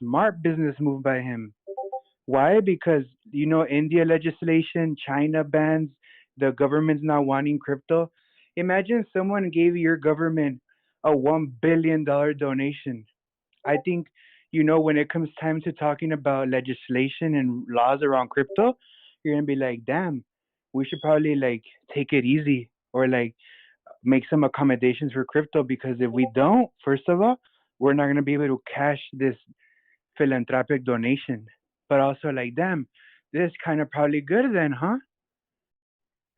smart business move by him. Why? Because India legislation, China bans, the government's not wanting crypto. Imagine someone gave your government a $1 billion donation. I think when it comes time to talking about legislation and laws around crypto, you're gonna be like, damn, we should probably like take it easy or like make some accommodations for crypto because if we don't, first of all, we're not gonna be able to cash this philanthropic donation. But also like, damn, this is kind of probably good then, huh?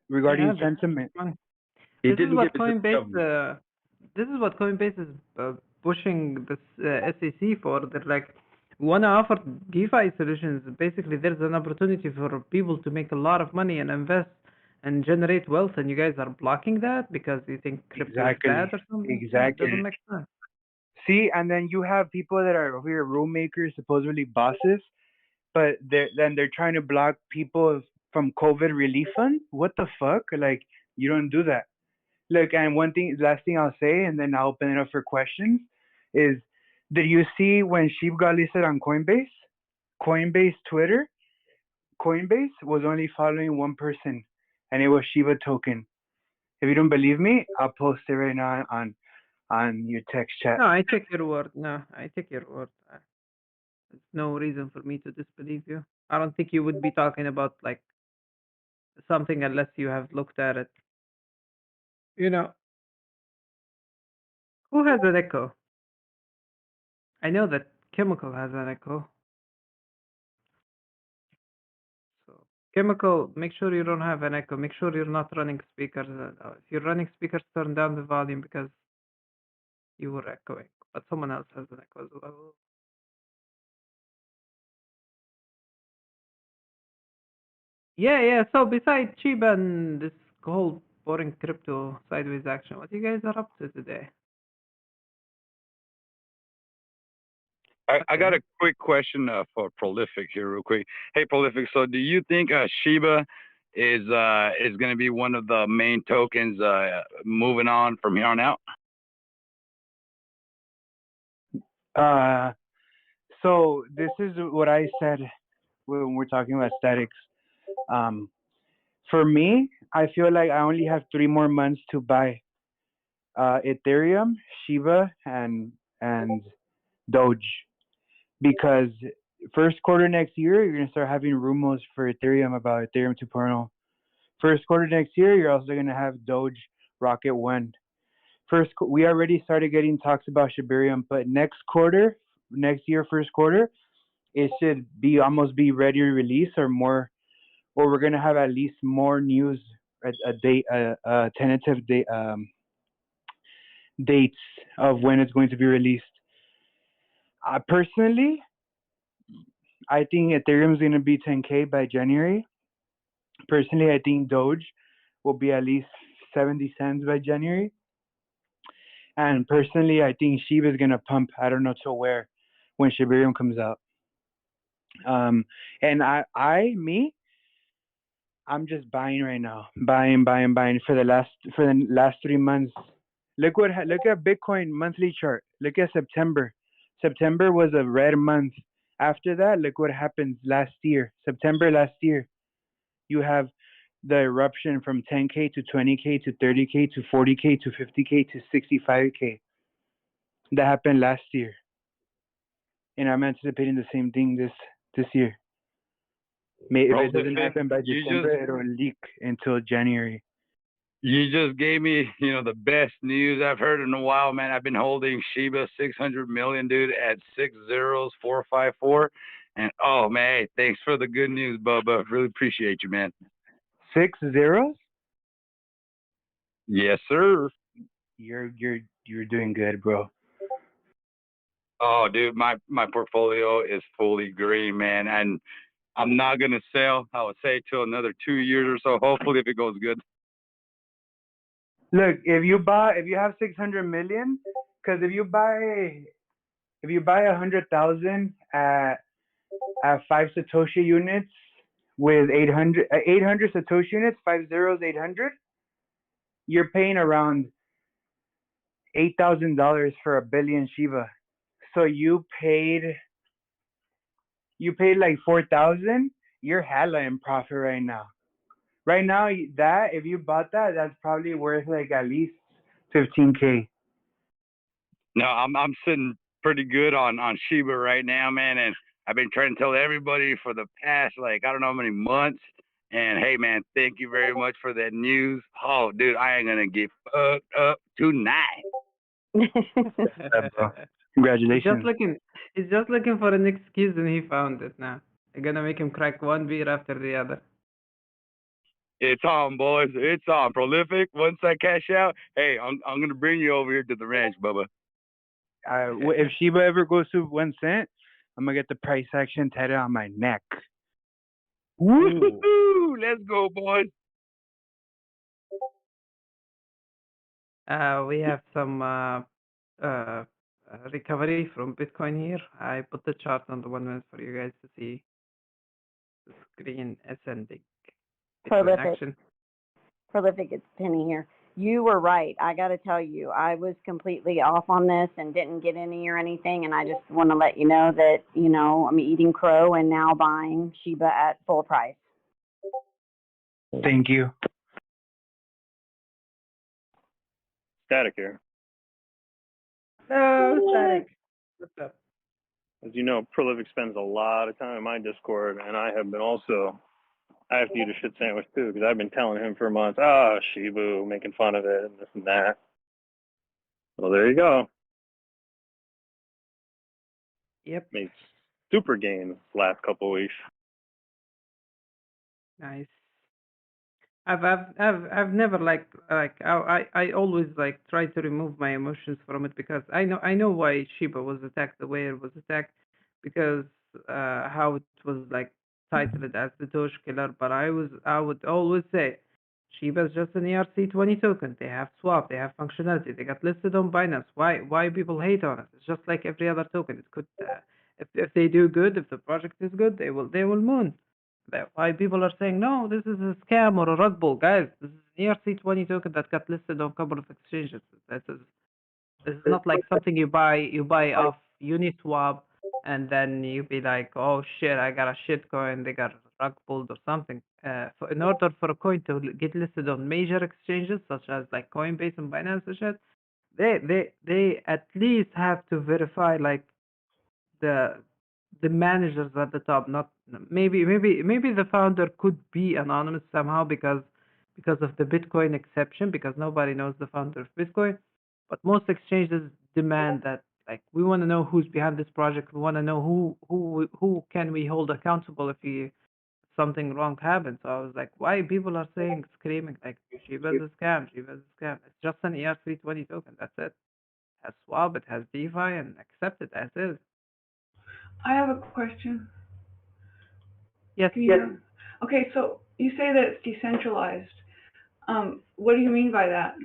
Yeah, Regarding this is sentiment. funny. He This is didn't give what it to the Coinbase. government. This is what Coinbase is pushing this SEC for. They're like, we want to offer DeFi solutions. Basically, there's an opportunity for people to make a lot of money and invest and generate wealth, and you guys are blocking that because you think crypto is bad Exactly. or something. It Exactly. doesn't make sense. See, and then you have people that are over here rule makers, supposedly bosses, but they're trying to block people from COVID relief fund. What the fuck? Like you don't do that. Look, and last thing I'll say, and then I'll open it up for questions, is did you see when Sheep got listed on Coinbase? Coinbase Twitter, Coinbase was only following one person, and it was Shiba token. If you don't believe me, I'll post it right now on your text chat. No, I take your word. No, I take your word. There's no reason for me to disbelieve you. I don't think you would be talking about like something unless you have looked at it. You know, who has an echo? I know that Chemical has an echo. So, Chemical, make sure you don't have an echo. Make sure you're not running speakers. If you're running speakers, turn down the volume because you were echoing. But someone else has an echo as well. Yeah. So besides Chiba and this whole boring crypto sideways action, what you guys are up to today? I got a quick question for Prolific here, real quick. Hey, Prolific. So, do you think Shiba is going to be one of the main tokens moving on from here on out? So this is what I said when we're talking about statics. For me, I feel like I only have 3 more months to buy Ethereum, Shiba, and Doge, because first quarter next year you're gonna start having rumors for Ethereum about Ethereum 2.0. First quarter next year you're also gonna have Doge Rocket One. We already started getting talks about Shibarium, but next year, first quarter, it should almost be ready to release or more, or we're gonna have at least more news, a tentative date, dates of when it's going to be released. Personally, I think Ethereum is going to be 10K by January. Personally, I think Doge will be at least 70 cents by January. And personally, I think Shiba is going to pump, I don't know till where, when Shibarium comes out. And I'm just buying right now, buying for the last 3 months. Look at Bitcoin monthly chart. Look at September. September was a red month. After that, look what happened last year. September last year, you have the eruption from 10K to 20K to 30K to 40K to 50K to 65K. That happened last year, and I'm anticipating the same thing this year. If it doesn't happen by December, it'll leak until January. You just gave me, the best news I've heard in a while, man. I've been holding Shiba 600 million, dude, at 60454. And oh man, hey, thanks for the good news, Bubba. Really appreciate you, man. 6 zeros? Yes, sir. You're doing good, bro. Oh, dude, my portfolio is fully green, man, and I'm not gonna sell. I would say till another 2 years or so. Hopefully, if it goes good. Look, if you have 600 million, because if you buy 100,000 at 5 Satoshi units with 800 Satoshi units, 5 zeros, 800, you're paying around $8,000 for a billion Shiba. So you paid You paid like 4,000. You're hella in profit right now. Right now, that if you bought that, that's probably worth like at least 15K. No, I'm sitting pretty good on Shiba right now, man, and I've been trying to tell everybody for the past like I don't know how many months. And hey, man, thank you very much for that news. Oh, dude, I ain't gonna get fucked up tonight. Congratulations. He's just looking for an excuse, and he found it now. I'm gonna make him crack one beer after the other. It's on, boys. It's on. Prolific. Once I cash out, hey, I'm gonna bring you over here to the ranch, Bubba. If Shiba ever goes to 1 cent, I'm gonna get the price action tatted on my neck. Woo! Let's go, boys. We have some recovery from Bitcoin here. I put the chart on the 1 minute for you guys to see the screen ascending. Bitcoin action. Prolific, it's Penny here. You were right. I got to tell you, I was completely off on this and didn't get any or anything. And I just want to let you know that, you know, I'm eating crow and now buying Shiba at full price. Thank you. Static here. Oh, Static. What's up? As you know, Prolific spends a lot of time in my Discord, and I have been also, I have to eat a shit sandwich too, because I've been telling him for months, Shibu, making fun of it, and this and that. Well, there you go. Yep. Made super gains last couple of weeks. Nice. I've never I always like try to remove my emotions from it because I know why Shiba was attacked the way it was attacked because how it was like titled as the Doge killer, but I would always say Shiba is just an ERC20 token. They have swap, they have functionality, they got listed on Binance. Why people hate on it? It's just like every other token. It could if they do good, if the project is good, they will moon. Why people are saying no, this is a scam or a rug pull, guys. This is an ERC20 token that got listed on a couple of exchanges. This is not like something you buy off Uniswap and then you be like, oh shit, I got a shit coin, they got rug pulled or something. In order for a coin to get listed on major exchanges such as like Coinbase and Binance and shit, they at least have to verify like the managers at the top. Not maybe the founder could be anonymous somehow because of the Bitcoin exception, because nobody knows the founder of Bitcoin. But most exchanges demand that, like, we want to know who's behind this project. We want to know who can we hold accountable if something wrong happens. So I was like, why people are screaming like Shiba's a scam, Shiba's a scam. It's just an ERC20 token. That's it. It has swap, it has DeFi, and accept it as is. I have a question. Yes. Okay, so you say that it's decentralized. What do you mean by that?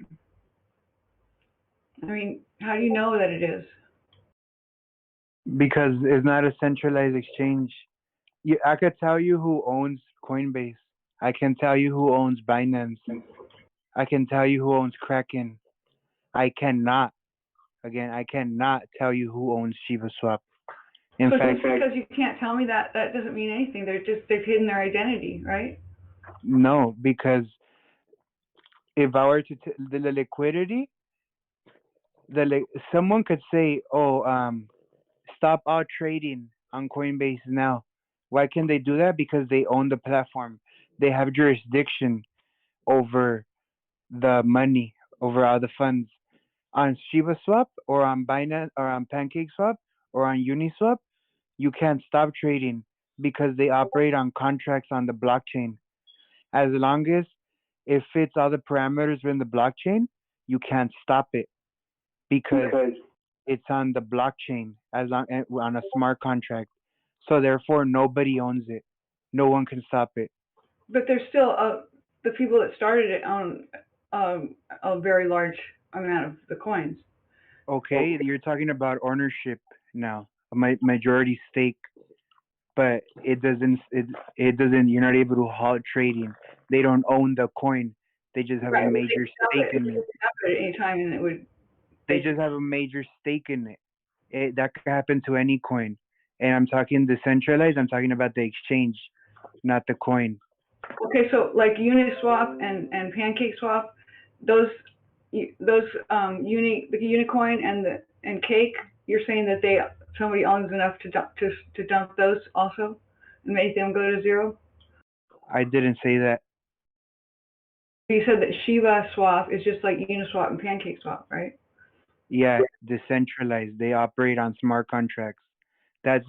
I mean, how do you know that it is? Because it's not a centralized exchange. I could tell you who owns Coinbase. I can tell you who owns Binance. I can tell you who owns Kraken. I cannot tell you who owns Shiba Swap. In so fact, just because you can't tell me that doesn't mean anything. They've hidden their identity, right? No, because if I were to the liquidity, someone could say, stop all trading on Coinbase now. Why can they do that? Because they own the platform. They have jurisdiction over the money, over all the funds. On Shiba Swap or on Binance or on PancakeSwap or on Uniswap, you can't stop trading because they operate on contracts on the blockchain. As long as it fits all the parameters in the blockchain, you can't stop it because it's on the blockchain on a smart contract. So therefore, nobody owns it. No one can stop it. But there's still the people that started it own a very large amount of the coins. Okay, you're talking about ownership now, a majority stake, but it doesn't. You're not able to halt trading. They don't own the coin. They just have a major stake in it. At any time, and it would. They just have a major stake in it. That could happen to any coin. And I'm talking decentralized. I'm talking about the exchange, not the coin. Okay, so like Uniswap and PancakeSwap, those the Unicoin and Cake, you're saying that somebody owns enough to dump those also and make them go to zero? I didn't say that. You said that Shiba Swap is just like Uniswap and PancakeSwap, right? Yeah, decentralized. They operate on smart contracts. That's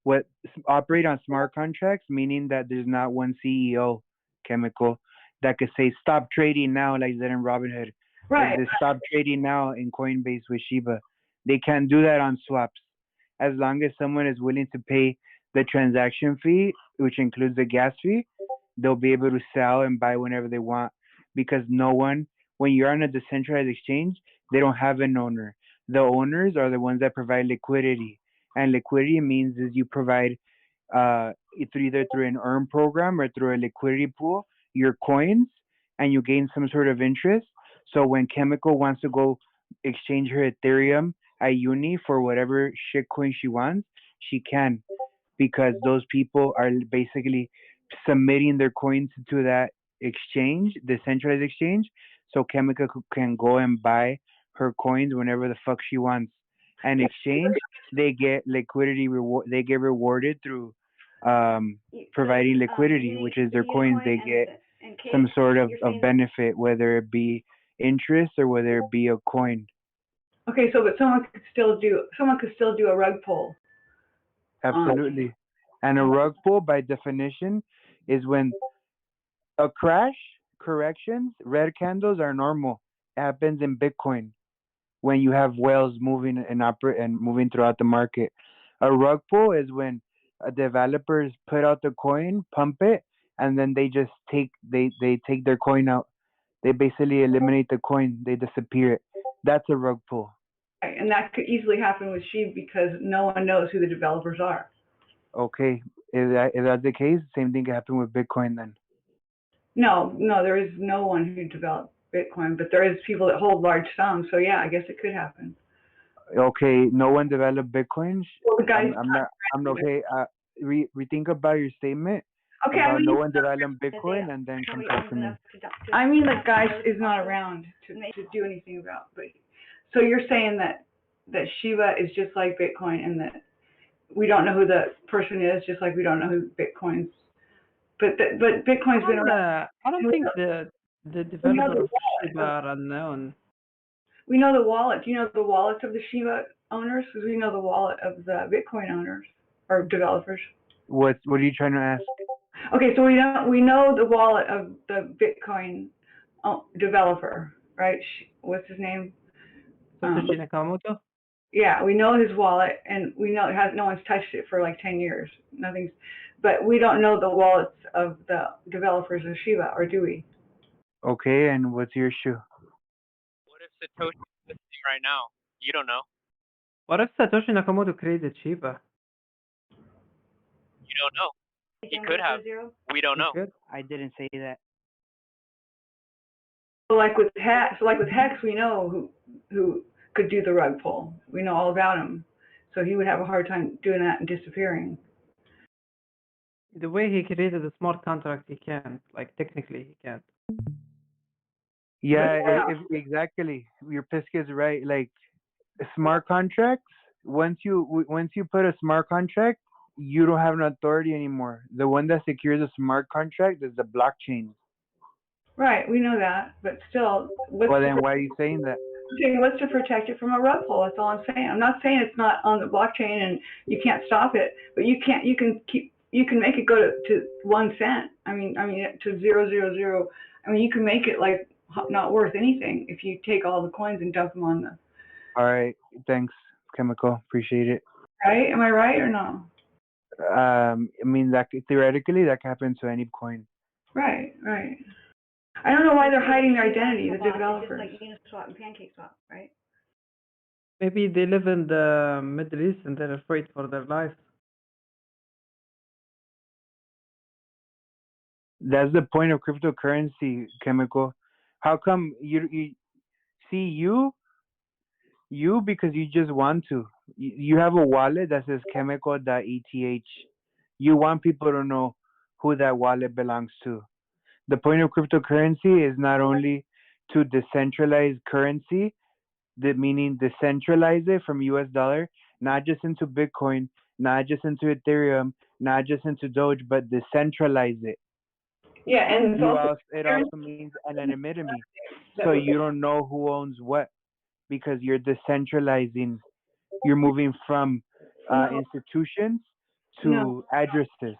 what operate on smart contracts, meaning that there's not one CEO, Chemical, that could say stop trading now like that in Robinhood. Right. Like they stop trading now in Coinbase with Shiba. They can't do that on swaps. As long as someone is willing to pay the transaction fee, which includes the gas fee, they'll be able to sell and buy whenever they want. Because no one, when you're on a decentralized exchange, they don't have an owner. The owners are the ones that provide liquidity. And liquidity means is you provide either through an earn program or through a liquidity pool your coins, and you gain some sort of interest. So when Chemical wants to go exchange her Ethereum at Uni for whatever shitcoin she wants, she can, because those people are basically submitting their coins to that exchange, the centralized exchange, so Chemical can go and buy her coins whenever the fuck she wants. And exchange, they get liquidity reward. They get rewarded through providing liquidity, which is their coins. They get some sort of benefit, whether it be interest or whether it be a coin. Okay, so but someone could still do a rug pull. Absolutely. And a rug pull, by definition, is when a crash, corrections, red candles are normal. It happens in Bitcoin when you have whales moving and moving throughout the market. A rug pull is when developers put out the coin, pump it, and then they just take their coin out. They basically eliminate the coin. They disappear it. That's a rug pull. And that could easily happen with Sheep because no one knows who the developers are. Okay, if that's the case, same thing can happen with Bitcoin then. No, there is no one who developed Bitcoin, but there is people that hold large sums. So yeah, I guess it could happen. Okay, no one developed Bitcoin. Well, the guys, I'm okay. Rethink about your statement. Okay, about no one developed Bitcoin, and then come talk to me. I mean, the guy is not around to do anything about. But so you're saying that Shiba is just like Bitcoin, and that we don't know who the person is, just like we don't know who Bitcoin's. But Bitcoin's been around. I don't think the developer of Shiba are unknown. We know the wallet. Do you know the wallets of the Shiba owners? Because we know the wallet of the Bitcoin owners or developers. What are you trying to ask? Okay, so we know the wallet of the Bitcoin developer, right? What's his name? Satoshi Nakamoto? Yeah, we know his wallet, and we know no one's touched it for like 10 years. But we don't know the wallets of the developers of Shiba, or do we? Okay, and what's your issue? What if Satoshi's listening right now? You don't know. What if Satoshi Nakamoto created Shiba? You don't know. He could have. We don't know. I didn't say that. So like with Hex, we know who could do the rug pull. We know all about him. So he would have a hard time doing that and disappearing. The way he created a smart contract, he can't. Like, technically, he can't. Yeah, exactly. Your Pisk is right. Like, smart contracts, once you put a smart contract, you don't have an authority anymore. The one that secures a smart contract is the blockchain. Right, we know that, but still. Well, then why are you saying that? Okay, what's to protect it from a rug pull? That's all I'm saying. I'm not saying it's not on the blockchain and you can't stop it, but you can make it go to 1 cent. I mean to 0.000. I mean, you can make it like not worth anything if you take all the coins and dump them on the. All right, thanks, Chemical. Appreciate it. Right? Am I right or no? I mean, that theoretically that can happen to any coin. Right. I don't know why they're hiding their identity, the developers. It's just like Uniswap and PancakeSwap, right? Maybe they live in the Middle East and they're afraid for their lives. That's the point of cryptocurrency, Chemical. How come you see you because you just want to, you have a wallet that says chemical.eth. You want people to know who that wallet belongs to. The point of cryptocurrency is not only to decentralize currency, meaning decentralize it from US dollar, not just into Bitcoin, not just into Ethereum, not just into Doge, but decentralize it. Yeah, and It also means anonymity. So you don't know who owns what because you're decentralizing. You're moving from institutions to addresses.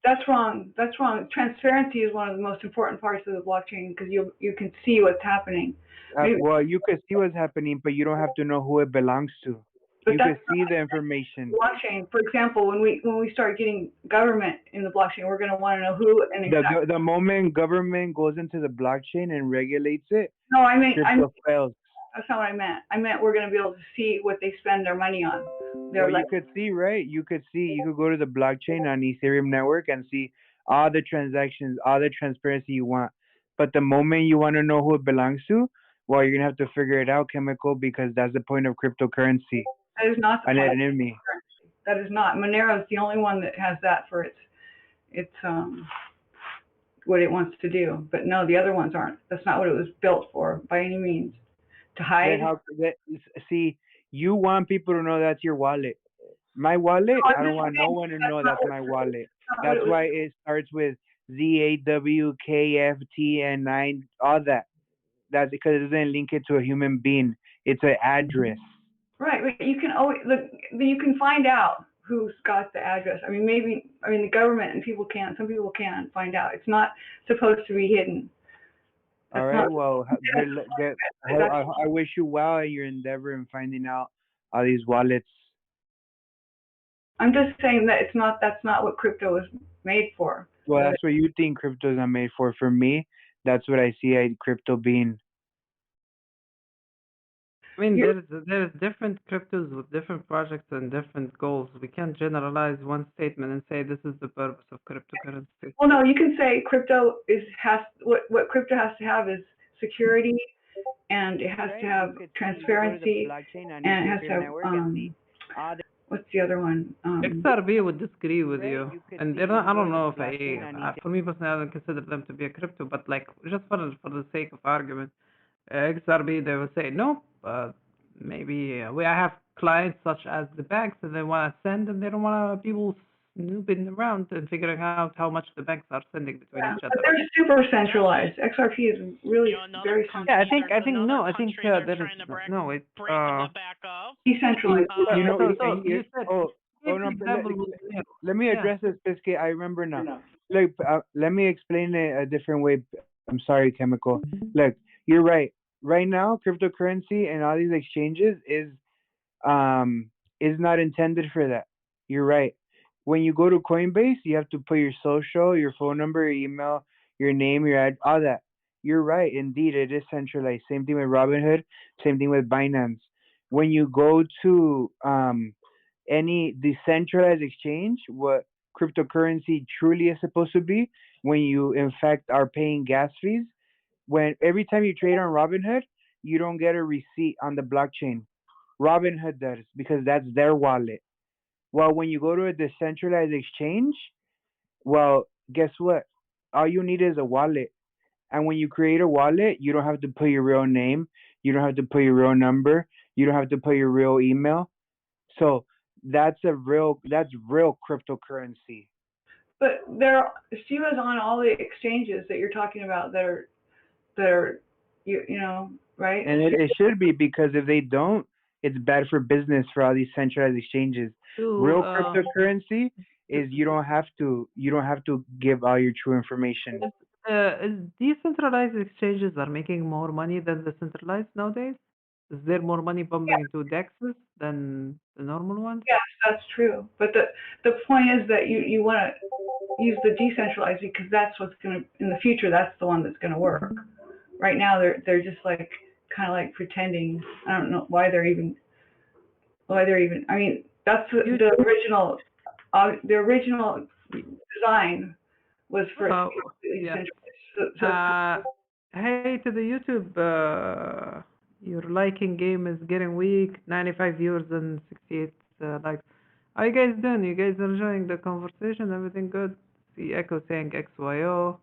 That's wrong. That's wrong. Transparency is one of the most important parts of the blockchain because you can see what's happening. Well, you could see what's happening, but you don't have to know who it belongs to. But you could see the information. Blockchain, for example, when we start getting government in the blockchain, we're going to want to know who and exactly. The moment government goes into the blockchain and regulates it, no, I mean, fails. That's not what I meant. I meant we're going to be able to see what they spend their money on. Well, you could see, right? You could go to the blockchain on Ethereum network and see all the transactions, all the transparency you want. But the moment you want to know who it belongs to, well, you're going to have to figure it out, chemical, because that's the point of cryptocurrency. That is not the point of cryptocurrency. That is not. Monero is the only one that has that for its what it wants to do. But no, the other ones aren't. That's not what it was built for by any means. To hide. See, you want people to know that's your wallet. My wallet, I don't want no one to know that's my wallet. That's why it starts with ZAWKFT and 9, all that. That's because it doesn't link it to a human being. It's an address. Right, but you can always you can find out who's got the address. I mean, the government and people can't. Some people can find out. It's not supposed to be hidden. All right. Well, I wish you well in your endeavor in finding out all these wallets. I'm just saying that that's not what crypto was made for. Well, that's what you think crypto is not made for. For me, that's what I see crypto being. I mean, there's different cryptos with different projects and different goals. We can't generalize one statement and say this is the purpose of cryptocurrency. Well, no, you can say crypto what crypto has to have is security, and it has to have transparency, and it has to have what's the other one? XRP would disagree with you, and they're not. I don't know if for me personally, I don't consider them to be a crypto, but like just for the sake of argument, XRP they would say no. Maybe I have clients such as the banks and they want to send and they don't want people snooping around and figuring out how much the banks are sending between each other. But they're super centralized. XRP is really very centralized. Yeah, I think there is no. It's decentralized. Let me address this, Biscuit. I remember now. Look, let me explain it a different way. I'm sorry, Chemical. Look, you're right. Right now, cryptocurrency and all these exchanges is not intended for that. You're right. When you go to Coinbase, you have to put your social, your phone number, your email, your name, your ad, all that. You're right. Indeed, it is centralized. Same thing with Robinhood. Same thing with Binance. When you go to any decentralized exchange, what cryptocurrency truly is supposed to be, when you in fact are paying gas fees, when every time you trade on Robinhood, you don't get a receipt on the blockchain. Robinhood does because that's their wallet. Well, when you go to a decentralized exchange, well, guess what? All you need is a wallet. And when you create a wallet, you don't have to put your real name. You don't have to put your real number. You don't have to put your real email. So that's real cryptocurrency. But Shiba's on all the exchanges that you're talking about that are you know, right? And it should be, because if they don't, it's bad for business for all these centralized exchanges. Real cryptocurrency is you don't have to give all your true information. Decentralized exchanges are making more money than the centralized nowadays? Is there more money pumping into DEXs than the normal ones? Yes, that's true. But the point is that you want to use the decentralized because that's what's going to, in the future, that's the one that's going to work. Right now, they're just like kind of like pretending. I don't know why they're even. I mean, that's the original. The original design was for yeah. Hey to the YouTube Your liking game is getting weak. 95 viewers and 68 likes. How you guys doing? You guys enjoying the conversation? Everything good? See Echo saying XYO.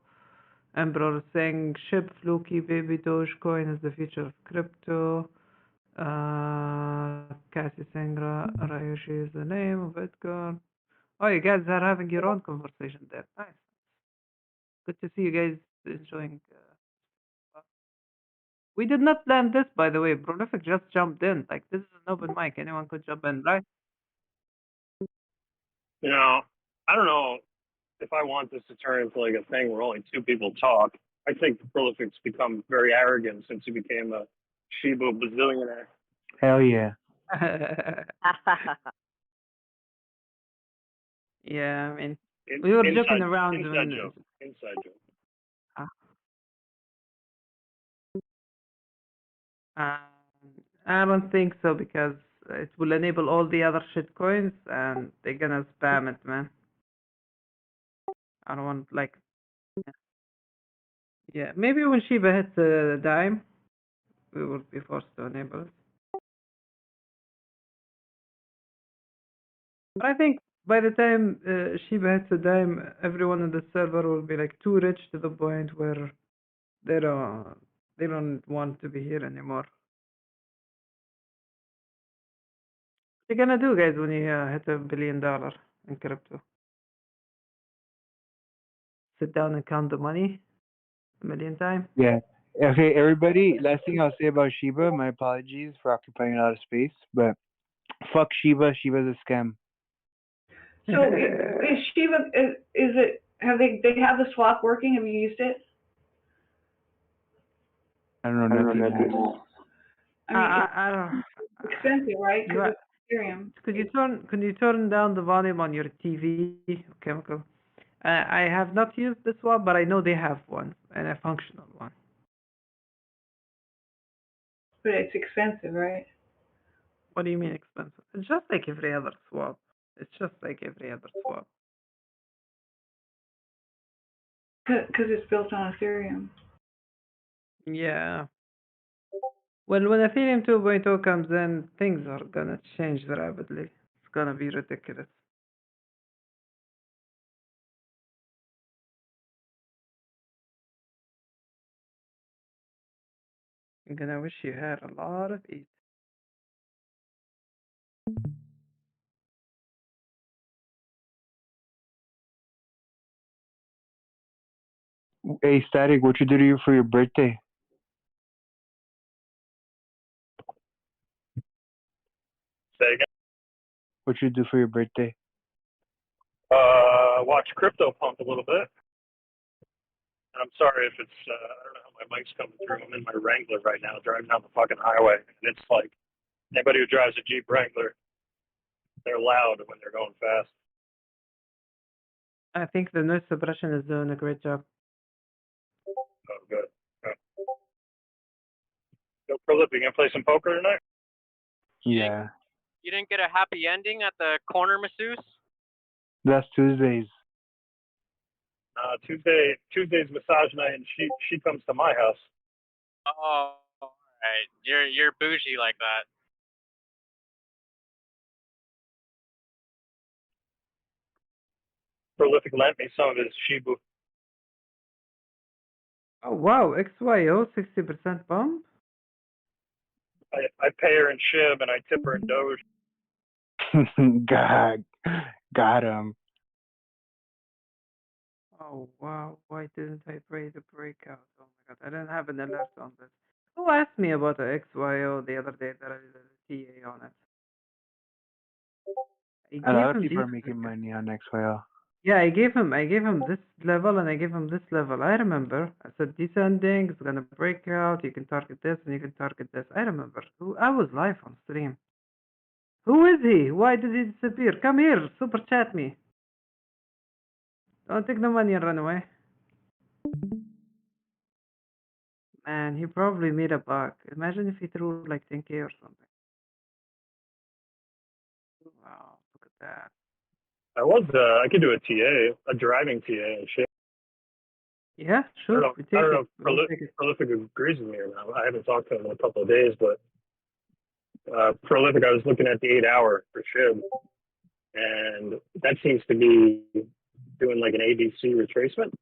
Emperor saying ship Fluky baby Dogecoin is the future of crypto. Cassie saying Rayushi is the name of Bitcoin. Oh, you guys are having your own conversation there. Nice. Good to see you guys enjoying. We did not plan this, by the way. Prolific just jumped in. Like, this is an open mic. Anyone could jump in, right? You know, I don't know if I want this to turn into like a thing where only two people talk. I think the Prolific's become very arrogant since he became a Shiba bazillionaire. Hell yeah. Yeah, I mean, we were joking around inside joke. Inside joke. I don't think so because it will enable all the other shit coins and they're gonna spam it, man. I don't want like. Yeah, maybe when Shiba hits a dime, we will be forced to enable it. But I think by the time Shiba hits a dime, everyone in the server will be like too rich to the point where they don't want to be here anymore. What you gonna do, guys, when you hit $1 billion in crypto? Sit down and count the money 1,000,000 times? Yeah. Okay, everybody, last thing I'll say about Shiba, my apologies for occupying a lot of space, but fuck Shiba. Shiba's a scam. So is Shiba, is it, they have the swap working? Have you used it? I don't know nothing. I mean, I don't. it's expensive, right? Because it's Ethereum. Could you turn down the volume on your TV, Chemical? I have not used this one, but I know they have one, and a functional one. But it's expensive, right? What do you mean expensive? It's just like every other swap. It's just like every other swap. Because it's built on Ethereum. Yeah. Well, when Ethereum 2.0 comes in, things are gonna change rapidly. It's gonna be ridiculous. I'm gonna wish you had a lot of ETH. Hey, Static, what you do to you for your birthday? Say again. What you do for your birthday? Watch crypto pump a little bit. And I'm sorry if it's, I don't know how my mic's coming through. I'm in my Wrangler right now, driving down the fucking highway. And it's like, anybody who drives a Jeep Wrangler, they're loud when they're going fast. I think the noise suppression is doing a great job. Oh, good. So, Prolific, you gonna play some poker tonight? Yeah. You didn't get a happy ending at the corner masseuse? That's Tuesdays. Tuesday's massage night, and she comes to my house. Oh, all right. You're bougie like that. Prolific lent me some of his Shibu. Oh wow, XYO 60% bump? I pay her in SHIB and I tip her in Doge. Got him. Oh wow, why didn't I pray the breakout? Oh my god, I didn't have an alert on this. Who asked me about the XYO the other day that I did a TA on it? A lot of people are making money on XYL. Yeah, I gave him this level and I gave him this level. I remember. I said descending, it's gonna break out, you can target this and you can target this. I remember. I was live on stream. Who is he? Why did he disappear? Come here, super chat me. Don't take the money and run away. Man, he probably made a bug. Imagine if he threw like 10k or something. Wow, look at that. I could do a TA, a driving TA and shit. Yeah, I sure. don't know, We I take don't know it. if We'll take it. Prolific agrees with me or not. I haven't talked to him in a couple of days, but Prolific, I was looking at the 8-hour for SHIB, and that seems to be doing like an ABC retracement.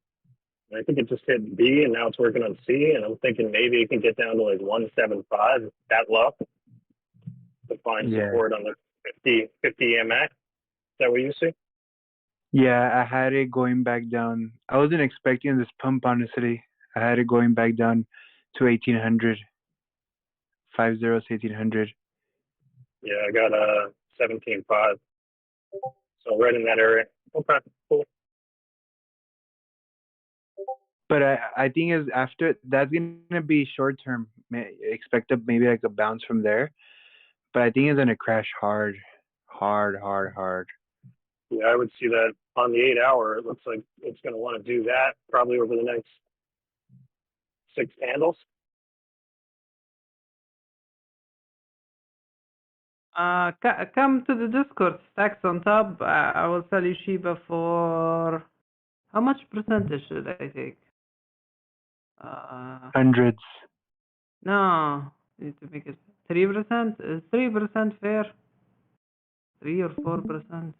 And I think it just hit B, and now it's working on C, and I'm thinking maybe it can get down to like 175, that low, to find Yeah. support on the 50 EMA. Is that what you see? Yeah, I had it going back down. I wasn't expecting this pump, honestly. I had it going back down to 1800. 1800. Yeah, I got 17.5. So right in that area. Okay, cool. But I think is after that's gonna be short term. Expect maybe like a bounce from there. But I think it's gonna crash hard. Yeah, I would see that on the 8-hour. It looks like it's going to want to do that probably over the next 6 candles. Come to the Discord. Stacks on top. I will sell you Shiba for how much percentage should I take? Hundreds. No, need to make it 3%. Is 3% fair? 3 or 4%?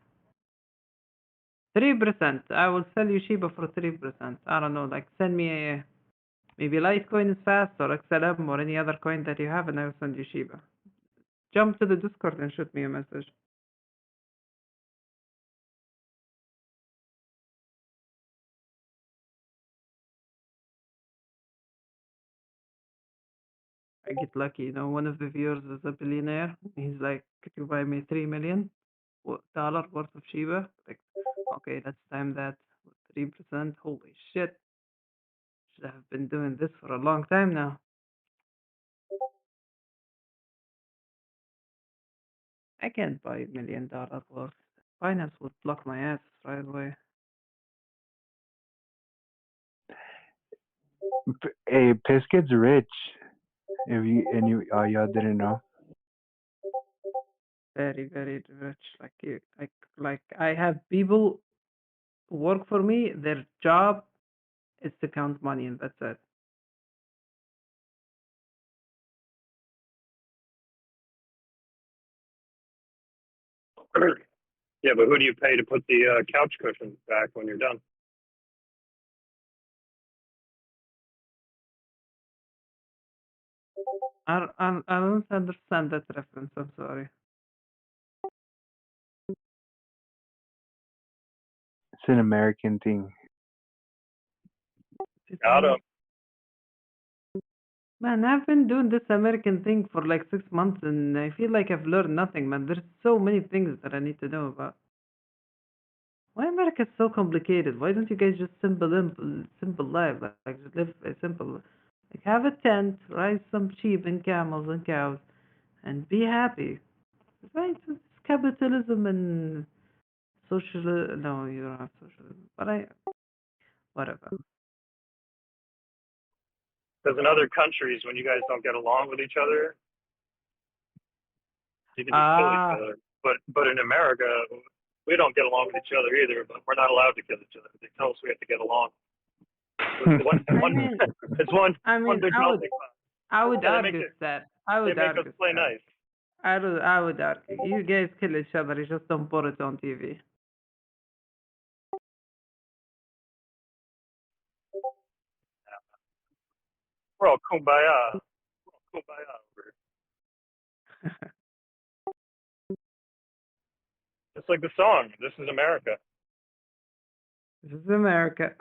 3%. I will sell you Shiba for 3%. I don't know. Like send me maybe Litecoin is fast or XLM or any other coin that you have, and I will send you Shiba. Jump to the Discord and shoot me a message. I get lucky, you know. One of the viewers is a billionaire. He's like, "Could you buy me $3 million worth of Shiba?" Like, okay, let's time that with 3%. Holy shit! Should have been doing this for a long time now. I can't buy $1 million worth. Finance would block my ass right away. Hey, Piscat's rich. If y'all didn't know. Very, very rich. Like I have people who work for me. Their job is to count money, and that's it. Yeah, but who do you pay to put the couch cushions back when you're done? I don't understand that reference. I'm sorry. It's an American thing. Got 'em. Man, I've been doing this American thing for like 6 months, and I feel like I've learned nothing, man. There's so many things that I need to know about. Why America is so complicated? Why don't you guys just simple life? Like just live a simple, like have a tent, raise some sheep and camels and cows, and be happy. Right? It's capitalism and social. No, you don't have socialism. But whatever. Because in other countries, when you guys don't get along with each other, you can just kill each other. But in America, we don't get along with each other either. But we're not allowed to kill each other. They tell us we have to get along. It's one big melting pot. I would Yeah, argue that. I would they make argue us play that. nice. I would argue. You guys kill each other. You just don't put it on TV. We're all kumbaya. Kumbaya over here. It's like the song. This is America. This is America.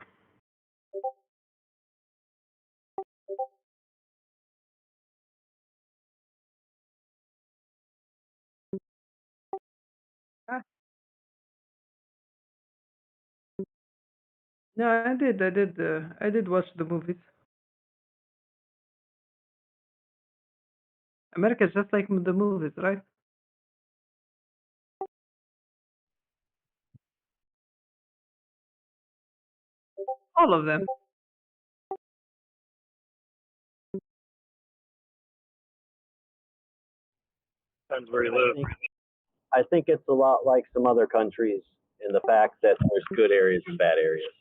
No, I did watch the movies. America's just like the movies, right? All of them. Depends where you live. I think it's a lot like some other countries in the fact that there's good areas and bad areas.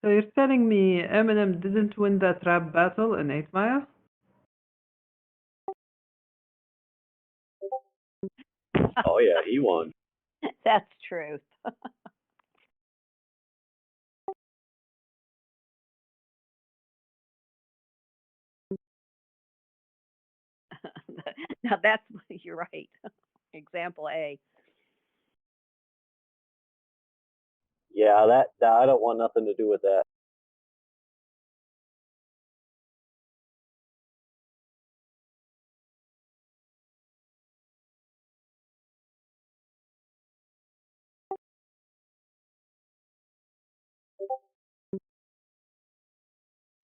So you're telling me Eminem didn't win that rap battle in 8 Mile? Oh yeah, he won. That's truth. Now that's you're right. Example A. Yeah, that I don't want nothing to do with that.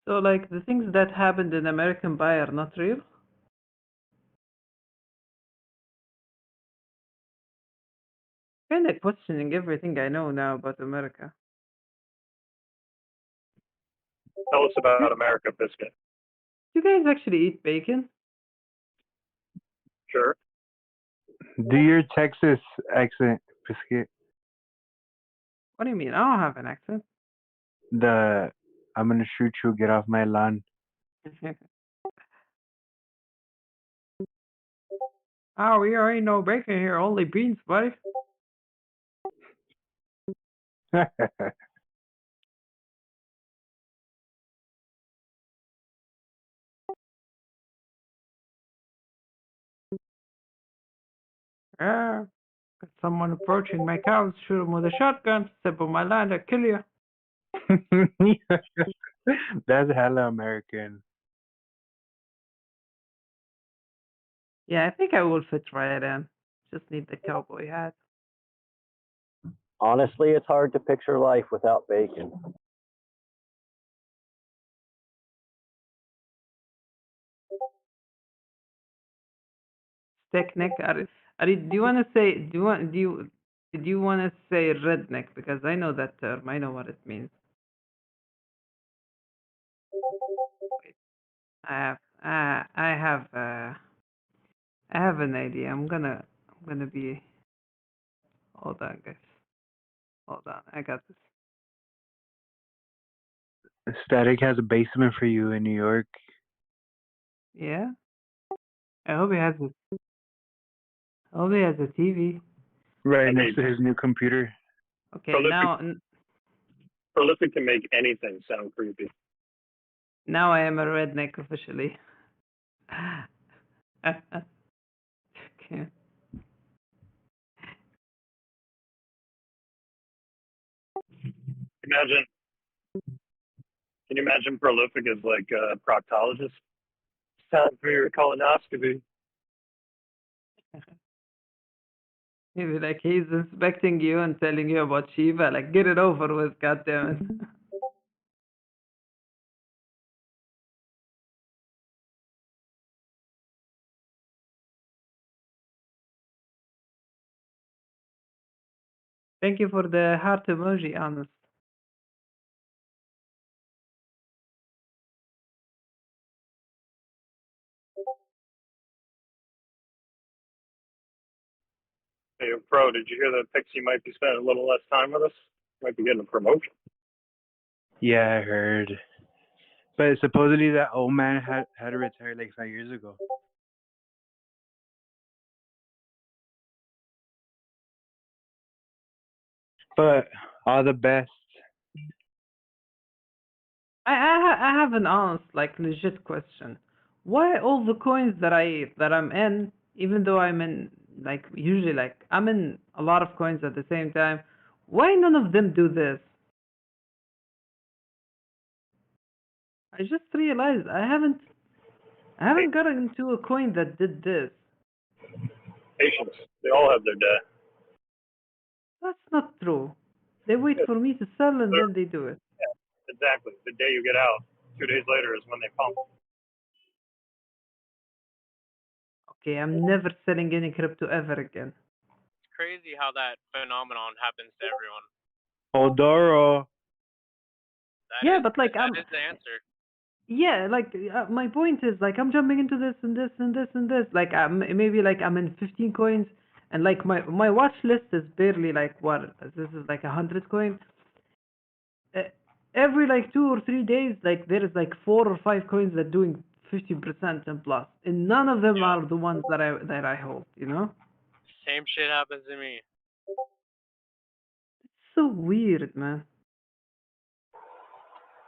So like the things that happened in American Pie are not real? Kinda questioning everything I know now about America. Tell us about America Biscuit. Do you guys actually eat bacon? Sure. Do your Texas accent, Biscuit. What do you mean? I don't have an accent. I'm gonna shoot you, get off my lawn. Oh, we ain't no bacon here, only beans, buddy. Yeah. Got someone approaching my cows, shoot him with a shotgun, step on my land, I kill you. That's hella American. Yeah, I think I will fit right in. Just need the cowboy hat. Honestly, it's hard to picture life without bacon. Stick neck. Do you want to say? Did you want to say redneck? Because I know that term. I know what it means. I have an idea. I'm gonna be. Hold on, guys. Hold on. I got this. Static has a basement for you in New York. Yeah. I hope he has a TV. Right next to his new computer. Okay, Prolific. Prolific can make anything sound creepy. now I am a redneck officially. Okay. Can you imagine Prolific as like a proctologist? It's time for your colonoscopy. Maybe like he's inspecting you and telling you about Shiva. Like, get it over with, goddammit. Thank you for the heart emoji, honest. Hey, Pro, did you hear that Pixie might be spending a little less time with us? Might be getting a promotion. Yeah, I heard. But supposedly that old man had to retire like 5 years ago. But all the best. I have an honest, like, legit question. Why all the coins that I'm in, even though I'm in, like, usually, like, I'm in a lot of coins at the same time, why none of them do this? I just realized I haven't gotten into a coin that did this. Patience. They all have their day. That's not true. They wait for me to sell and then they do it. Yeah, exactly. The day you get out, 2 days later is when they pump. Okay, I'm never selling any crypto ever again. It's crazy how that phenomenon happens to everyone. Odoro. But like that is the answer. Yeah, like my point is like I'm jumping into this and this and this and this. Like maybe like I'm in 15 coins, and like my watch list is barely like what this is like 100 coins. every like 2 or 3 days, like there is like 4 or 5 coins that doing 50% and plus, and none of them are the ones that I hold. You know, Same shit happens to me. it's so weird, man.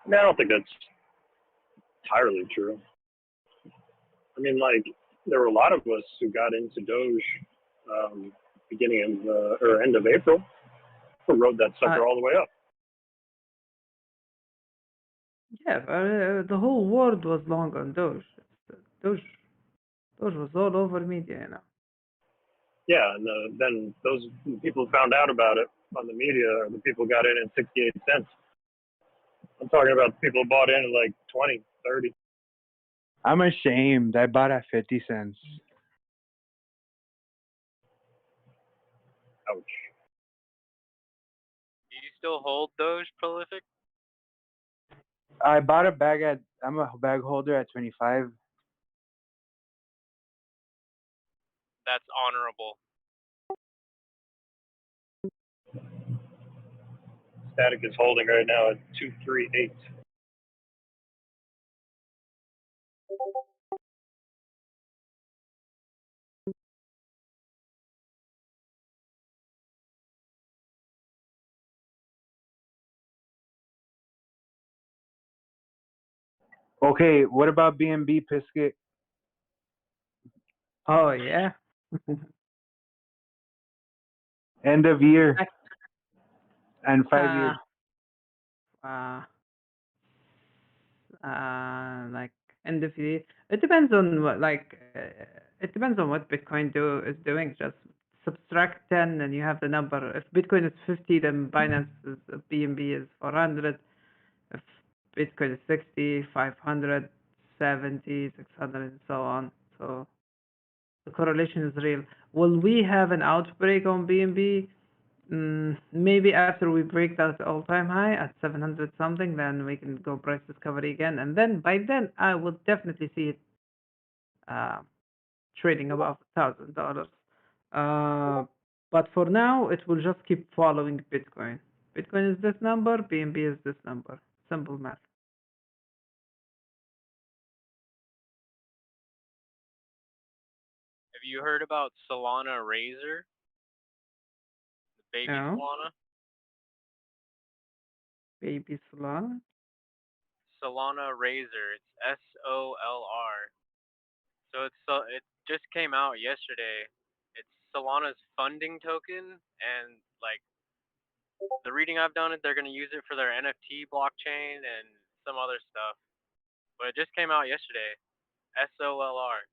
I mean, I don't think that's entirely true. I mean, like, there were a lot of us who got into Doge beginning of or end of April, who rode that sucker all the way up. Yeah, the whole world was long on Doge. Doge was all over media, you know. Yeah, and then those people who found out about it on the media are the people who got in at 68 cents. I'm talking about the people who bought in at like 20, 30. I'm ashamed. I bought at 50 cents. Ouch. Do you still hold Doge, Prolific? I bought a bag at, I'm a bag holder at 25. That's honorable. Static is holding right now at 238. Okay, what about BNB Pisket? Oh yeah. End of year and 5 years. Like end of year. It depends on what it depends on what Bitcoin is doing. Just subtract 10 and you have the number. If Bitcoin is 50, then Binance BNB is 400. If Bitcoin is 60, 500, 70, 600, and so on. So the correlation is real. Will we have an outbreak on BNB? Maybe after we break that all-time high at 700 something, then we can go price discovery again, and then by then I would definitely see it trading above $1,000. But for now, it will just keep following Bitcoin. Bitcoin is this number, BNB is this number. Simple math. Have you heard about Solana Razor? The baby No. Solana? Baby Solana? Solana Razor. It's SOLR. So it just came out yesterday. It's Solana's funding token, and like the reading I've done, they're gonna use it for their NFT blockchain and some other stuff. But it just came out yesterday. SOLR.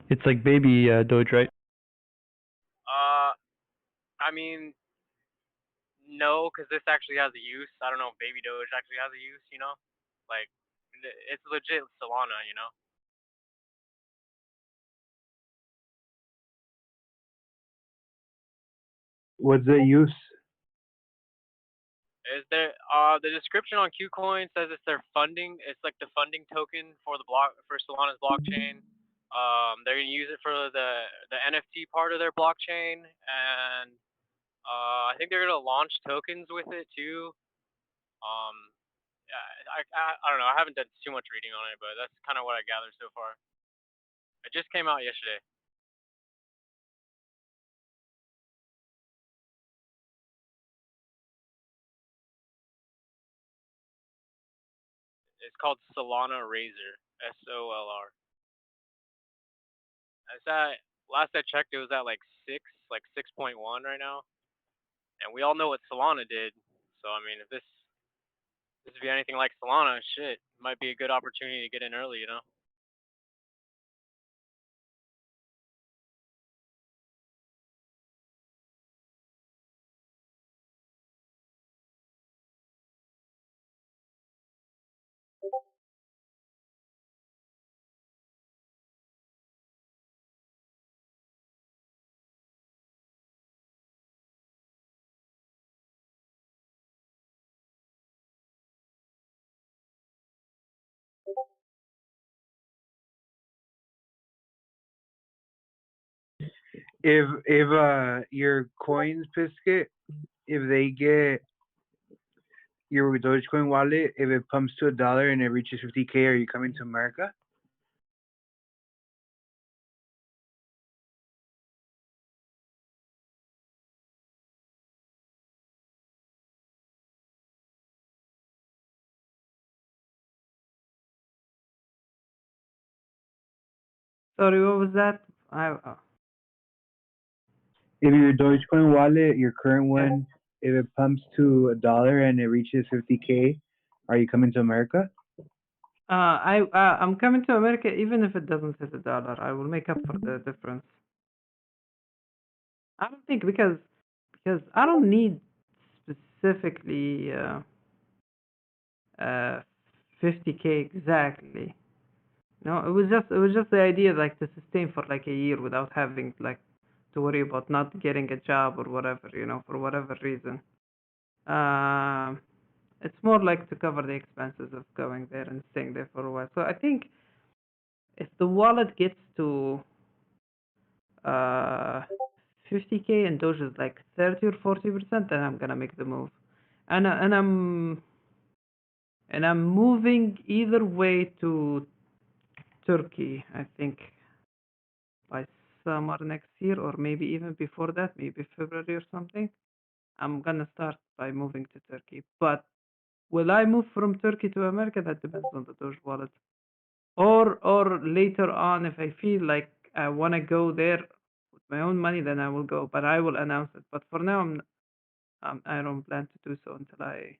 It's like baby Doge, right? I mean, no, because this actually has a use. I don't know if Baby Doge actually has a use, you know? Like, it's legit Solana, you know? What's the use? Is there the description on KuCoin says it's their funding. It's like the funding token for the for Solana's blockchain. They're gonna use it for the NFT part of their blockchain, and I think they're gonna launch tokens with it too. I don't know. I haven't done too much reading on it, but that's kind of what I gathered so far. It just came out yesterday. It's called Solana Razor, SOLR. It's at, last I checked, it was at like 6.1 right now. And we all know what Solana did. So I mean, if this would be anything like Solana, shit, might be a good opportunity to get in early, you know? If your coins Pisket, if they get your Dogecoin wallet, if it pumps to $1 and it reaches 50K, are you coming to America? Sorry, what was that? If your Dogecoin wallet, your current one, if it pumps to $1 and it reaches 50K, are you coming to America? I'm coming to America even if it doesn't hit $1. I will make up for the difference. I don't think because I don't need specifically 50K exactly. No, it was just the idea like to sustain for like a year without having like to worry about not getting a job or whatever, for whatever reason. It's more like to cover the expenses of going there and staying there for a while. So I think if the wallet gets to 50K and Doge is like 30 or 40%, then I'm gonna make the move. And I'm moving either way to Turkey, I think, by summer next year, or maybe even before that, maybe February or something. I'm gonna start by moving to Turkey. But will I move from Turkey to America? That depends on the Doge wallet. Or later on, if I feel like I wanna go there with my own money, then I will go. But I will announce it. But for now, I don't plan to do so until I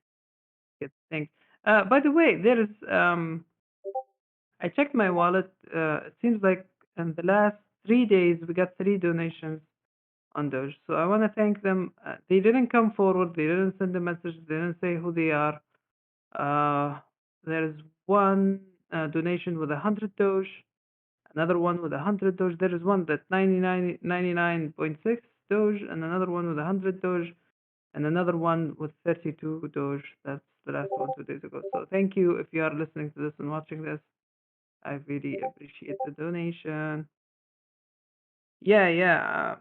get things. By the way, there is I checked my wallet. It seems like in the last 3 days we got 3 donations on Doge. So I want to thank them. They didn't come forward. They didn't send a message. They didn't say who they are. There is one donation with 100 Doge, another one with 100 Doge. There is one that's 99.6 Doge, and another one with 100 Doge, and another one with 32 Doge. That's the last one 2 days ago. So thank you if you are listening to this and watching this. I really appreciate the donation. Yeah.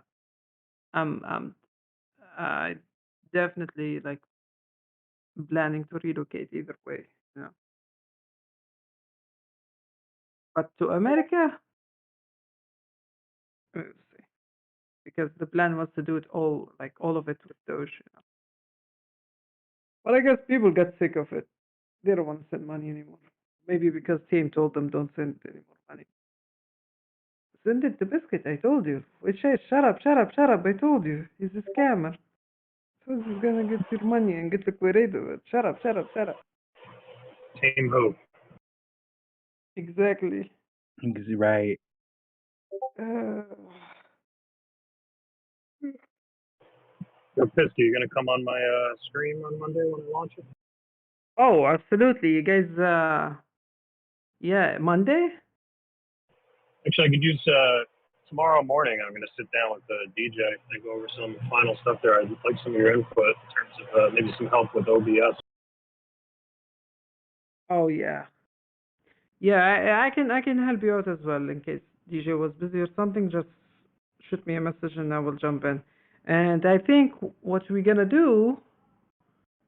I definitely like planning to relocate either way. But to America, we'll see. Because the plan was to do it all of it with Doge. But I guess people got sick of it. They don't want to send money anymore. Maybe because Team told them don't send any more money. Send it to Biscuit, I told you. Wait, shut up, I told you. He's a scammer. So he's gonna get your money and get liquidated. Shut up. Team who? Exactly. Right. Yo, Pisky, you gonna come on my stream on Monday when I launch it? Oh, absolutely. You guys, yeah, Monday? Actually, I could use tomorrow morning. I'm gonna sit down with the DJ and go over some final stuff there. I'd like some of your input in terms of maybe some help with OBS. Oh, yeah. Yeah, I can help you out as well in case DJ was busy or something. Just shoot me a message and I will jump in. And I think what we're gonna do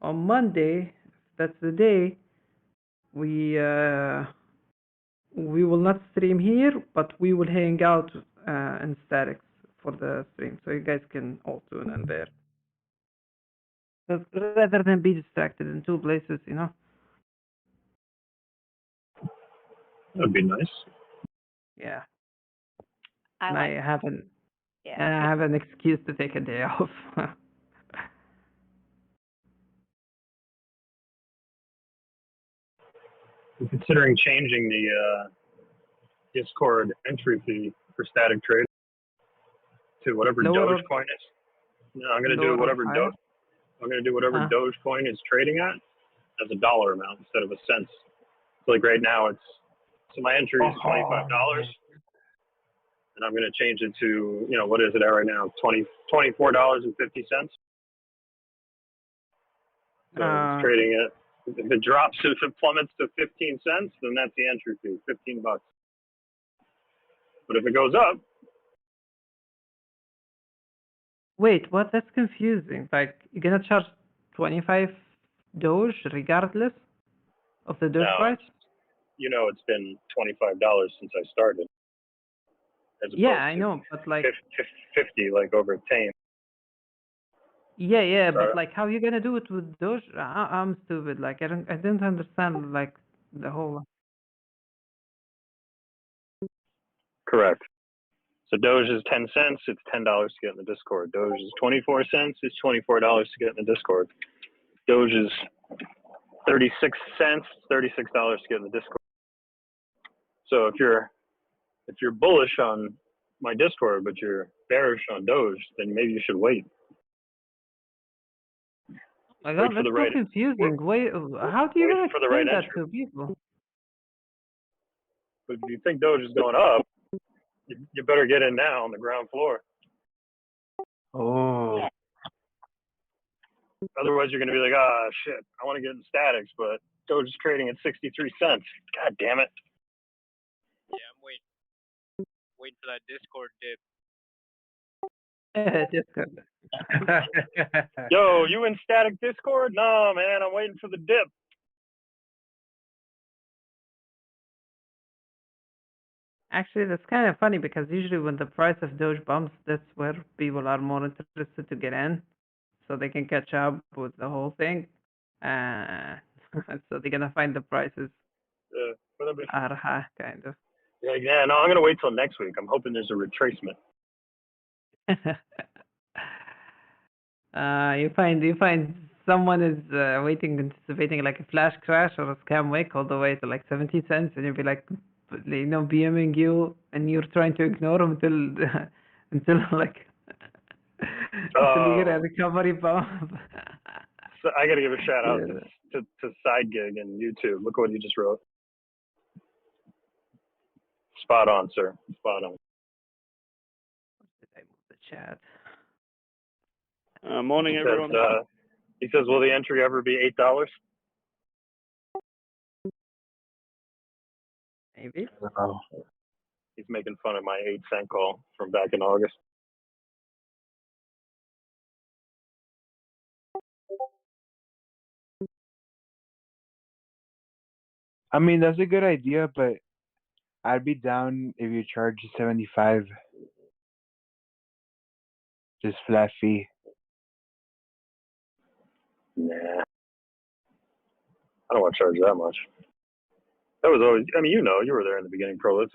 on Monday, that's the day, we will not stream here, but we will hang out in Statics for the stream, so you guys can all tune in there. Rather than be distracted in 2 places, That'd be nice. Yeah. I have an excuse to take a day off. I'm considering changing the Discord entry fee for static trade to whatever Dogecoin is. No, I'm gonna do whatever Doge. I'm gonna do whatever Dogecoin is trading at as a dollar amount instead of a cent. So like right now, so my entry is $25, and I'm gonna change it to what is it at right now? $24.50. So it's trading at. If it drops, if it plummets to 15 cents, then that's the entry fee, $15. But if it goes up, wait, what? That's confusing. Like you're gonna charge 25 Doge regardless of the Doge No, price? you know, it's been $25 since I started, as Yeah, opposed I to know, but like, 50 like over at Tame. yeah, So, but like, how you gonna do it with Doge? I'm stupid. Like, I didn't understand like the whole. correct. So Doge is 10 cents. It's $10 to get in the Discord. Doge is 24 cents. It's $24 to get in the Discord. Doge is 36 cents. $36 to get in the Discord. So if you're bullish on my Discord, but you're bearish on Doge, then maybe you should wait. My Wait God, for that's the so right. confusing. Wait, how do you Wait gonna for the right explain that entry. to people? But if you think Doge is going up, you better get in now on the ground floor. Oh, Otherwise, you're going to be like, ah, shit, I want to get in statics, but Doge is trading at 63 cents. God damn it. Yeah, I'm waiting for that Discord dip. Discord. Yo, you in static Discord? No, man, I'm waiting for the dip. Actually, that's kind of funny because usually when the price of Doge bumps, that's where people are more interested to get in, so they can catch up with the whole thing. So they're gonna find the prices are high, kind of. Like, yeah, no, I'm going to wait till next week. I'm hoping there's a retracement. You find someone is anticipating like a flash crash or a scam wake all the way to like 70 cents, and you'll be like, BMing you, and you're trying to ignore them until like until you get a recovery bump. So I got to give a shout out to Side Gig and YouTube. Look what you just wrote. Spot on, sir. Spot on. Did I move the chat? Morning, everyone. He says, will the entry ever be $8? Maybe. oh. He's making fun of my 8-cent call from back in August. I mean, that's a good idea, but I'd be down if you charge 75. Just flat fee. Nah. I don't want to charge that much. That was always, I mean, you know, you were there in the beginning, Prolific.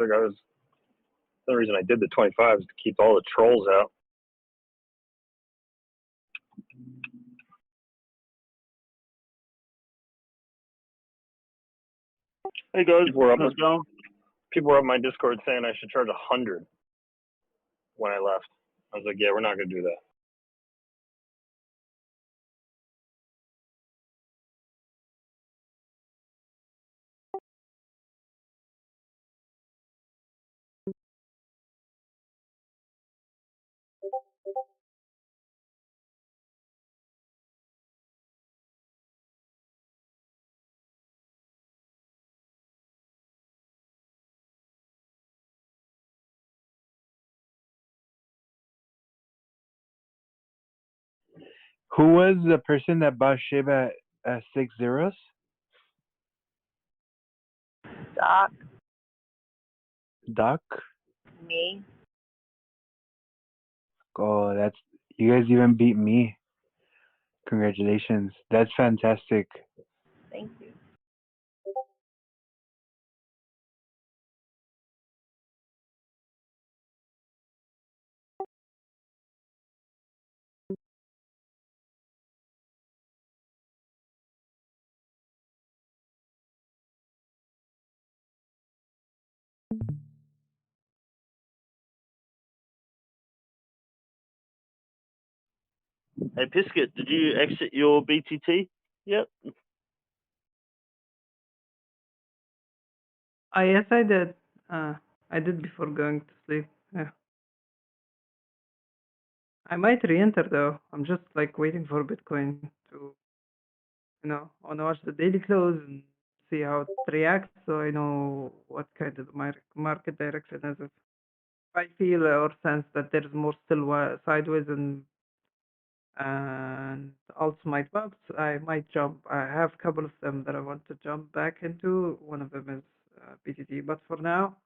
The reason I did the 25 is to keep all the trolls out. Hey guys, how's it going? People were up my Discord saying I should charge 100 when I left. I was like, yeah, we're not going to do that. Who was the person that bought Shiba at 6 zeros? Doc, Doc? me. Oh, you guys even beat me. Congratulations. That's fantastic. Thank you. Hey Pisket, did you exit your BTT yet? Yes, I did. I did before going to sleep. Yeah. I might re-enter though. I'm just like waiting for Bitcoin to, I want to watch the daily close and see how it reacts, so I know what kind of market direction is. If I feel or sense that there's more still sideways and And also my pubs, I might jump. I have a couple of them that I want to jump back into. One of them is BTT, but for now,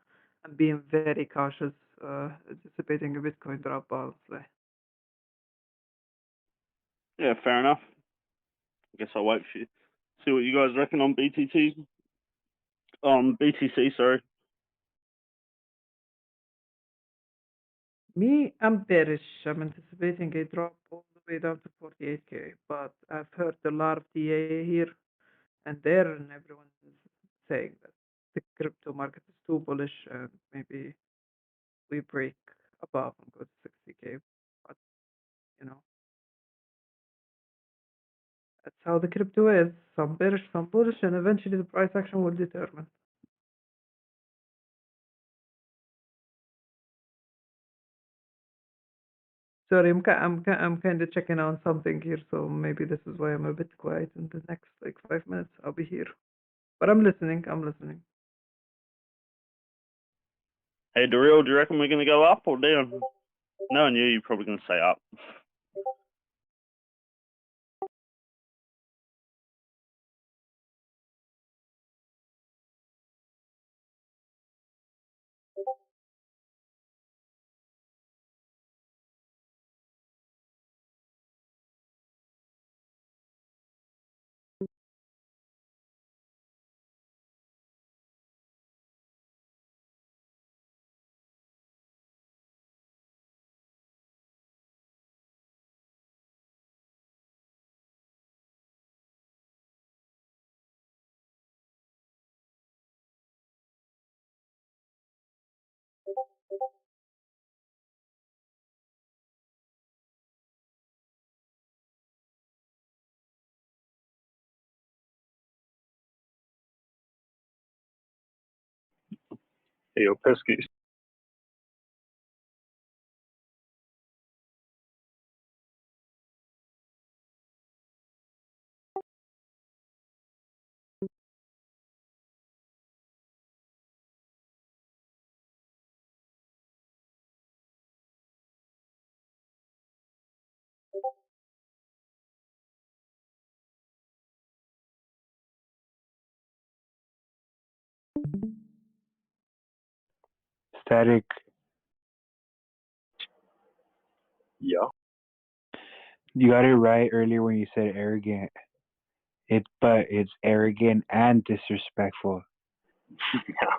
I'm being very cautious, anticipating a Bitcoin drop, honestly. Yeah, fair enough. I guess I'll wait for you. See what you guys reckon on BTT. BTC, sorry. Me, I'm bearish. I'm anticipating a drop all the way down to 48K, but I've heard a lot of TA here and there, and everyone is saying that the crypto market is too bullish and maybe we break above and go to 60K. But, you know, that's how the crypto is. Some bearish, some bullish, and eventually the price action will determine. Sorry, I'm kind of checking on something here, so maybe this is why I'm a bit quiet. In the next like 5 minutes, I'll be here. But I'm listening. I'm listening. Hey, DaReal, do you reckon we're going to go up or down? Knowing you, you're probably going to say up. Hey, yo, Piskies. Static. Yeah. You got it right earlier when you said arrogant. But it's arrogant and disrespectful. Yeah.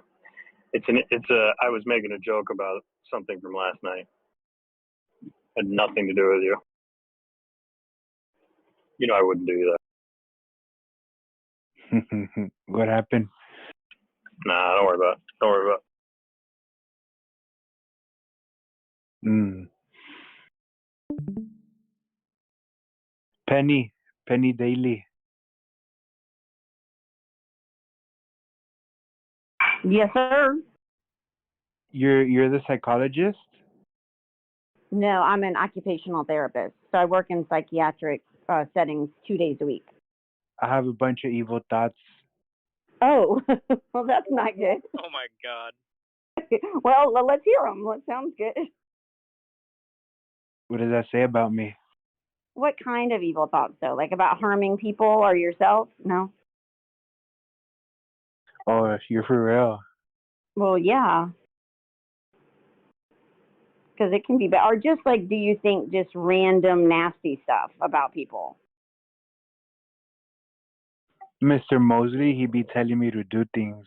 I was making a joke about something from last night. Had nothing to do with you. You know I wouldn't do that. What happened? Nah, don't worry about it. Don't worry about Mm. Penny Daily. Yes, sir. You're the psychologist? No, I'm an occupational therapist. So I work in psychiatric settings 2 days a week. I have a bunch of evil thoughts. Oh, well, that's not good. Oh my god. Well, let's hear them. That sounds good. What does that say about me? What kind of evil thoughts, though? Like about harming people or yourself? No? Oh, you're for real. Well, yeah. Because it can be bad. Or just like, do you think just random nasty stuff about people? Mr. Mosley, he be telling me to do things.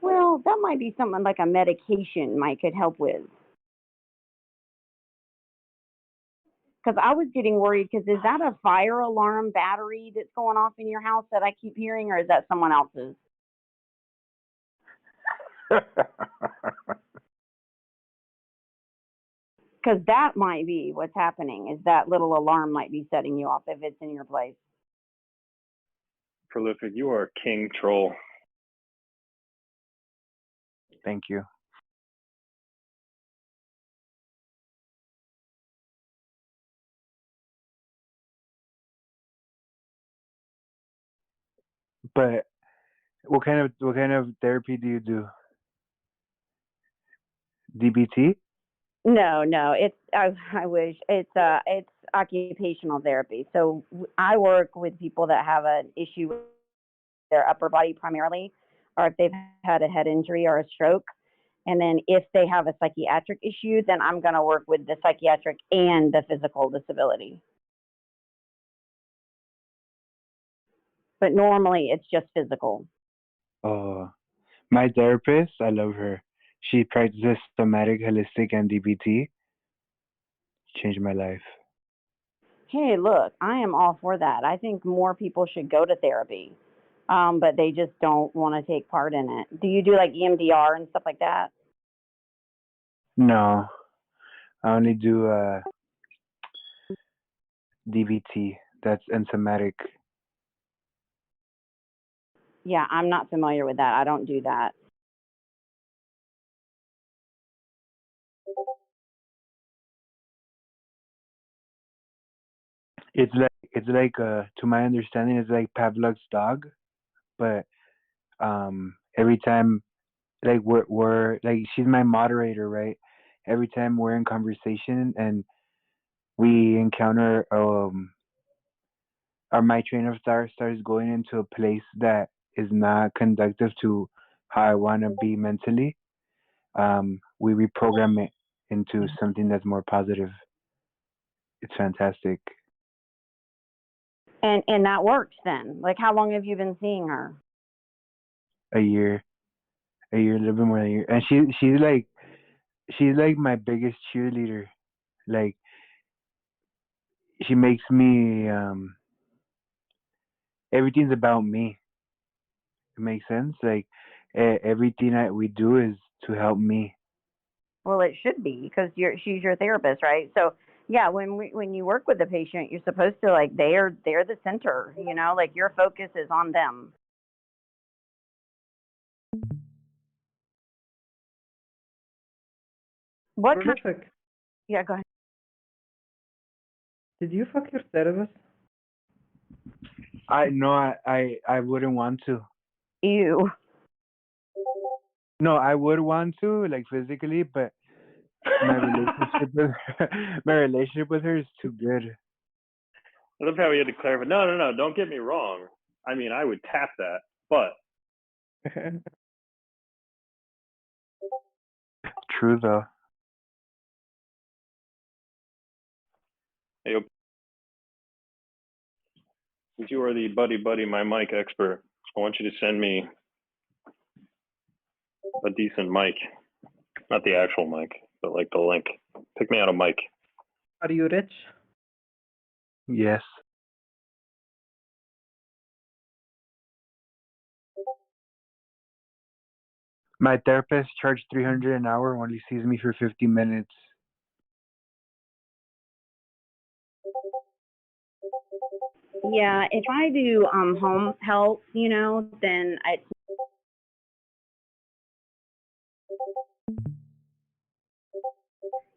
Well, that might be something like a medication might could help with. Because I was getting worried because is that a fire alarm battery that's going off in your house that I keep hearing, or is that someone else's? Because that might be what's happening, is that little alarm might be setting you off if it's in your place. Prolific, you are king troll. Thank you. But what kind of therapy do you do? DBT? No, it's I wish it's occupational therapy. So I work with people that have an issue with their upper body primarily, or if they've had a head injury or a stroke. And then if they have a psychiatric issue, then I'm going to work with the psychiatric and the physical disability. But normally it's just physical. Oh, my therapist, I love her. She practices somatic, holistic, and DBT. Changed my life. Hey, look, I am all for that. I think more people should go to therapy, but they just don't want to take part in it. Do you do like EMDR and stuff like that? No, I only do DBT. That's and somatic. Yeah, I'm not familiar with that. I don't do that. It's like to my understanding, it's like Pavlov's dog, but every time like we're like she's my moderator, right? Every time we're in conversation and we encounter or my train of thought starts going into a place that is not conductive to how I want to be mentally, we reprogram it into something that's more positive. It's fantastic. And that works then. Like, how long have you been seeing her? A year, a little bit more than a year, and she's like my biggest cheerleader. Like she makes me everything's about me. It makes sense. Like everything that we do is to help me. Well, it should be because she's your therapist, right? So yeah, when you work with the patient, you're supposed to like they're the center, you know, like your focus is on them. What kind? Prolific. Yeah, go ahead. Did you fuck your therapist? I wouldn't want to. Ew. No, I would want to, like physically, but my relationship with her is too good. I love how he had to clarify. No. Don't get me wrong. I mean, I would tap that, but True though. hey, since you are the buddy my mic expert, I want you to send me a decent mic, not the actual mic, but like the link. Pick me out a mic. Are you rich? Yes. My therapist charged $300 an hour when he sees me for 50 minutes. Yeah, if I do home health, you know, then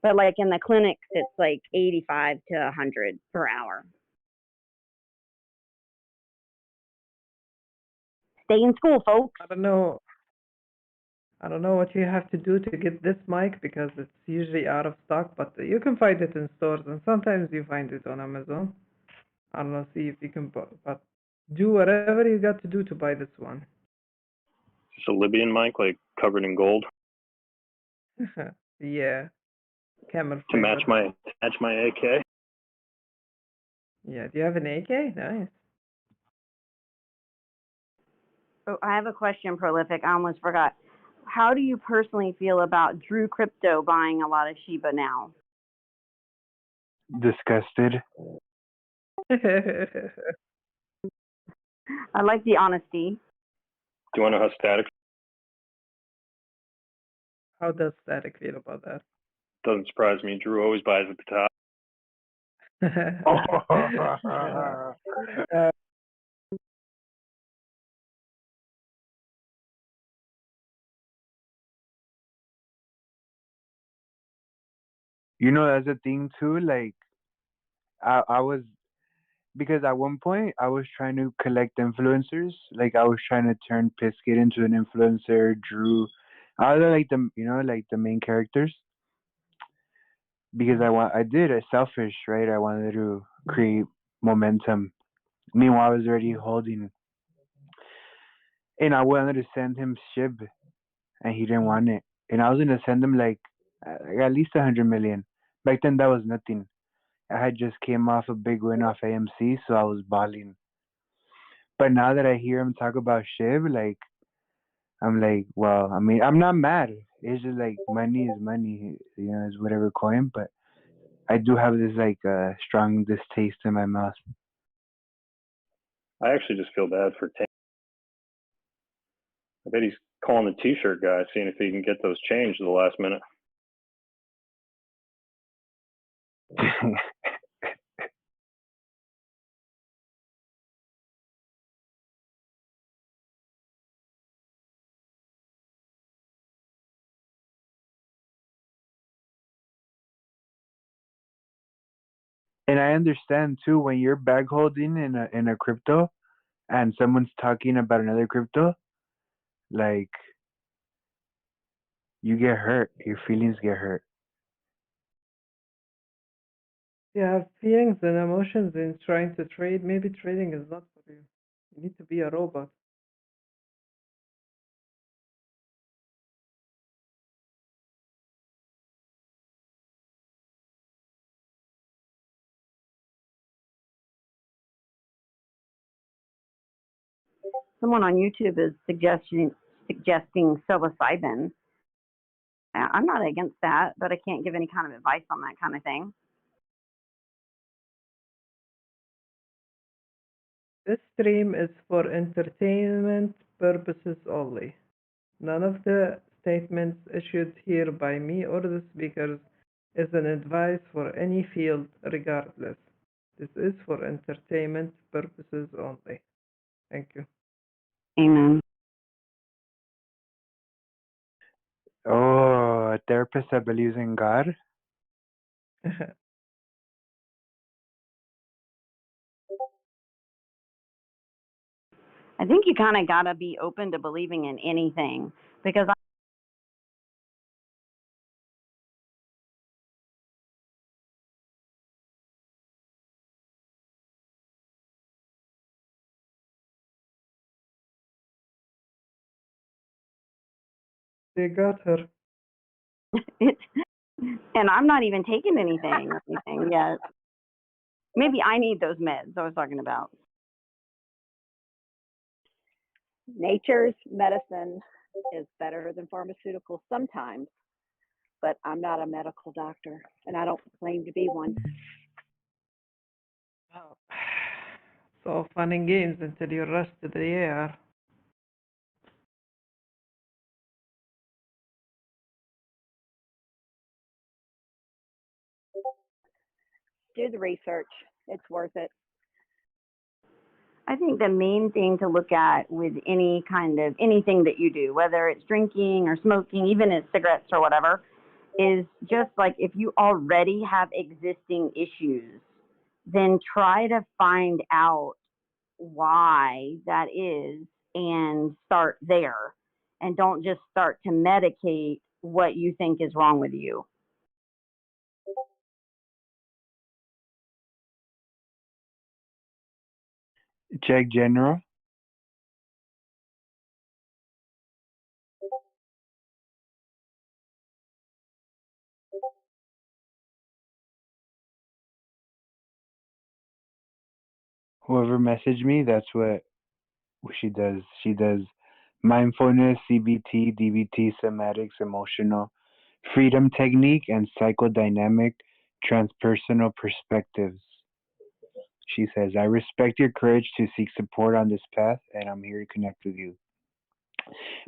but like in the clinics, it's like 85 to 100 per hour. Stay in school, folks. I don't know. I don't know what you have to do to get this mic because it's usually out of stock, but you can find it in stores and sometimes you find it on Amazon. I don't know, see if you can, but do whatever you got to do to buy this one. Just a Libyan mic, like covered in gold. Yeah, camera to match my AK. Yeah, do you have an AK? Nice. Oh, I have a question, Prolific. I almost forgot. How do you personally feel about Drew Crypto buying a lot of Shiba now? Disgusted. I like the honesty. Do you want to know how Static? How does Static feel about that? Doesn't surprise me. Drew always buys at the top. You know, that's a thing too. Like, I was because at one point I was trying to collect influencers. Like, I was trying to turn Pisket into an influencer. Drew, I was like the like the main characters. because I did it selfish, right? I wanted to create momentum. Meanwhile, I was already holding, and I wanted to send him SHIB, and he didn't want it. And I was gonna send him like at least 100 million. Back then, that was nothing. I had just came off a big win off AMC, so I was balling. But now that I hear him talk about SHIB, like I'm like, well, I mean, I'm not mad. It's just like money is money, you know, it's whatever coin. But I do have this like strong distaste in my mouth. I actually just feel bad for Tank. I bet he's calling the T-shirt guy, seeing if he can get those changed at the last minute. And I understand too when you're bag holding in a crypto and someone's talking about another crypto, like you get hurt, your feelings get hurt. You have feelings and emotions in trying to trade. Maybe trading is not for you. You need to be a robot. Someone on YouTube is suggesting psilocybin. I'm not against that, but I can't give any kind of advice on that kind of thing. This stream is for entertainment purposes only. None of the statements issued here by me or the speakers is an advice for any field regardless. This is for entertainment purposes only. Thank you. Amen. Oh, a therapist that believes in God. I think you kind of got to be open to believing in anything because They got her. and I'm not even taking anything yet. Maybe I need those meds I was talking about. Nature's medicine is better than pharmaceuticals sometimes, but I'm not a medical doctor, and I don't claim to be one. It's all fun and games until you're rusted the air. Do the research. It's worth it. I think the main thing to look at with any kind of anything that you do, whether it's drinking or smoking, even it's cigarettes or whatever, is just like if you already have existing issues, then try to find out why that is and start there. And don't just start to medicate what you think is wrong with you. Check general. Whoever messaged me, that's what she does. She does mindfulness, CBT, DBT, somatics, emotional freedom technique, and psychodynamic transpersonal perspectives. She says, I respect your courage to seek support on this path, and I'm here to connect with you.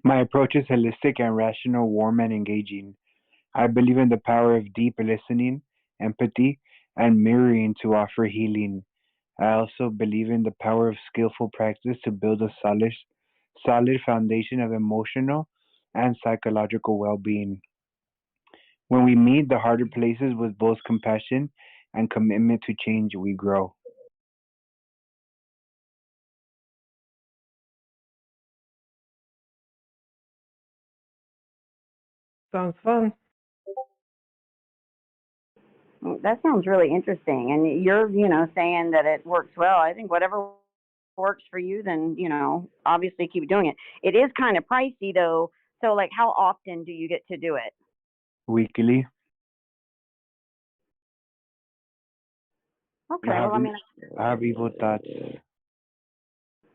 My approach is holistic and rational, warm and engaging. I believe in the power of deep listening, empathy, and mirroring to offer healing. I also believe in the power of skillful practice to build a solid foundation of emotional and psychological well-being. When we meet the harder places with both compassion and commitment to change, we grow. Sounds fun. That sounds really interesting. And you're, saying that it works well. I think whatever works for you, then, obviously keep doing it. It is kind of pricey though. So like how often do you get to do it? Weekly. Okay. Well, I have evil thoughts.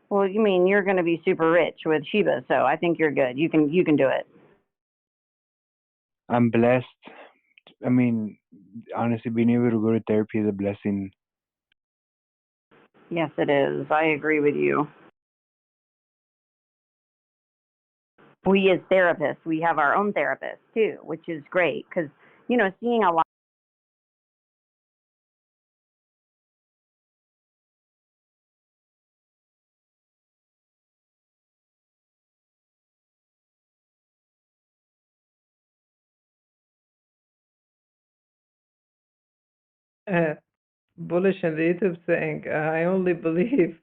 well, you mean you're going to be super rich with Shiba. So I think you're good. You can do it. I'm blessed. I mean, honestly, being able to go to therapy is a blessing. Yes, it is. I agree with you. We as therapists, we have our own therapist too, which is great because, seeing a lot. Bullish and the YouTube saying, I only believe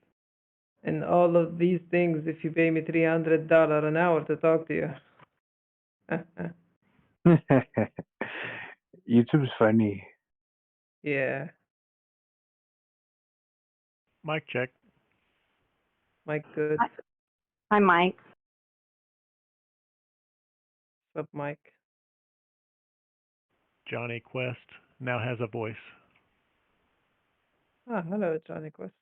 in all of these things if you pay me $300 an hour to talk to you. YouTube's funny. Yeah. Mic check. Mike, good. Hi, Mike. What's up, Mike? Johnny Quest now has a voice. Hello, Johnny Quest.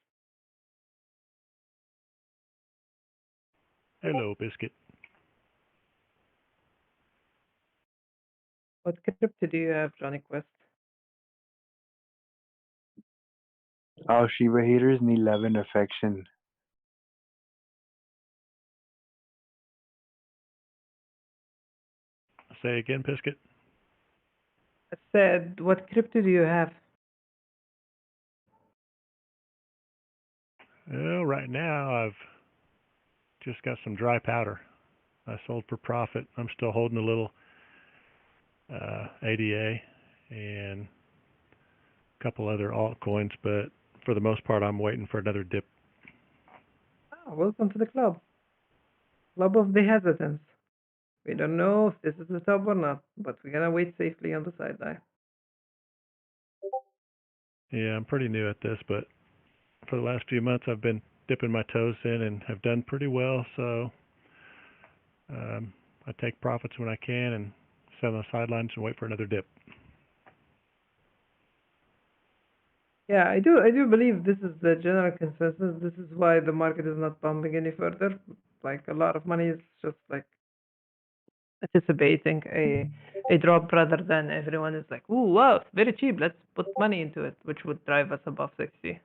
Hello, Biscuit. What crypto do you have, Johnny Quest? All Shiba haters need love and affection. Say again, Biscuit. I said, what crypto do you have? Well, right now I've just got some dry powder. I sold for profit. I'm still holding a little ADA and a couple other altcoins, but for the most part, I'm waiting for another dip. Oh, welcome to the club. Club of the hesitants. We don't know if this is the top or not, but we're gonna wait safely on the sideline. Yeah, I'm pretty new at this, but for the last few months, I've been dipping my toes in and have done pretty well. So I take profits when I can and sit on the sidelines and wait for another dip. Yeah, I do believe this is the general consensus. This is why the market is not pumping any further. Like a lot of money is just like anticipating a drop rather than everyone is like, ooh, wow, it's very cheap. Let's put money into it, which would drive us above 60.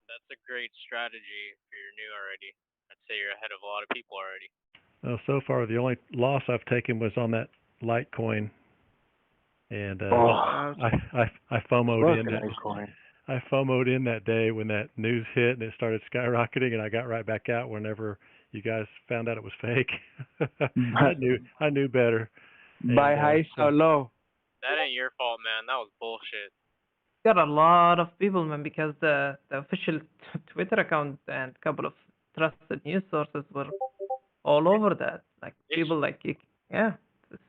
That's a great strategy if you're new already. I'd say you're ahead of a lot of people already. Well, so far the only loss I've taken was on that Litecoin, and I FOMO'd in that. I FOMO'd in that day when that news hit and it started skyrocketing, and I got right back out whenever you guys found out it was fake. I knew better. Buy high, sell low. That ain't your fault, man. That was bullshit. Got a lot of people, man, because the official Twitter account and a couple of trusted news sources were all over that. Like people like, yeah.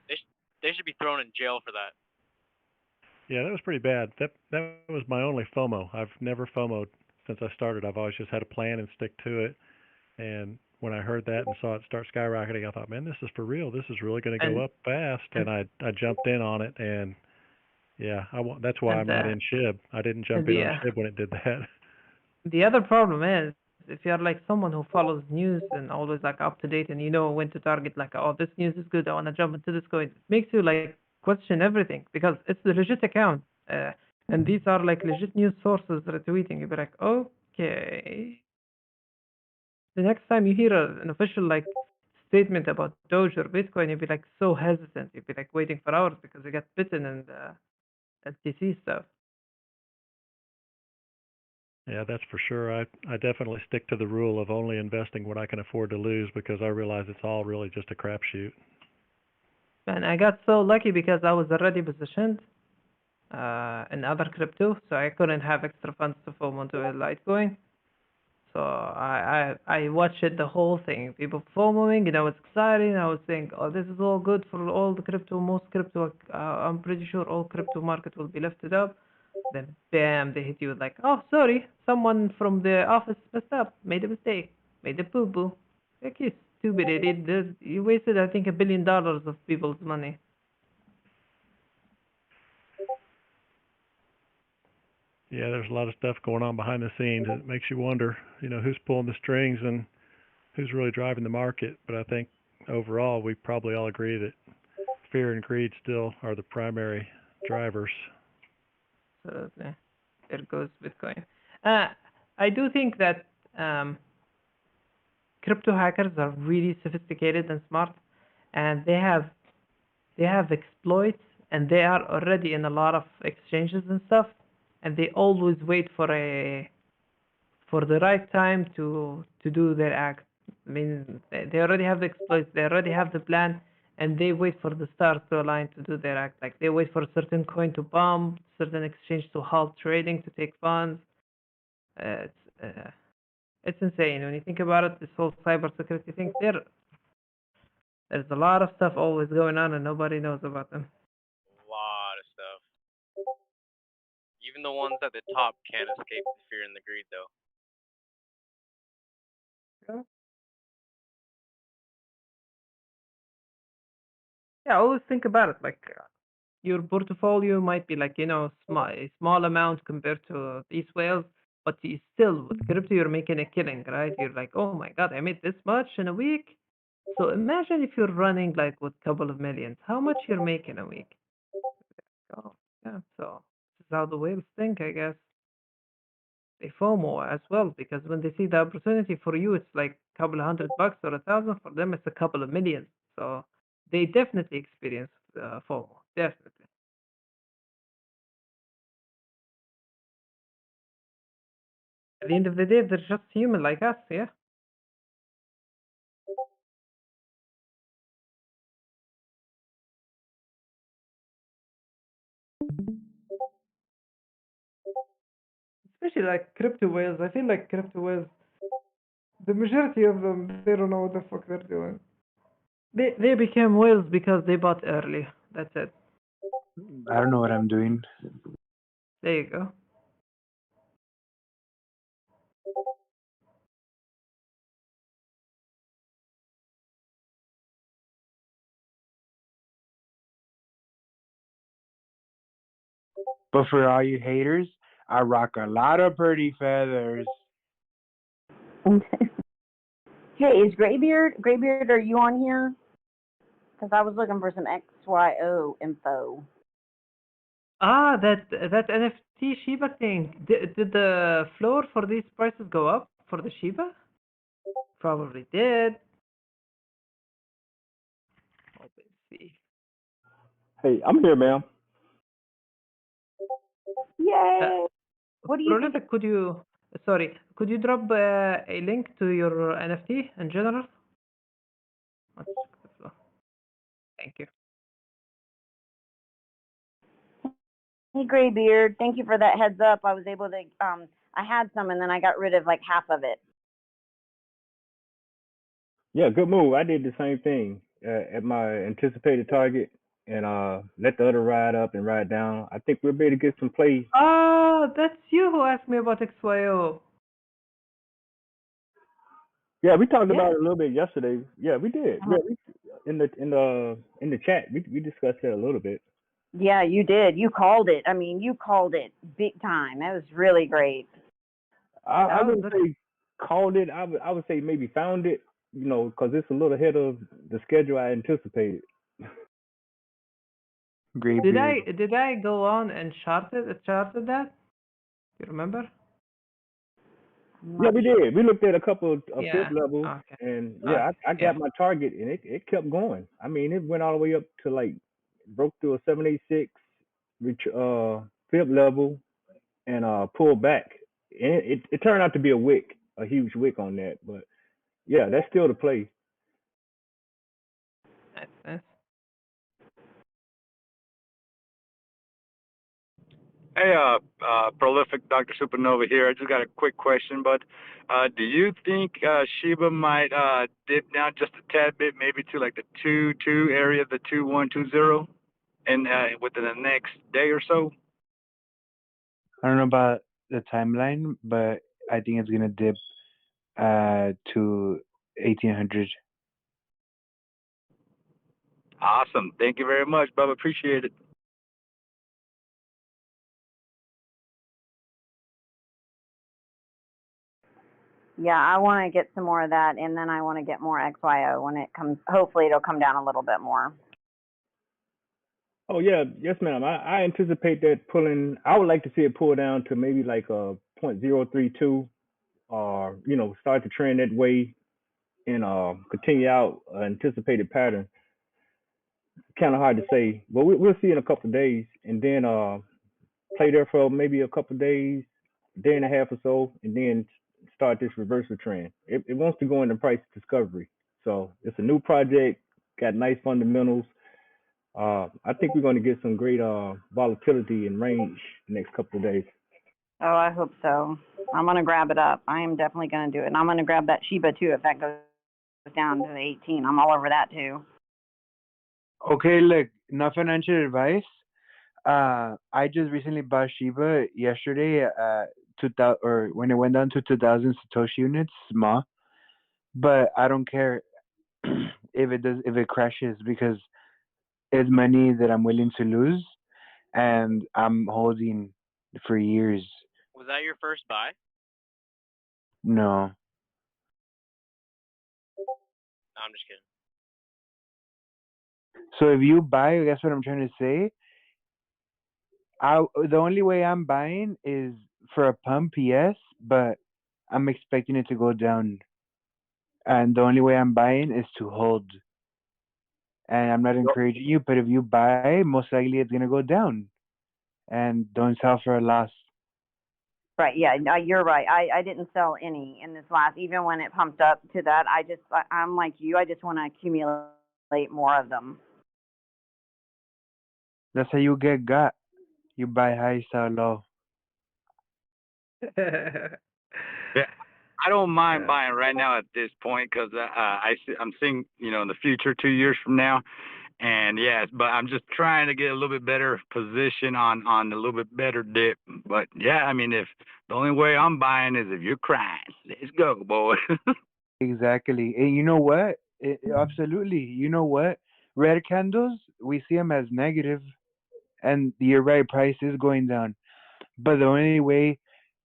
They should be thrown in jail for that. Yeah, that was pretty bad. That was my only FOMO. I've never FOMO'd since I started. I've always just had a plan and stick to it. And when I heard that and saw it start skyrocketing, I thought, man, this is for real. This is really going to go up fast. And I jumped in on it, and yeah, that's why I'm not in SHIB. I didn't jump in on SHIB when it did that. The other problem is, if you're like someone who follows news and always like up to date and you know when to target, like, oh, this news is good, I want to jump into this coin, it makes you like question everything because it's the legit account. And these are like legit news sources retweeting. You'll be like, okay. The next time you hear an official like statement about Doge or Bitcoin, you'll be like so hesitant. You'll be like waiting for hours because you get bitten in the LTC stuff. Yeah, that's for sure. I definitely stick to the rule of only investing what I can afford to lose because I realize it's all really just a crapshoot. And I got so lucky because I was already positioned in other crypto, so I couldn't have extra funds to FOMO into a Litecoin. So I watched it, the whole thing. People FOMOing, and I was excited. I was saying, oh, this is all good for all the crypto, most crypto. I'm pretty sure all crypto market will be lifted up. Then bam, they hit you with like, oh, sorry, someone from the office messed up, made a mistake, made a boo boo. Like, you stupid idiot. You wasted, I think, $1 billion of people's money. Yeah, there's a lot of stuff going on behind the scenes. It makes you wonder, who's pulling the strings and who's really driving the market. But I think overall, we probably all agree that fear and greed still are the primary drivers. So there goes Bitcoin. I do think that crypto hackers are really sophisticated and smart, and they have exploits, and they are already in a lot of exchanges and stuff, and they always wait for the right time to do their act. I mean, they already have the exploits, they already have the plan, and they wait for the stars to align to do their act. Like, they wait for a certain coin to pump, certain exchange to halt trading, to take funds. It's insane when you think about it. This whole cybersecurity thing, there's a lot of stuff always going on, and nobody knows about them. A lot of stuff. Even the ones at the top can't escape the fear and the greed, though. Yeah, always think about it. Like, your portfolio might be like, a small amount compared to these whales, but you still, with crypto, you're making a killing, right? You're like, oh my God, I made this much in a week. So imagine if you're running like with a couple of millions, how much you're making a week. Oh, yeah. So this is how the whales think, I guess. They FOMO as well, because when they see the opportunity, for you it's like a couple of $100 or 1,000. For them it's a couple of millions. So they definitely experience FOMO, definitely. At the end of the day, they're just human like us, yeah. Especially like crypto whales. I feel like crypto whales, the majority of them, they don't know what the fuck they're doing. They became whales because they bought early. That's it. I don't know what I'm doing. There you go. But for all you haters, I rock a lot of pretty feathers. Hey, is Graybeard, are you on here? Because I was looking for some XYO info. Ah, that NFT Shiba thing. Did the floor for these prices go up for the Shiba? Probably did. Let's see. Hey, I'm here, ma'am. Yay! What do you think? Prolific, could you drop a link to your NFT in general? Let's check the floor. Thank you. Hey, Graybeard, thank you for that heads up. I was able to, I had some and then I got rid of like half of it. Yeah, good move. I did the same thing at my anticipated target and let the other ride up and ride down. I think we'll be able to get some plays. Oh, that's you who asked me about XYO. Yeah, we talked Yeah. about it a little bit yesterday. Yeah, we did. Yeah, in the chat we discussed it a little bit. Yeah, you did. You called it. I mean, you called it big time. That was really great. I wouldn't say called it. I would say maybe found it. You know, because it's a little ahead of the schedule I anticipated. Great. Did I go on and charted that? You remember? Yeah, we did. We looked at a couple of Yeah. fifth levels, Okay. and yeah, I got my target, and it kept going. I mean, it went all the way up to like broke through a 786 fifth level, and pulled back. And it turned out to be a huge wick on that. But yeah, that's still the play. Nice. Hey, prolific Dr. Supernova here. I just got a quick question, but do you think Shiba might dip down just a tad bit, maybe to like the 2-2 area, the 2-1-2-0, and within the next day or so? I don't know about the timeline, but I think it's gonna dip to 1800. Awesome. Thank you very much, Bubba. Appreciate it. Yeah, I want to get some more of that, and then I want to get more XYO when it comes. Hopefully, it'll come down a little bit more. Oh yeah, yes, ma'am. I anticipate that pulling. I would like to see it pull down to maybe like a 0.032, or start to trend that way and continue out anticipated pattern. Kind of hard to say, but we'll see in a couple of days, and then play there for maybe a couple of days, day and a half or so, and then start this reversal trend. It wants to go into price discovery, so it's a new project, got nice fundamentals. I think we're going to get some great volatility and range the next couple of days. Oh, I hope so. I'm going to grab it up. I am definitely going to do it. And I'm going to grab that Shiba too if that goes down to the 18. I'm all over that too. Okay, look, not financial advice. I just recently bought Shiba yesterday, 2000, or when it went down to 2000 Satoshi units, small. But I don't care if it crashes, because it's money that I'm willing to lose, and I'm holding for years. Was that your first buy? No. No, I'm just kidding. So if you buy, that's what I'm trying to say. The only way I'm buying is for a pump, yes, but I'm expecting it to go down. And the only way I'm buying is to hold. And I'm not encouraging you, but if you buy, most likely it's gonna go down. And don't sell for a loss. Right. Yeah. No, you're right. I didn't sell any in this last, even when it pumped up to that. I'm like you. I just want to accumulate more of them. That's how you get got. You buy high, sell low. Yeah, I don't mind buying right now at this point because I'm seeing, in the future, 2 years from now. And yes, but I'm just trying to get a little bit better position on a little bit better dip. But yeah, I mean, if the only way I'm buying is if you're crying, let's go, boy. Exactly. And you know what? Absolutely. You know what? Red candles, we see them as negative, and you're right, price is going down. But the only way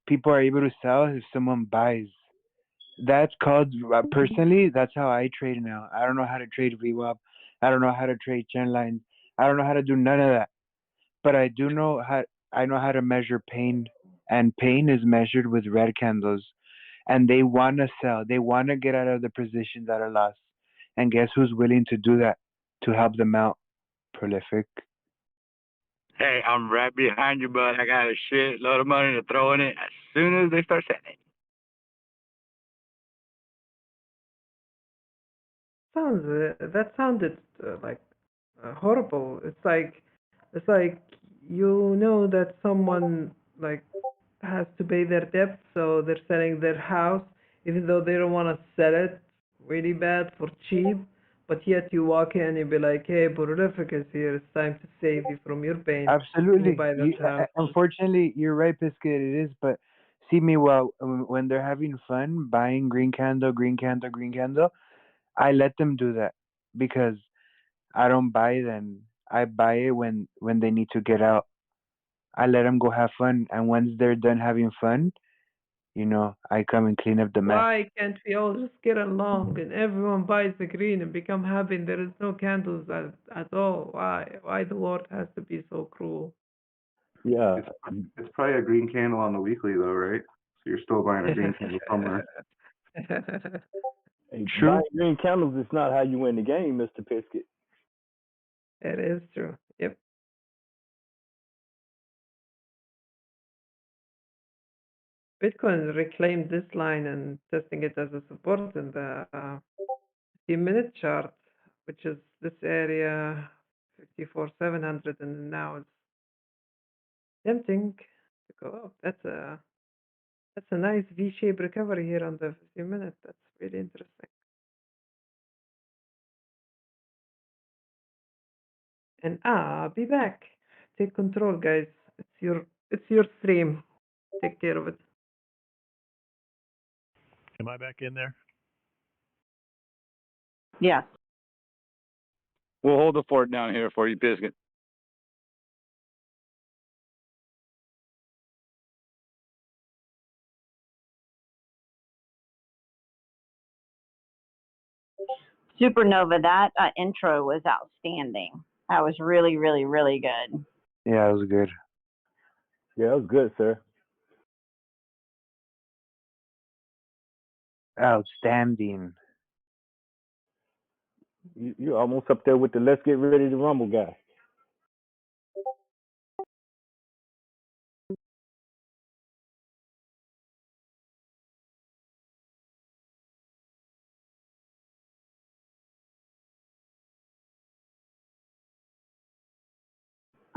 people are able to sell is if someone buys. That's called, personally, that's how I trade now. I don't know how to trade VWAP. I don't know how to trade trend lines. I don't know how to do none of that. But I know how to measure pain, and pain is measured with red candles. And they want to sell. They want to get out of the positions that are lost. And guess who's willing to do that to help them out? Prolific. Hey, I'm right behind you, bud. I got a shitload of money to throw in it as soon as they start selling. That sounded like horrible. It's like that someone like has to pay their debt, so they're selling their house, even though they don't want to sell it really bad for cheap. But yet you walk in and you be like, "Hey, Prolific is here. It's time to save you from your pain." Absolutely. You buy that house. Unfortunately, you're right, Biscuit. It is, but see me, well, when they're having fun buying green candle, green candle, green candle, I let them do that, because I don't buy then. I buy it when they need to get out. I let them go have fun, and once they're done having fun, I come and clean up the mess. Why can't we all just get along and everyone buys the green and become happy and there is no candles at all? Why the world has to be so cruel? Yeah. It's probably a green candle on the weekly though, right? So you're still buying a green candle somewhere. Hey, True. buying green candles is not how you win the game, Mr. Pisket. It is true. Yep. Bitcoin reclaimed this line and testing it as a support in the 50-minute chart, which is this area 54,700, and now it's Tempting to go up. That's a nice V-shaped recovery here on the 15 minutes. That's really interesting. And I'll be back. Take control, guys. It's your stream. Take care of it. Am I back in there? Yes. We'll hold the fort down here for you, Biscuit. Supernova, that intro was outstanding. That was really, really, really good. Yeah, it was good. Yeah, it was good, sir. Outstanding. You're almost up there with the Let's Get Ready to Rumble guy.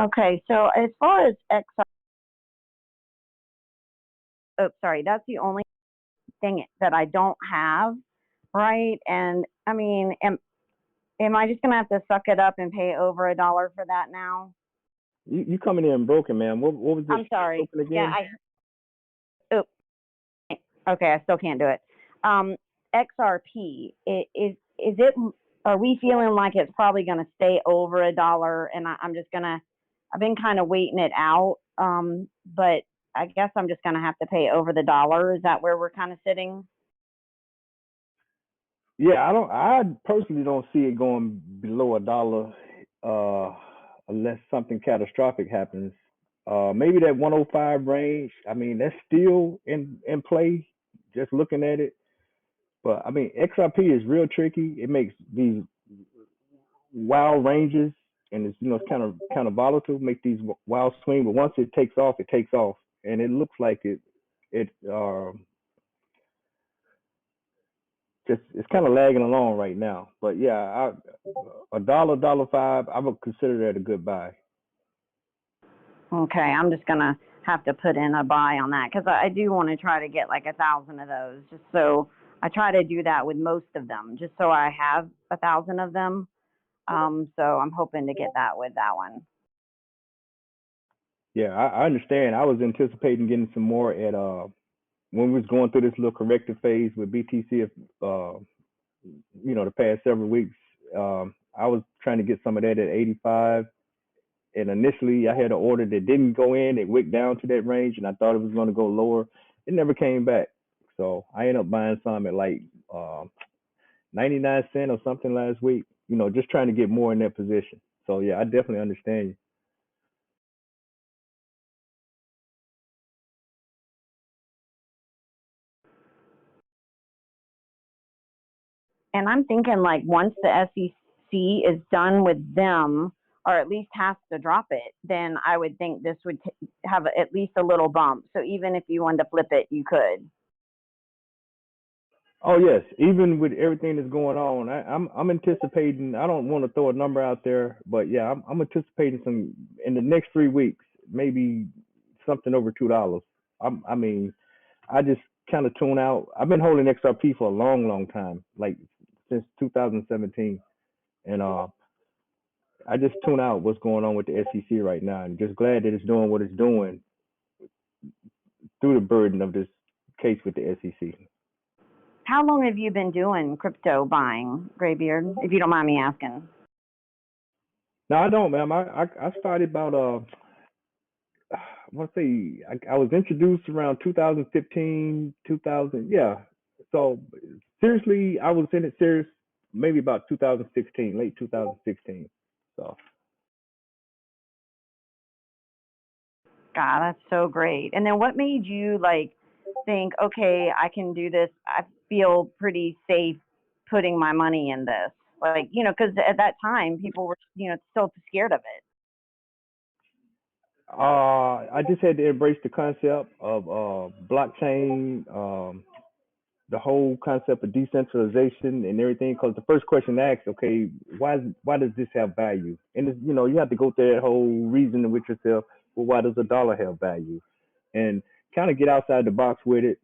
Okay, so as far as XR, oh, sorry, that's the only thing that I don't have, right? And I mean, am I just gonna have to suck it up and pay over $1 for that now? You coming in broken, man. What was this? I'm sorry. Open again? Yeah, okay, I still can't do it. XRP, is it? Are we feeling like it's probably going to stay over $1? And I've been kind of waiting it out. But I guess I'm just going to have to pay over the $1. Is that where we're kind of sitting? Yeah, I personally don't see it going below $1, unless something catastrophic happens. Maybe that 105 range. I mean, that's still in play. Just looking at it, but I mean, XRP is real tricky. It makes these wild ranges, and it's it's kind of volatile. Make these wild swings, but once it takes off, and it looks like it just it's kind of lagging along right now. But yeah, $1.05, I would consider that a good buy. Okay, I'm just going to have to put in a buy on that because I do want to try to get like 1,000 of those. Just so I try to do that with most of them, just so I have 1,000 of them. So I'm hoping to get that with that one. Yeah, I understand. I was anticipating getting some more at when we was going through this little corrective phase with BTC, the past several weeks. I was trying to get some of that at 85, and initially I had an order that didn't go in. It wicked down to that range, and I thought it was going to go lower. It never came back, so I ended up buying some at like 99 cents or something last week. Just trying to get more in that position. So yeah, I definitely understand you. And I'm thinking like once the SEC is done with them, or at least has to drop it, then I would think this would have at least a little bump. So even if you wanted to flip it, you could. Oh yes, even with everything that's going on, I'm anticipating. I don't want to throw a number out there, but yeah, I'm anticipating some in the next 3 weeks, maybe something over $2. I mean, I just kind of tune out. I've been holding XRP for a long, long time, like since 2017, and I just tune out what's going on with the SEC right now, and just glad that it's doing what it's doing through the burden of this case with the SEC. How long have you been doing crypto buying, Graybeard, if you don't mind me asking? No, I don't, ma'am. I started about I want to say I was introduced around 2015, 2000. Yeah. So seriously, I was in it serious maybe about 2016, late 2016. So. God, that's so great. And then what made you think, okay, I can do this. I feel pretty safe putting my money in this. Because at that time people were, still scared of it. I just had to embrace the concept of blockchain, the whole concept of decentralization and everything. Because the first question asked, okay, why does this have value? And it's, you have to go through that whole reasoning with yourself. Well, why does a dollar have value? And kind of get outside the box with it.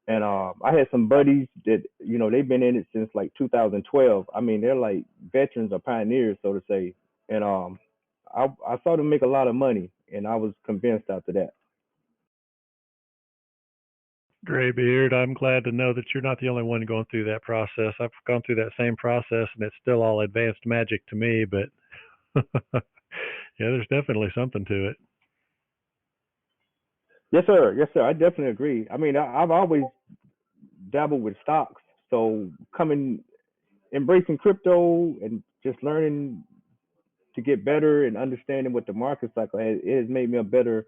And I had some buddies that they've been in it since like 2012. I mean, they're like veterans or pioneers, so to say. And I saw them make a lot of money, and I was convinced after that. Graybeard, I'm glad to know that you're not the only one going through that process. I've gone through that same process, and it's still all advanced magic to me, but yeah, there's definitely something to it. Yes, sir. Yes, sir. I definitely agree. I mean, I've always dabbled with stocks, so embracing crypto and just learning to get better and understanding what the market's like, it has made me a better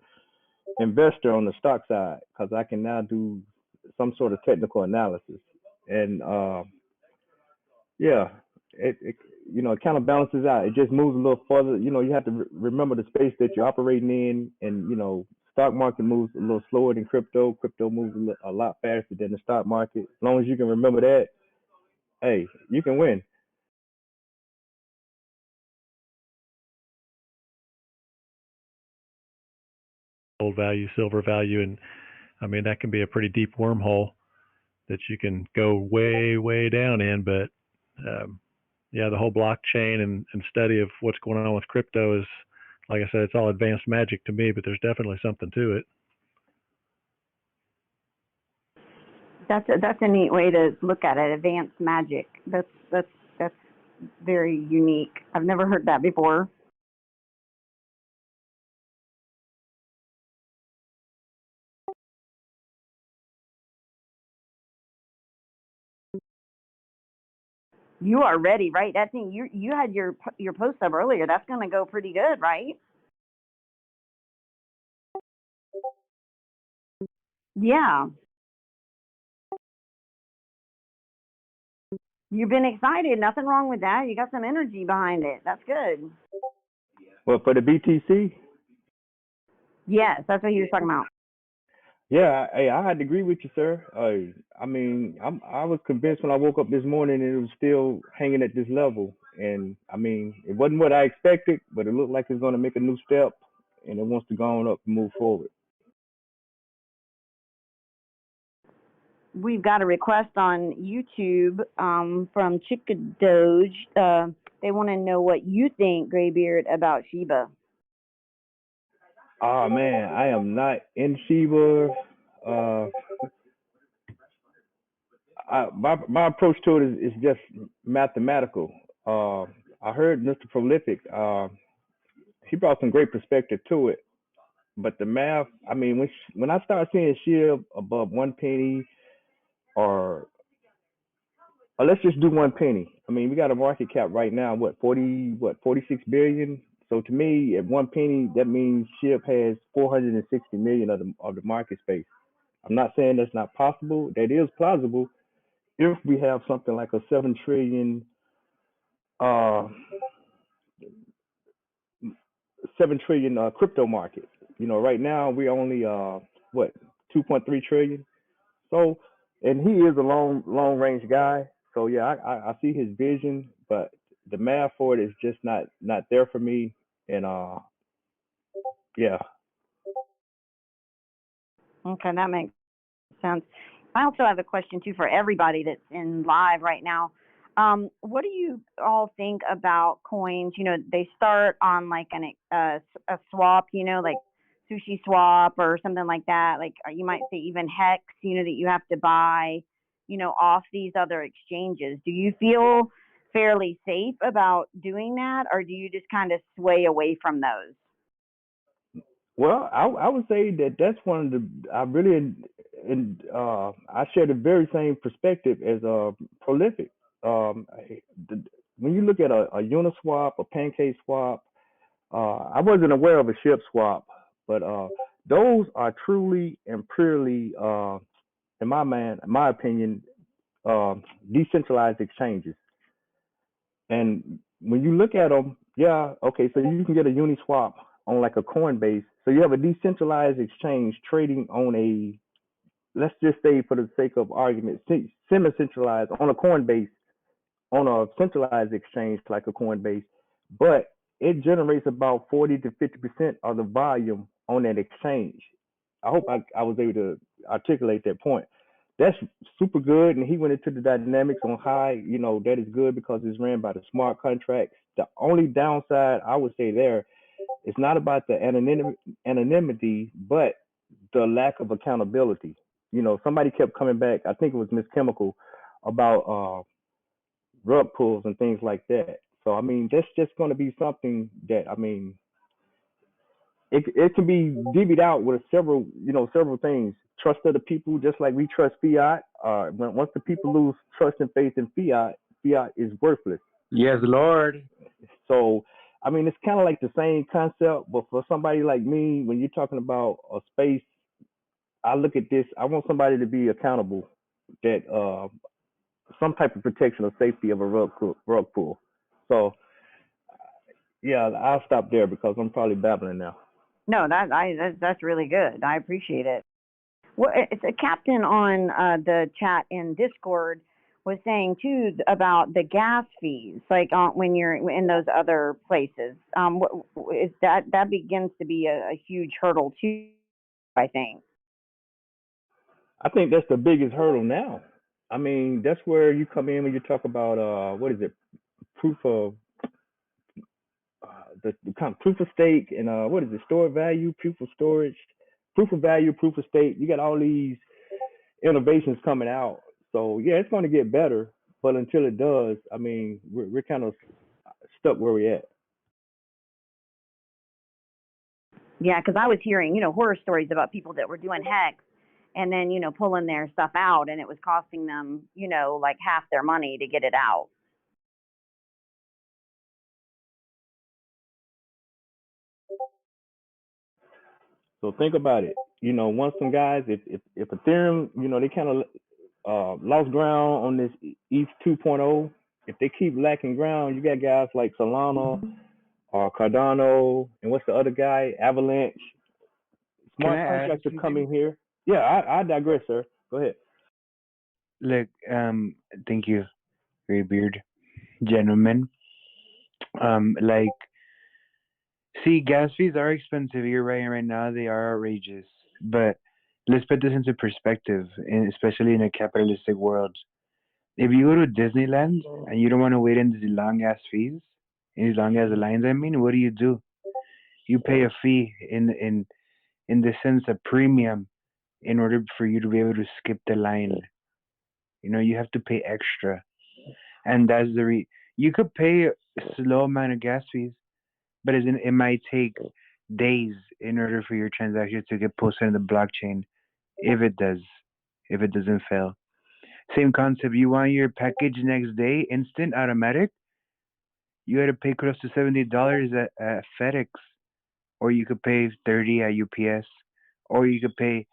investor on the stock side because I can now do some sort of technical analysis. And yeah, it kind of balances out. It just moves a little further. You have to remember the space that you're operating in, and stock market moves a little slower than crypto. Crypto moves a lot faster than the stock market. As long as you can remember that, hey, you can win. Gold value, silver value, and I mean that can be a pretty deep wormhole that you can go way, way down in. But yeah, the whole blockchain and study of what's going on with crypto is, like I said, it's all advanced magic to me, but there's definitely something to it. That's a neat way to look at it. Advanced magic. That's very unique. I've never heard that before. You are ready, right? That thing you had your post up earlier. That's going to go pretty good, right? Yeah. You've been excited. Nothing wrong with that. You got some energy behind it. That's good. Well, for the BTC? Yes, that's what he was talking about. Yeah, I had to agree with you, sir. I mean, I was convinced when I woke up this morning and it was still hanging at this level. And I mean, it wasn't what I expected, but it looked like it's going to make a new step, and it wants to go on up and move forward. We've got a request on YouTube from Chickadoge. They want to know what you think, Graybeard, about Shiba. Oh man, I am not in Shiba. My approach to it is just mathematical. I heard Mr. Prolific. He brought some great perspective to it, but the math. I mean, when I start seeing SHIB above 1 penny, or let's just do 1 penny. I mean, we got a market cap right now, 46 billion. So to me, at 1 penny, that means SHIB has 460 million of the market space. I'm not saying that's not possible. That is plausible if we have something like a 7 trillion crypto market. Right now we're only 2.3 trillion. So, and he is a long range guy. So yeah, I see his vision, but the math for it is just not there for me. And yeah. Okay, that makes sense. I also have a question too for everybody that's in live right now. What do you all think about coins? They start on like a swap, like Sushi Swap or something like that. Like you might say even Hex, that you have to buy, off these other exchanges. Do you feel fairly safe about doing that, or do you just kind of sway away from those? Well, I would say that's one of the I share the very same perspective as Prolific. When you look at a Uniswap, a Pancake Swap, I wasn't aware of a SHIB swap, but those are truly and purely, in my opinion, decentralized exchanges. And when you look at them, yeah, okay, so you can get a Uniswap on like a Coinbase. So you have a decentralized exchange trading on a let's just say for the sake of argument, semi-centralized on a Coinbase, on a centralized exchange like a Coinbase, but it generates about 40 to 50% of the volume on that exchange. I hope I was able to articulate that point. That's super good, and he went into the dynamics on high. That is good because it's ran by the smart contracts. The only downside I would say there is not about the anonymity, but the lack of accountability. Somebody kept coming back. I think it was Miss Chemical about rug pulls and things like that. So I mean, that's just going to be something that it can be divvied out with several things. Trust of the people, just like we trust fiat. Once the people lose trust and faith in fiat, fiat is worthless. Yes, Lord. So I mean, it's kind of like the same concept, but for somebody like me, when you're talking about a space, I look at this. I want somebody to be accountable, that some type of protection or safety of a rug pull. So yeah, I'll stop there because I'm probably babbling now. No, that's really good. I appreciate it. Well, it's a captain on the chat in Discord was saying too about the gas fees, like when you're in those other places. Is that begins to be a huge hurdle too, I think. I think that's the biggest hurdle now. I mean, that's where you come in when you talk about what is it, proof of the kind of proof of stake and what is it, stored value, proof of storage, proof of value, proof of stake. You got all these innovations coming out. So yeah, it's going to get better, but until it does, I mean, we're kind of stuck where we're at. Yeah, because I was hearing, horror stories about people that were doing hex and then, pulling their stuff out, and it was costing them, like half their money to get it out. So think about it. Once some guys, if Ethereum, they kind of lost ground on this ETH 2.0. If they keep lacking ground, you got guys like Solana or Cardano, and what's the other guy? Avalanche. Smart contracts are coming here. Yeah, I digress, sir. Go ahead. Look, thank you, very beard gentlemen. See, gas fees are expensive. You're right. Right now, they are outrageous. But let's put this into perspective, and especially in a capitalistic world. If you go to Disneyland and you don't want to wait in these long ass fees, in these long ass lines, what do? You pay a fee in the sense of premium in order for you to be able to skip the line. You have to pay extra, and that's you could pay a slow amount of gas fees, but it might take days in order for your transaction to get posted in the blockchain, if it doesn't fail. Same concept. You want your package next day, instant, automatic. You got to pay close to $70 at FedEx, or you could pay $30 at UPS, or you could pay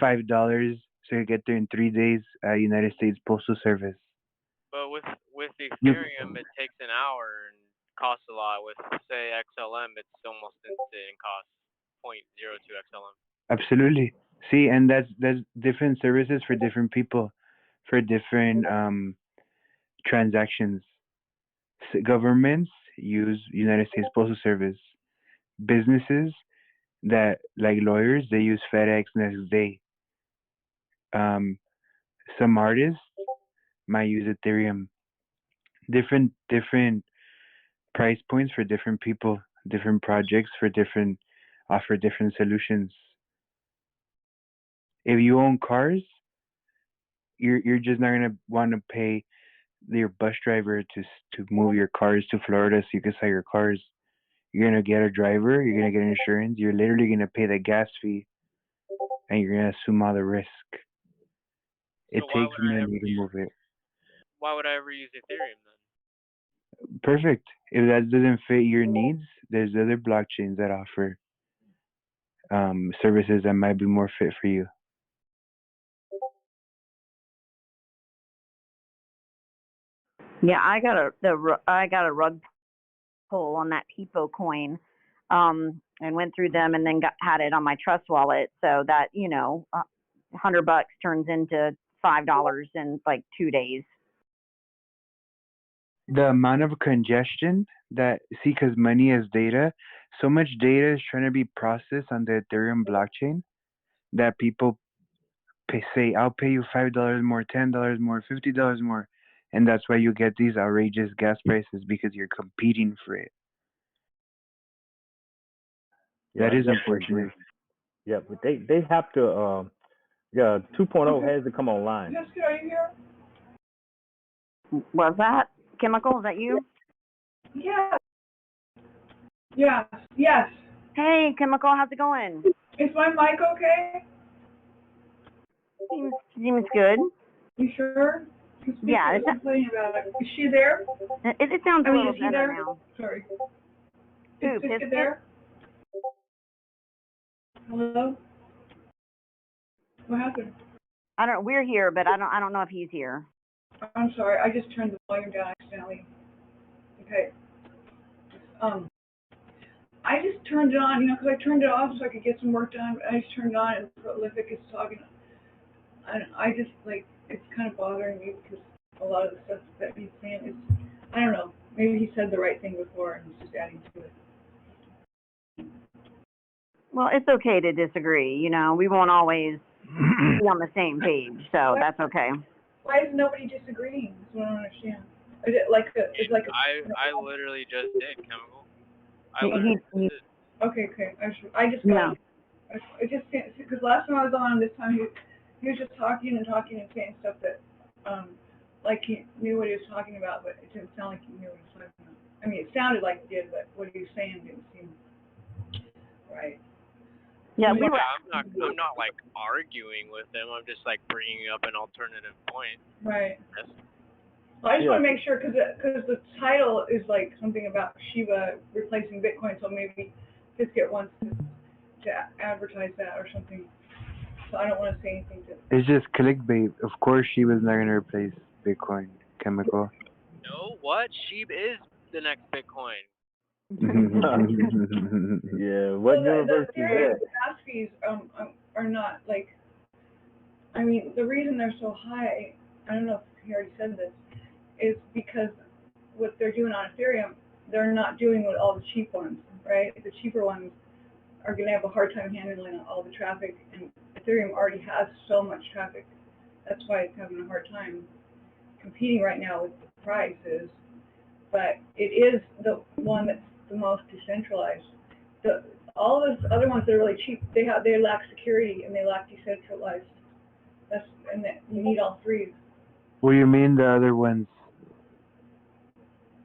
$5 so you get there in 3 days at United States Postal Service. But with Ethereum, it takes an hour and costs a lot. With say XLM, it's almost instant and costs 0.02 XLM. Absolutely. See, and that's different services for different people, for different transactions. Governments use United States Postal Service. Businesses that like lawyers, they use FedEx next day. Some artists might use Ethereum. Different price points for different people, different projects offer different solutions. If you own cars, you're just not gonna want to pay your bus driver to move your cars to Florida so you can sell your cars. You're gonna get a driver, you're gonna get insurance, you're literally gonna pay the gas fee, and you're gonna assume all the risk. It takes money to move it. Why would I ever use Ethereum then? Perfect. If that doesn't fit your needs, there's other blockchains that offer services that might be more fit for you. Yeah, I got a rug pull on that Pepo coin, and went through them and then had it on my trust wallet. So that $100 turns into $5 in like 2 days. The amount of congestion that, see, because money is data, so much data is trying to be processed on the Ethereum blockchain that people say, I'll pay you $5 more, $10 more, $50 more. And that's why you get these outrageous gas prices, because you're competing for it. Yeah, That I is definitely unfortunate. agree. Yeah, but they have to. Yeah, 2.0 has to come online. Jessica, are you here? Was that Chemical? Is that you? Yeah. Yes. Yes. Hey, Chemical, how's it going? Is my mic okay? Seems good. You sure? Yeah, It's complaining about it. Is she there? It sounds a little is he better there? now. Sorry. Who, Is Biscuit Biscuit? there? Hello? What happened? I don't. We're here, but I don't know if he's here. I'm sorry. I just turned the volume down accidentally. Okay. I just turned it on, because I turned it off so I could get some work done. I just turned it on and Prolific is talking. And I just, it's kind of bothering me because a lot of the stuff that he's saying is, I don't know, maybe he said the right thing before and he's just adding to it. Well, it's okay to disagree. We won't always be on the same page, so that's okay. Why is nobody disagreeing? That's what I don't understand. Is it like a, I literally just did, Chemical. Okay. I just got it just because last time I was on this time he was just talking and saying stuff that like he knew what he was talking about, but it didn't sound like he knew what he was talking about. I mean, it sounded like he did, but what he was saying didn't seem right. Yeah, I'm not like arguing with them. I'm just like bringing up an alternative point. Right. Well, I just want to make sure because the title is like something about Shiba replacing Bitcoin, so maybe Biscuit wants to advertise that or something. So I don't want to say anything to. It's just clickbait. Of course, she was not going to replace Bitcoin, Chemical. No, what? SHIB is the next Bitcoin. Yeah, what university is that? The gas fees are not like. I mean, the reason they're so high, I don't know if he already said this, is because what they're doing on Ethereum, they're not doing what all the cheap ones, right? The cheaper ones are going to have a hard time handling all the traffic, and Ethereum already has so much traffic. That's why it's having a hard time competing right now with the prices. But it is the one that's the most decentralized. All those other ones that are really cheap, they lack security and they lack decentralized. You need all three. What do you mean the other ones?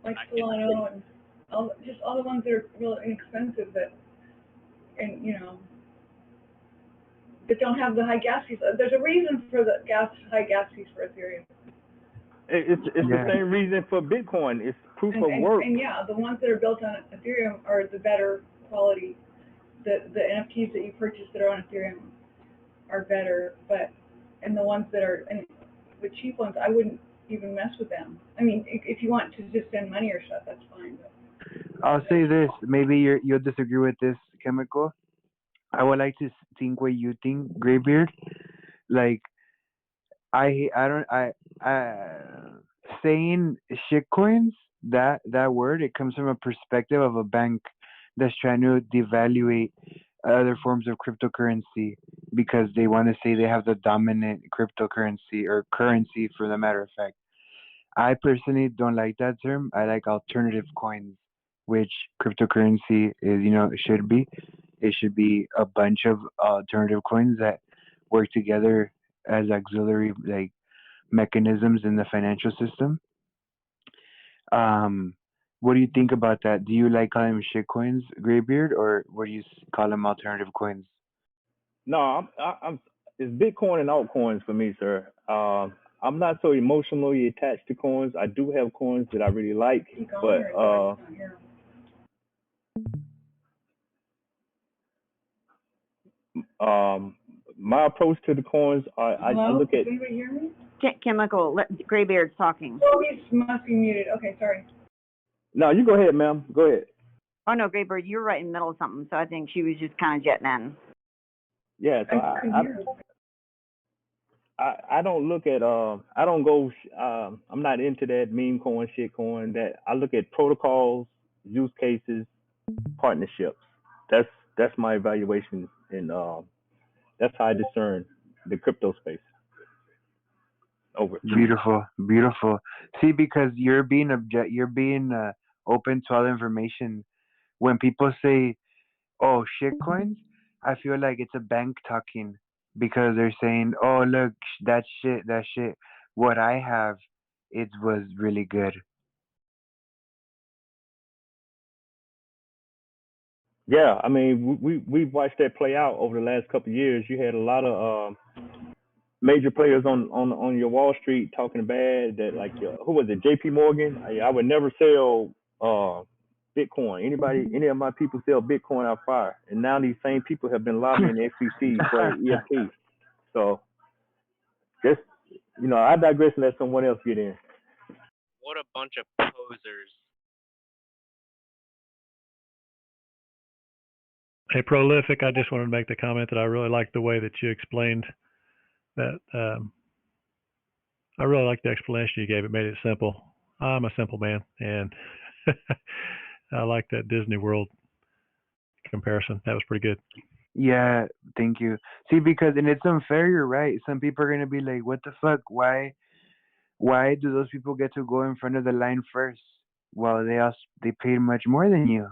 Like Solano and all the ones that are real inexpensive that don't have the high gas fees. There's a reason for the high gas fees for Ethereum. It's the same reason for Bitcoin. It's proof of work. And yeah, the ones that are built on Ethereum are the better quality. The NFTs that you purchase that are on Ethereum are better, and the ones that are the cheap ones, I wouldn't even mess with them. I mean, if you want to just send money or stuff, that's fine. But. I'll say this. Maybe you'll disagree with this, Chemical. I would like to think what you think, Graybeard. Like, saying shitcoins, that word, it comes from a perspective of a bank that's trying to devaluate other forms of cryptocurrency because they want to say they have the dominant cryptocurrency or currency, for the matter of fact. I personally don't like that term. I like alternative coins, which cryptocurrency is, it should be. It should be a bunch of alternative coins that work together as auxiliary mechanisms in the financial system. What do you think about that? Do you like calling them shitcoins, Graybeard, or what do you call them alternative coins? No, I'm it's Bitcoin and altcoins for me, sir. I'm not so emotionally attached to coins. I do have coins that I really like, but my approach to the coins, I look at. Can anybody hear me? Chemical. Graybeard's talking. Oh, he must be muted. Okay, sorry. No, you go ahead, ma'am. Go ahead. Oh no, Graybeard, you were right in the middle of something, so I think she was just kind of jetting in. Yeah, so I don't look at I don't go I'm not into that meme coin, shit coin. That I look at protocols, use cases, partnerships. That's my evaluation, and that's how I discern the crypto space. Over. Beautiful, beautiful. See, because you're being open to all information. When people say, "Oh, shitcoins," I feel like it's a bank talking because they're saying, "Oh, look, that shit. What I have, it was really good." Yeah, I mean, we've watched that play out over the last couple of years. You had a lot of major players on your Wall Street talking bad. That like who was it? J.P. Morgan. I would never sell Bitcoin. Any of my people sell Bitcoin out fire. And now these same people have been lobbying the SEC for EFT. So just I digress and let someone else get in. What a bunch of posers. Hey, Prolific, I just wanted to make the comment that I really like the way that you explained that. I really like the explanation you gave. It made it simple. I'm a simple man, and I like that Disney World comparison. That was pretty good. Yeah, thank you. See, because and it's unfair. You're right. Some people are gonna be like, "What the fuck? Why do those people get to go in front of the line first? Well, they paid much more than you."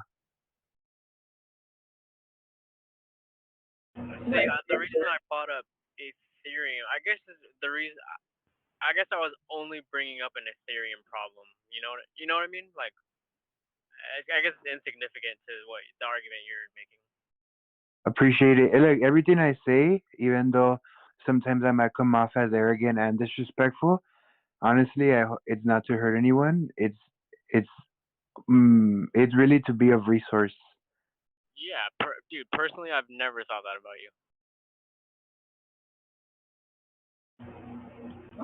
See, the reason I brought up Ethereum, I guess the reason. I guess I was only bringing up an Ethereum problem. You know what I mean? Like, I guess it's insignificant to what the argument you're making. Appreciate it. Look, everything I say, even though sometimes I might come off as arrogant and disrespectful, honestly, it's not to hurt anyone. It's really to be of resource. Yeah, dude. Personally, I've never thought that about you.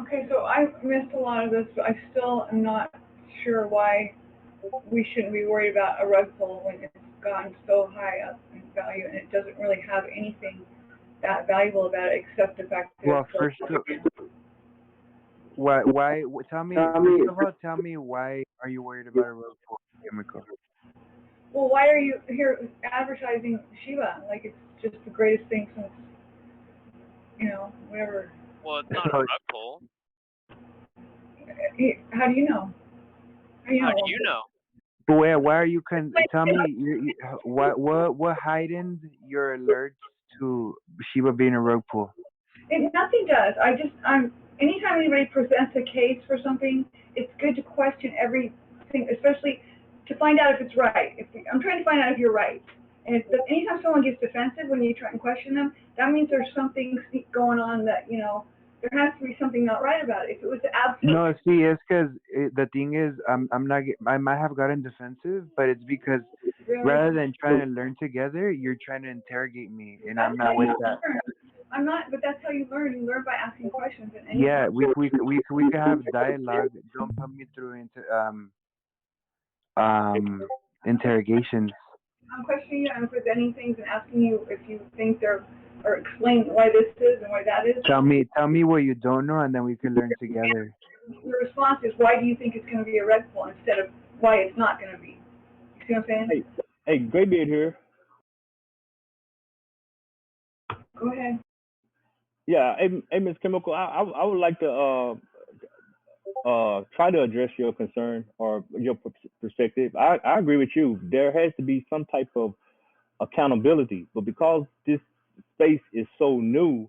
Okay, so I missed a lot of this, but I still am not sure why we shouldn't be worried about a rug pull when it's gone so high up in value and it doesn't really have anything that valuable about it except the fact that Well, first, why? Tell me. First of all, tell me why are you worried about a rug pull, Chemical? Well, why are you here advertising Shiba like it's just the greatest thing since, whatever? Well, it's not a rug pull. How do you know? How do you know? Why are you tell me what heightened your alerts to Shiba being a rug pull? Nothing does. Anytime anybody presents a case for something, it's good to question everything, especially to find out if it's right. I'm trying to find out if you're right. And anytime someone gets defensive when you try and question them, that means there's something going on that, there has to be something not right about it. If it was absolute. No, see, it's because the thing is, I might have gotten defensive, but it's because rather than trying to learn together, you're trying to interrogate me, and I'm not with that. I'm not, but that's how you learn. You learn by asking questions. Yeah, we could have dialogue. Don't put me through interrogations. I'm questioning you. I'm presenting things and asking you if you think they're, or explain why this is and why that is. Tell me what you don't know, and then we can learn together. The response is, why do you think it's going to be a red pull instead of why it's not going to be? You see what I'm saying? Hey, Graybeard here. Go ahead. Yeah, hey, Ms. Chemical, I would like to try to address your concern or your perspective. I agree with you. There has to be some type of accountability, but because this space is so new,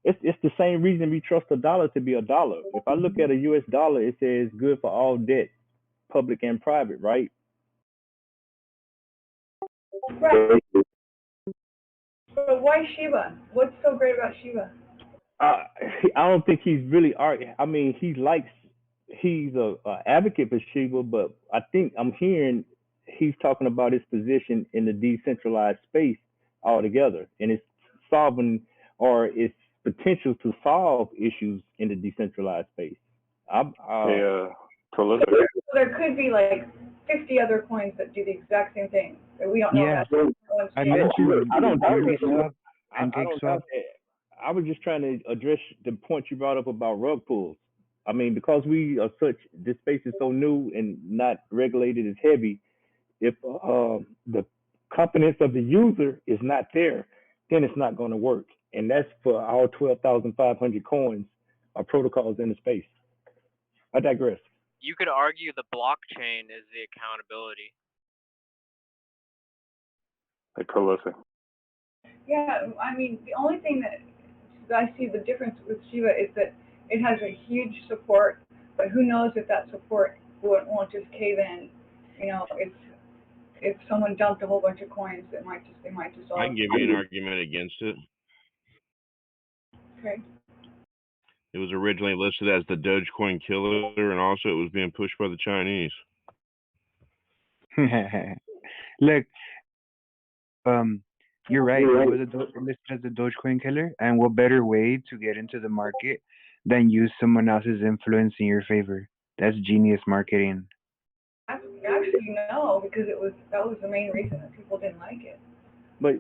it's the same reason we trust a dollar to be a dollar. If I look at a U.S. dollar, it says good for all debt, public and private, right? Right. So why Shiba? What's so great about Shiba? I don't think he's really I mean, he's a advocate for Shiba, but I think I'm hearing he's talking about his position in the decentralized space altogether, and it's solving or its potential to solve issues in the decentralized space. Prolific. There could be like 50 other coins that do the exact same thing that we don't know about. I don't doubt I was just trying to address the point you brought up about rug pulls. I mean, because we are this space is so new and not regulated as heavy. If the confidence of the user is not there, then it's not going to work. And that's for our 12,500 coins or protocols in the space. I digress. You could argue the blockchain is the accountability. Like prolific. Yeah, I mean, the only thing that I see the difference with Shiba is that it has a huge support, but who knows if that support won't just cave in. You know, if someone dumped a whole bunch of coins, they might just all. I can give you an argument against it. Okay. It was originally listed as the Dogecoin killer, and also it was being pushed by the Chinese. Look, you're right. It was listed as a Dogecoin killer, and what better way to get into the market than use someone else's influence in your favor? That's genius marketing. Actually, no, because that was the main reason that people didn't like it. But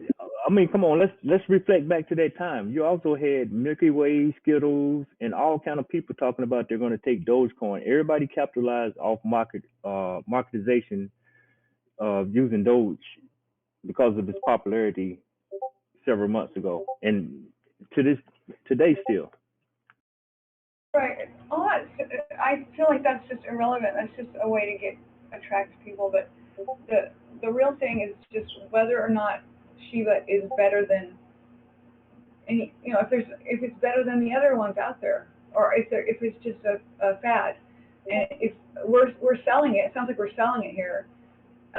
I mean, come on, let's reflect back to that time. You also had Milky Way, Skittles, and all kind of people talking about they're going to take Dogecoin. Everybody capitalized off marketization of using Doge because of its popularity several months ago, and today still. Right. I feel like that's just irrelevant. That's just a way to attract people. But the real thing is just whether or not Shiba is better than any. You know, if it's better than the other ones out there, or if it's just a fad. And if we're selling it, it sounds like we're selling it here.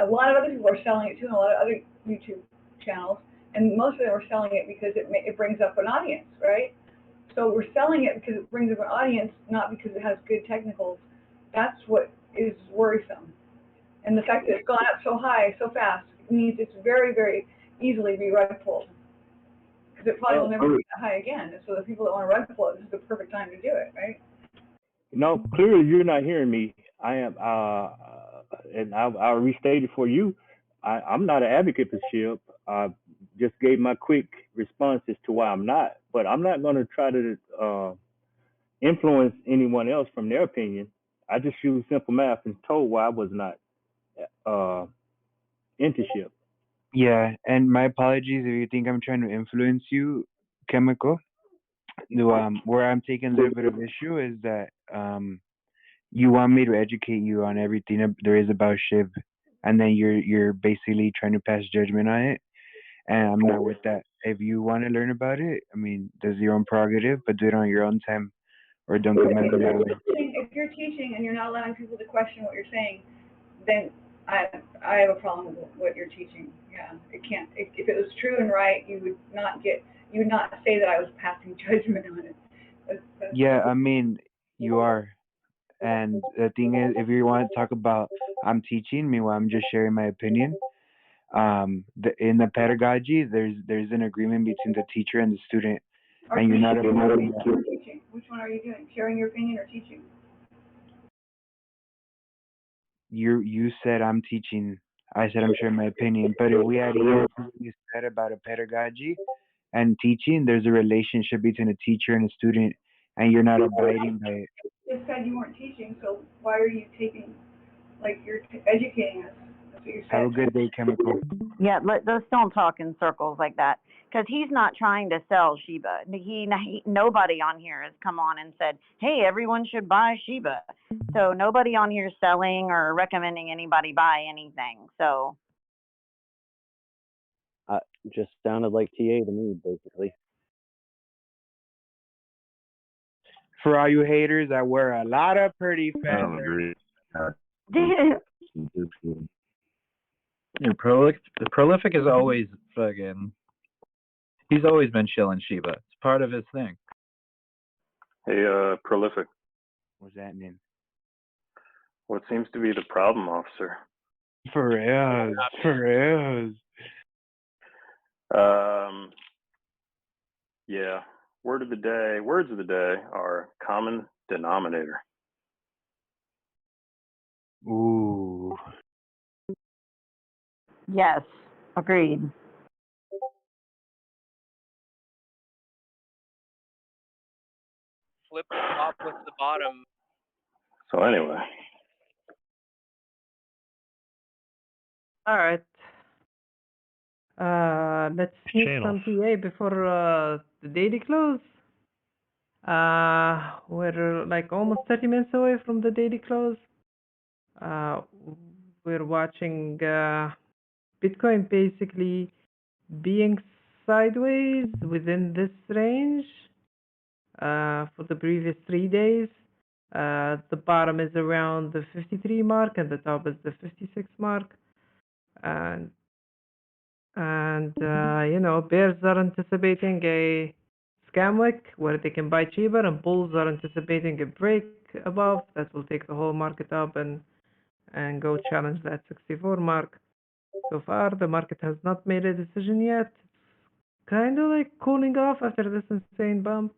A lot of other people are selling it too, and a lot of other YouTube channels, and most of them are selling it because it brings up an audience, right? So we're selling it because it brings up an audience, not because it has good technicals. That's what is worrisome. And the fact that it's gone up so high, so fast, means it's very, very easily be rug pulled. Because it probably will never be that high again. And so the people that want to rug pull it, this is the perfect time to do it, right? No, clearly you're not hearing me. I am, and I'll restate it for you. I'm not an advocate for SHIB. I just gave my quick response as to why I'm not. But I'm not going to try to influence anyone else from their opinion. I just used simple math and told why I was not into SHIB. Yeah, and my apologies if you think I'm trying to influence you, Chemical. Where I'm taking a little bit of issue is that you want me to educate you on everything there is about SHIB, and then you're basically trying to pass judgment on it, and I'm not with that. If you want to learn about it, I mean, there's your own prerogative, but do it on your own time, or don't come at me that way. If you're teaching and you're not allowing people to question what you're saying, then I have a problem with what you're teaching. Yeah, it can't. If it was true and right, you would not say that I was passing judgment on it. That's Yeah, I mean, you are. And the thing is, if you want to talk about I'm teaching, meanwhile I'm just sharing my opinion. In the pedagogy, there's an agreement between the teacher and the student, and you're not teaching. Which one are you doing? Sharing your opinion or teaching? You said I'm teaching. I said I'm sharing my opinion. But if we had you said about a pedagogy and teaching, there's a relationship between a teacher and a student, and you're not abiding by it. You just said you weren't teaching, so why are you you're educating us? That's what you said. Have a good day, Chemical. Yeah, let's don't talk in circles like that, because he's not trying to sell Shiba. Nobody on here has come on and said, hey, everyone should buy Shiba. So nobody on here is selling or recommending anybody buy anything. So Just sounded like TA to me, basically. For all you haters, I wear a lot of pretty feathers. I don't agree. The Prolific is always he's always been chilling Shiba. It's part of his thing. Hey, Prolific. What's that mean? What seems to be the problem, officer? For reals. Yeah. Words of the day are common denominator. Ooh. yes, agreed. flip the top with the bottom. So anyway, All right. Let's sneak Channels. some TA before the daily close. We're like almost 30 minutes away from the daily close. We're watching Bitcoin basically being sideways within this range for the previous 3 days. The bottom is around the 53 mark and the top is the 56 mark. And you know, bears are anticipating a scam wick where they can buy cheaper, and bulls are anticipating a break above that will take the whole market up and go challenge that 64 mark. So far, the market has not made a decision yet. It's kind of like cooling off after this insane bump.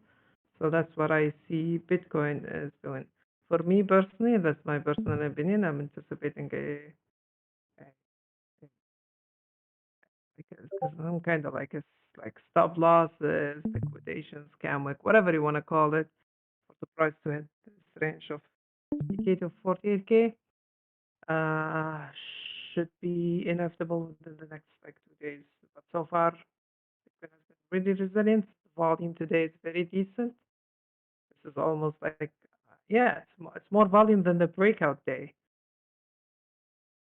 So that's what I see Bitcoin is doing. For me personally, that's my personal opinion. I'm anticipating because I'm kind of like like stop losses, liquidation, scam wick, whatever you want to call it, for the price to hit this range of 50K to 48K. Should be inevitable within the next like 2 days. But so far, Bitcoin has been really resilient. The volume today is very decent. This is almost like, yeah, it's more volume than the breakout day.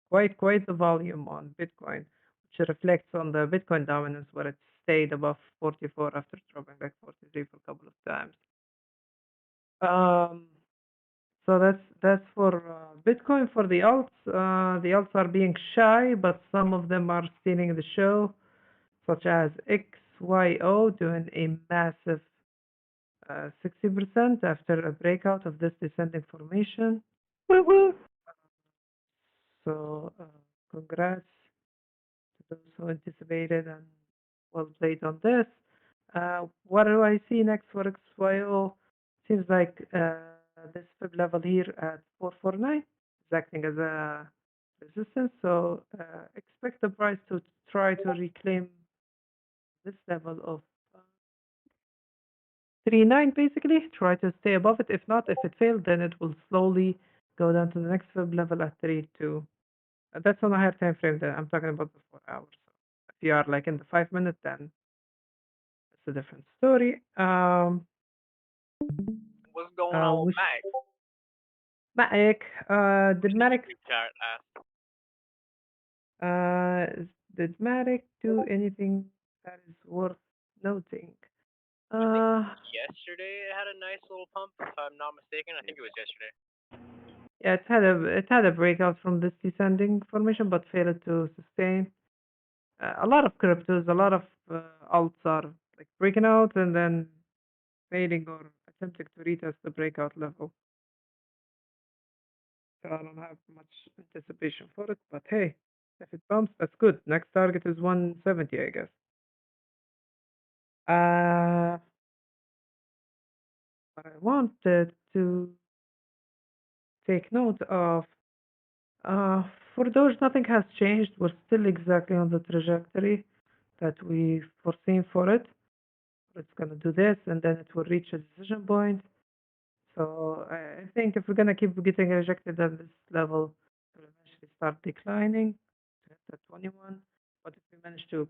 Quite the volume on Bitcoin, which reflects on the Bitcoin dominance where it stayed above 44 after dropping like 43 for a couple of times. So that's for Bitcoin. For the alts are being shy, but some of them are stealing the show, such as XYO doing a massive 60% after a breakout of this descending formation. So congrats to those who anticipated and well played on this. What do I see next for XYO? Seems like this fib level here at 449 is acting as a resistance. So expect the price to try to reclaim this level of 3.9 basically. Try to stay above it. If not, if it failed, then it will slowly go down to the next fib level at 3.2. That's on a higher time frame. That I'm talking about the 4 hours. So if you are like in the 5 minute, then it's a different story. What's going on with Mac? Did Matic Chat asked. did Matic do anything that is worth noting? Yesterday it had a nice little pump, if I'm not mistaken. I think it was yesterday. Yeah, it had a breakout from this descending formation, but failed to sustain. A lot of cryptos, a lot of alts are like breaking out and then failing or attempting to retest the breakout level. So I don't have much anticipation for it, but hey, if it bumps, that's good. Next target is 170, I guess. What I wanted to take note of, for Doge, nothing has changed. We're still exactly on the trajectory that we foreseen for it. It's gonna do this, and then it will reach a decision point. So I think if we're gonna keep getting rejected at this level, it will eventually start declining to hit the 21. But if we manage to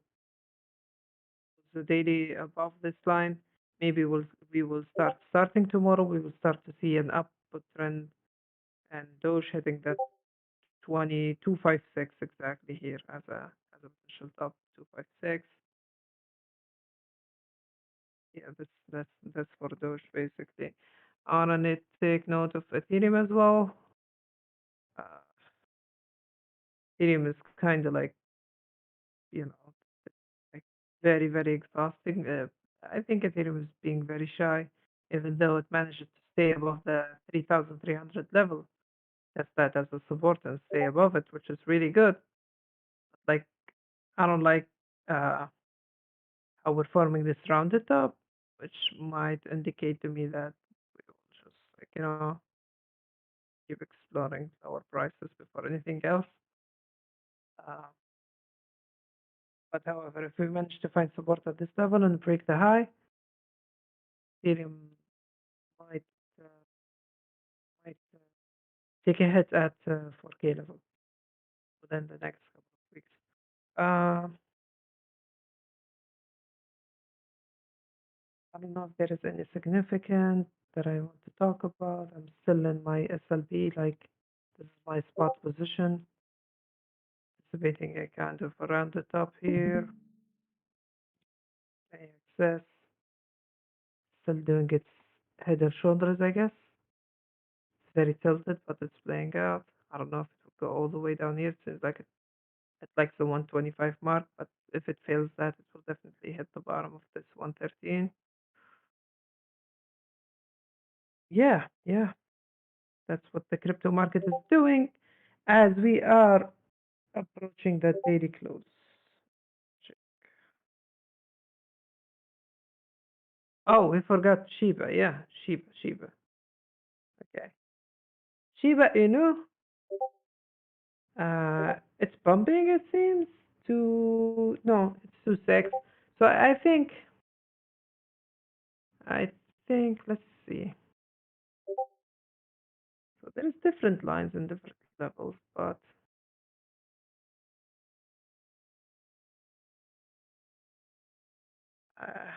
the daily above this line, maybe we will starting tomorrow. We will start to see an upward trend, and Doge hitting that 2256 exactly here as a potential top 256. Yeah, that's for Doge basically. On a net, take note of Ethereum as well. Ethereum is kind of like, you know, like very exhausting. I think Ethereum is being very shy, even though it managed to stay above the 3,300 level. Test that as a support and stay above it, which is really good. Like, I don't like how we're forming this rounded top, which might indicate to me that we will just like, you know, keep exploring lower prices before anything else. But however, if we manage to find support at this level and break the high, Ethereum might take a hit at 4K level within the next couple of weeks. I don't know if there is any significant that I want to talk about. I'm still in my SLB, like this is my spot position. Anticipating a kind of around the top here. Access. Still doing its head and shoulders, I guess. It's very tilted, but it's playing out. I don't know if it will go all the way down here. It seems like it likes the 125 mark, but if it fails that, it will definitely hit the bottom of this 113. Yeah, that's what the crypto market is doing as we are approaching that daily close. Check. Oh, we forgot Shiba. Yeah, Shiba. Okay. Shiba Inu. It's pumping, it seems, to no, it's to 6. So I think let's see. So there's different lines in different levels, but I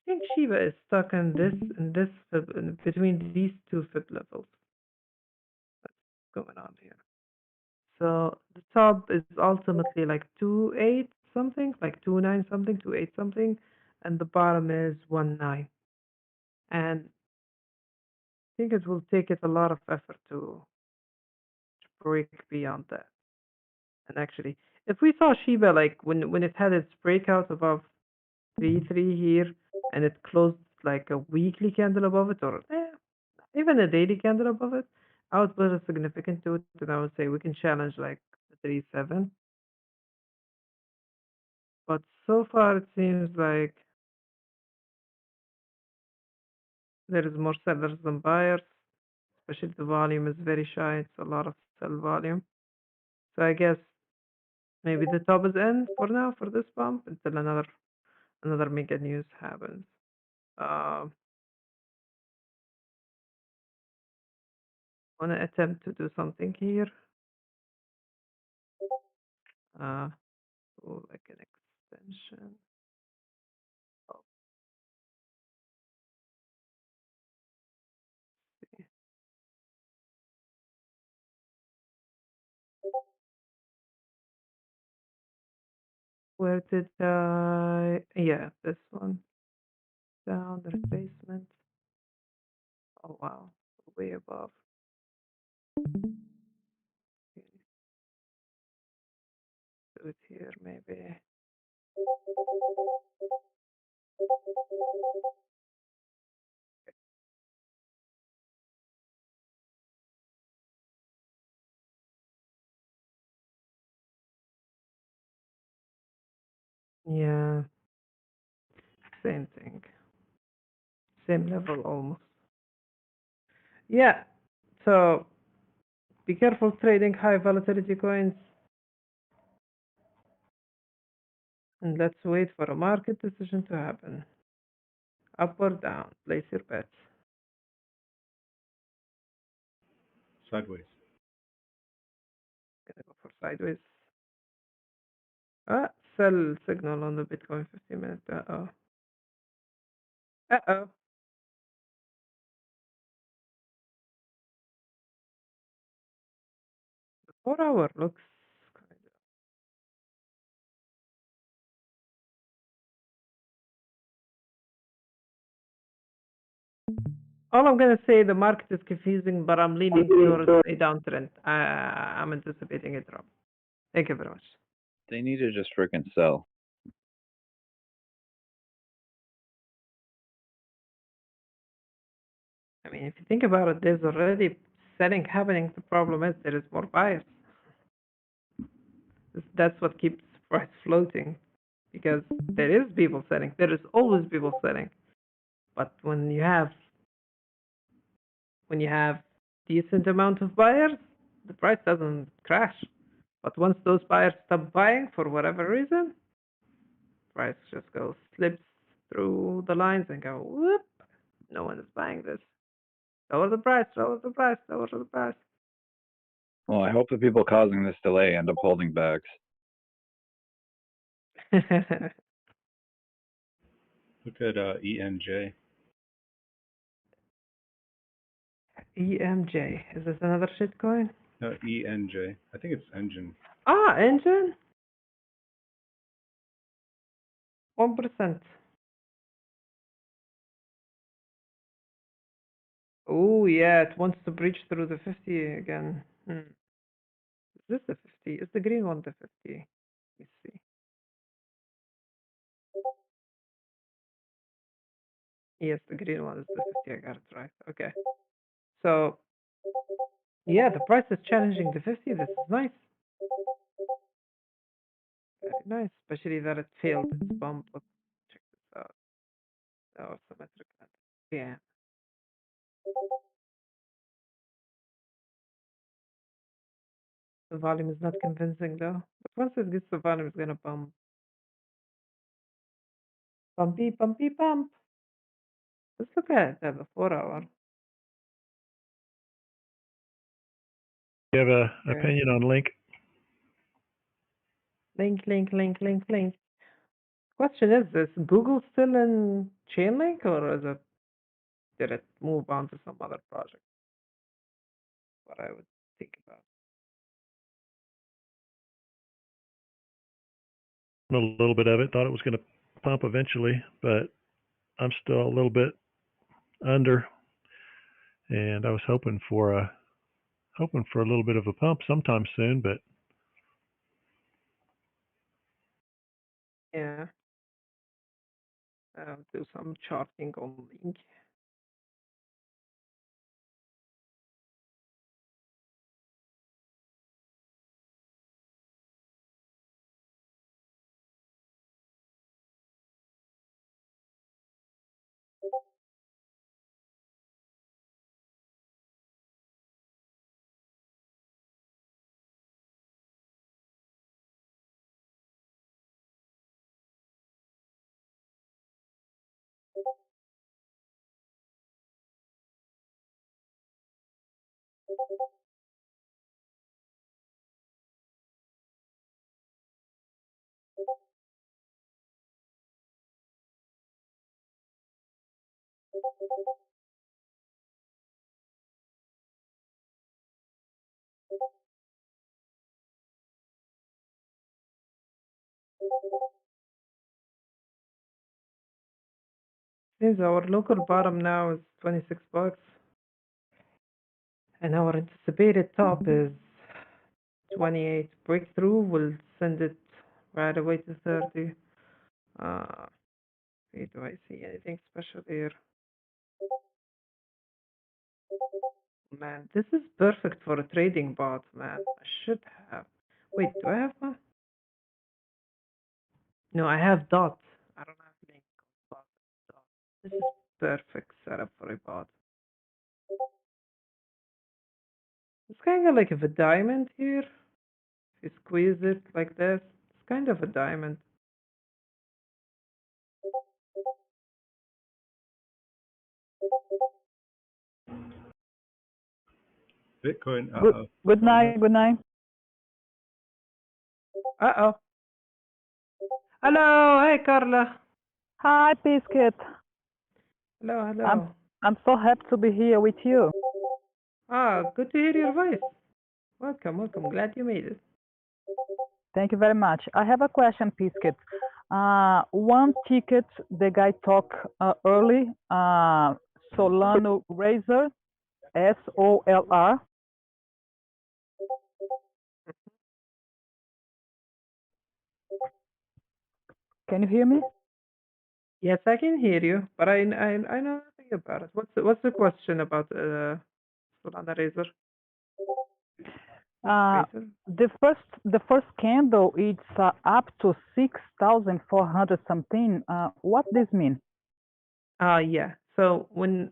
think Shiba is stuck in this fib, between these two fib levels. What's going on here? So the top is ultimately like 2.8 something, like 2.9 something, 2.8 something, and the bottom is 1.9. And I think it will take it a lot of effort to break beyond that. And actually, if we saw Shiba like when it had its breakout above 3.3 here, and it closed like a weekly candle above it, or even a daily candle above it, I would put a significant to it, and I would say we can challenge like the 3.7. But so far, it seems like there is more sellers than buyers, especially the volume is very shy. It's a lot of sell volume. So I guess maybe the top is in for now for this pump until another mega news happens. Want to attempt to do something here. Like an extension. Oh. Where did I? Yeah, this one. Down the retracement. Oh wow, way above. Do it here maybe. Yeah, same thing. Same level almost. Yeah, so be careful trading high volatility coins. And let's wait for a market decision to happen. Up or down, place your bets. Sideways. Gonna go for sideways. Sell signal on the Bitcoin 15 minute. Uh-oh. 4 hour looks kind of. All I'm gonna say, the market is confusing, but I'm leaning towards a downtrend. I'm anticipating a drop. Thank you very much. They need to just freaking sell. I mean, if you think about it, there's already selling happening. The problem is there is more buyers. That's what keeps price floating, because there is people selling. There is always people selling. But when you have decent amount of buyers, the price doesn't crash. But once those buyers stop buying for whatever reason, price just slips through the lines and go whoop. No one is buying this. Lower the price, lower the price, lower the price. Well, I hope the people causing this delay end up holding backs. Look at ENJ. EMJ. Is this another shitcoin? No, ENJ. I think it's engine. Ah, engine. 1%. Oh yeah, it wants to breach through the 50 again. Is this the 50? Is the green one the 50? Let's see. Yes, the green one is the 50. I got it right. Okay. So yeah, the price is challenging the 50. This is nice. Very nice, especially that it failed its bump. Let's check this out. Oh, symmetric. Yeah. The volume is not convincing though. But once it gets the volume, it's gonna bump. Bumpy, bumpy, bump. Let's look at the 4 hour. You have an opinion on Link? Link. Question is this: Google still in Chainlink, or did it move on to some other project? What I would think about. A little bit of it. Thought it was going to pump eventually, but I'm still a little bit under, and I was hoping for a little bit of a pump sometime soon, but Yeah. I'll do some charting on Link. Since our local bottom now is 26 bucks, and our anticipated top is 28. Breakthrough will send it right away to 30. Do I see anything special here? Man, this is perfect for a trading bot, man. I should have. Wait, do I have one? No, I have dot. I don't have link. Bot. Dot. This is perfect setup for a bot. It's kind of like a diamond here. If you squeeze it like this, it's kind of a diamond. Bitcoin. Good night. Good night. Uh-oh. Hello. Hey, Carla. Hi, Biscuit. Hello. I'm so happy to be here with you. Ah, good to hear your voice. Welcome. Glad you made it. Thank you very much. I have a question, Biscuit. One ticket the guy talked early, Solano Razor, SOLR. Can you hear me? Yes, I can hear you, but I know nothing about it. What's the question about Solana Razor? The first candle it's up to 6,400 something. What this mean? Yeah. So when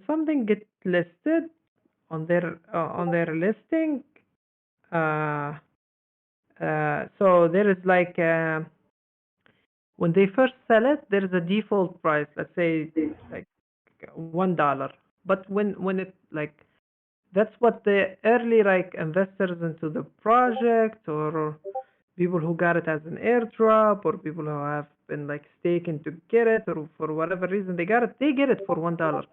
something gets listed on their listing, so there is like when they first sell it, there is a default price. Let's say like $1. But when it like that's what the early like investors into the project or people who got it as an airdrop or people who have been like staking to get it or for whatever reason they got it, they get it for $1.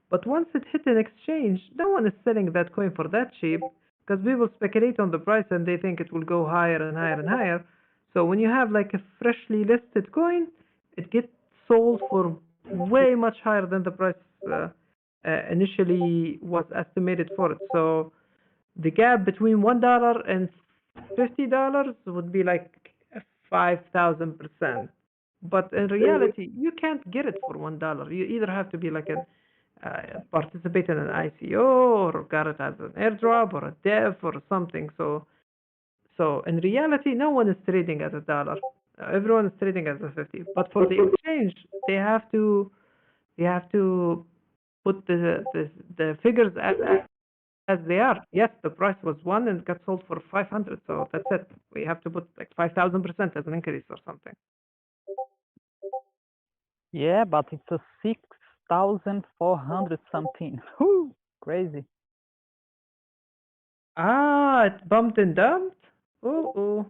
But once it hit an exchange, no one is selling that coin for that cheap because people speculate on the price and they think it will go higher and higher and higher. So when you have like a freshly listed coin, it gets sold for way much higher than the price initially was estimated for it. So the gap between $1 and $50 would be like 5,000%. But in reality, you can't get it for $1. You either have to be like a participate in an ICO or got it as an airdrop or a dev or something. So in reality, no one is trading at $1. Everyone is trading at a 50. But for the exchange, they have to put the figures as they are. Yes, the price was 1 and got sold for 500. So that's it. We have to put like 5,000% as an increase or something. Yeah, but it's a 6,400 something. Whoo, crazy. Ah, it bumped and dumped? Oh,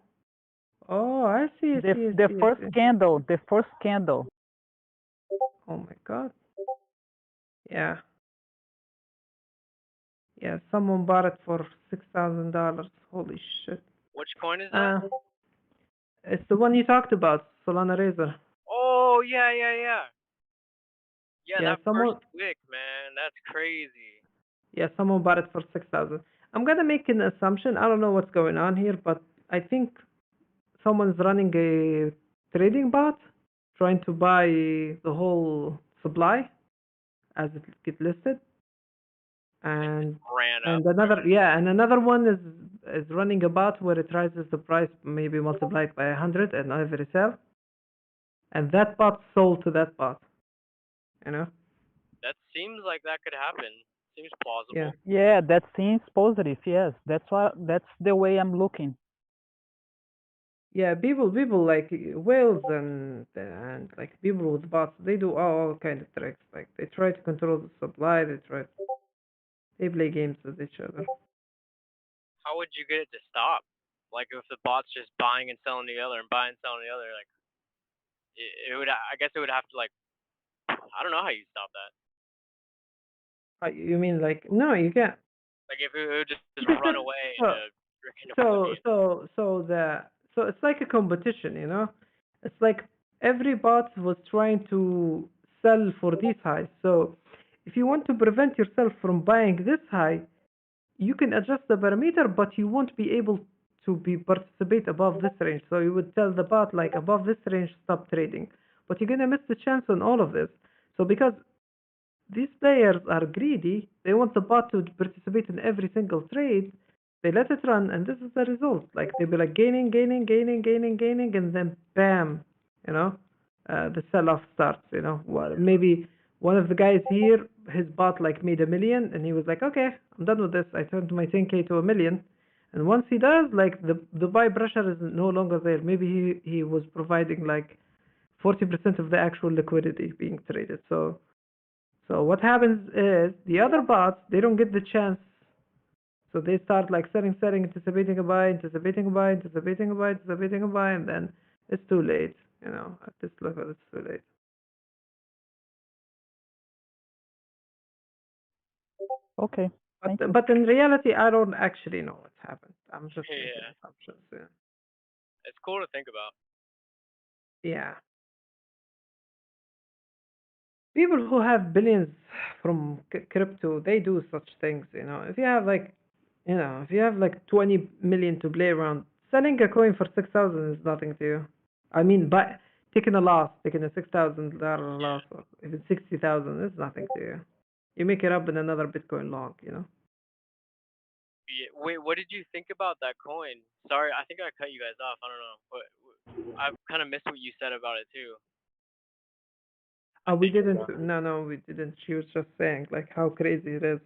I see, The first candle, the first candle. Oh my god. Yeah. Yeah, someone bought it for $6,000. Holy shit. Which coin is that? It's the one you talked about, Solana Razor. Oh, yeah. Yeah, Yeah, that someone first wick, man. That's crazy. Yeah, someone bought it for 6,000. I'm gonna make an assumption. I don't know what's going on here, but I think someone's running a trading bot trying to buy the whole supply as it gets listed. And another one is running a bot where it rises the price maybe multiplied by 100 and every sell. And that bot sold to that bot. You know? That seems like that could happen. Seems plausible. Yeah, that seems positive. Yes, that's the way I'm looking. Yeah, people like whales and like people with bots, they do all kind of tricks. Like they try to control the supply. They play games with each other. How would you get it to stop? Like if the bot's just buying and selling the other and buying and selling the other, like it would. I guess it would have to like. I don't know how you stop that. You mean like no, you can't. Like if it would just run away into freaking So it's like a competition, you know? It's like every bot was trying to sell for these highs. So if you want to prevent yourself from buying this high, you can adjust the parameter, but you won't be able to participate above this range. So you would tell the bot like above this range, stop trading. But you're gonna miss the chance on all of this. So because these players are greedy, they want the bot to participate in every single trade. They let it run, and this is the result. Like they'll be like gaining, and then bam, the sell-off starts. Maybe one of the guys here, his bot like made $1 million, and he was like, okay, I'm done with this. I turned my 10K to $1 million, and once he does, like the buy pressure is no longer there. Maybe he was providing like 40% of the actual liquidity being traded. So what happens is the other bots, they don't get the chance. So they start like selling, anticipating a buy, and then it's too late. At this level, it's too late. Okay. But in reality, I don't actually know what's happened. I'm just making assumptions. Yeah. It's cool to think about. Yeah. People who have billions from crypto, they do such things. If you have like 20 million to play around, selling a coin for 6,000 is nothing to you. I mean, taking a $6,000 loss, or even 60,000 is nothing to you. You make it up in another Bitcoin long. Yeah. Wait, what did you think about that coin? Sorry, I think I cut you guys off. I don't know, but I kind of missed what you said about it too. We didn't. No, we didn't. She was just saying like how crazy it is.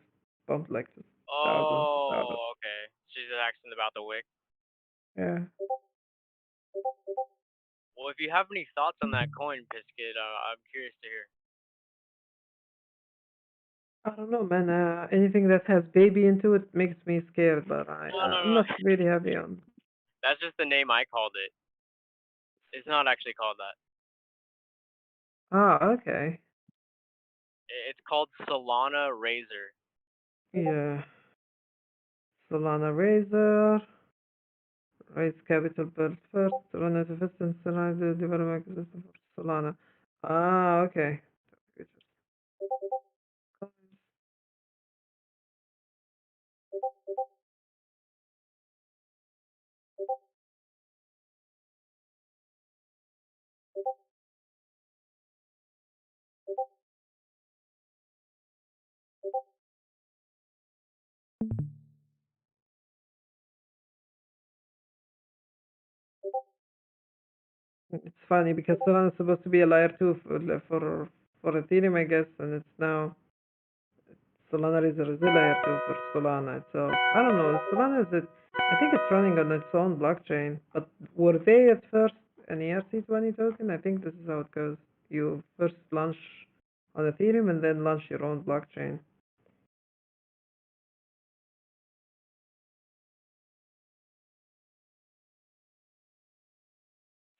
Bumped like thousands. Oh, okay. She's asking about the wick. Yeah. Well, if you have any thoughts on that coin, Biscuit, I'm curious to hear. I don't know, man. Anything that has baby into it makes me scared, but I'm No. not really heavy on. That's just the name I called it. It's not actually called that. Ah, okay. It's called Solana Razor. Yeah. Solana Razor. Raise capital build first. Run as assistance. Develop ecosystem for Solana. Ah, okay. It's funny because Solana is supposed to be a layer 2 for Ethereum, I guess, and it's now Solana Razor is a layer 2 for Solana itself. I don't know. Solana is it? I think it's running on its own blockchain. But were they at first an ERC20 token? I think this is how it goes. You first launch on Ethereum and then launch your own blockchain.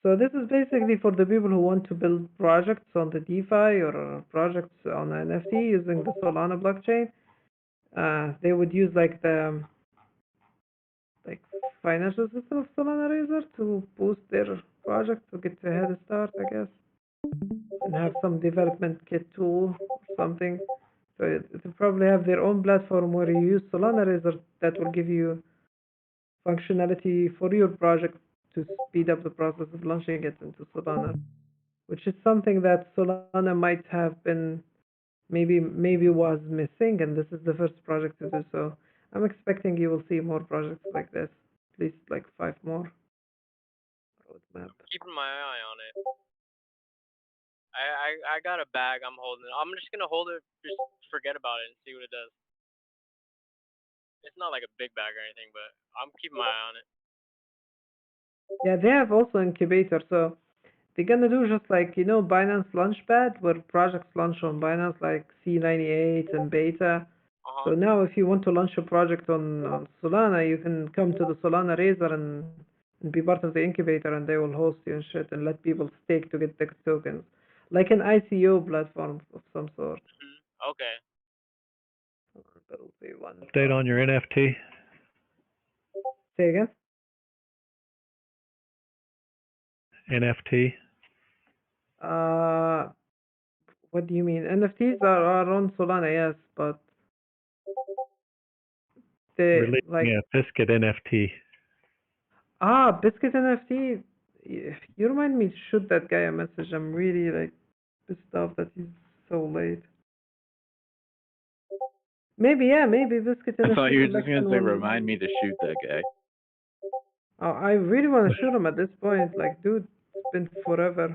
So this is basically for the people who want to build projects on the DeFi or projects on NFT using the Solana blockchain. They would use like the financial system of Solana Razor to boost their project to get a head start, I guess, and have some development kit tool or something. So they probably have their own platform where you use Solana Razor that will give you functionality for your project to speed up the process of launching it into Solana, which is something that Solana might have been maybe was missing, and this is the first project to do so. I'm expecting you will see more projects like this, at least like 5 more. Roadmap. Keeping my eye on it. I got a bag I'm holding. I'm just gonna hold it, just forget about it and see what it does. It's not like a big bag or anything, but I'm keeping my eye on it. Yeah, they have also incubator, so they're gonna do just like, you know, Binance Launchpad, where projects launch on Binance like C98 and Beta. So now if you want to launch a project on Solana, you can come to the Solana Razor and be part of the incubator, and they will host you and shit and let people stake to get the tokens. Like an ICO platform of some sort. Okay. That'll be one. Update on your NFT. Say again? NFT. What do you mean? NFTs are on Solana, yes, but they Releasing like a Biscuit NFT. Biscuit NFT. You remind me to shoot that guy a message. I'm really like pissed off that he's so late. Maybe Biscuit NFT. I thought you were just collection gonna say, will- remind me to shoot that guy. Oh, I really want to shoot him at this point. Like, dude, it's been forever.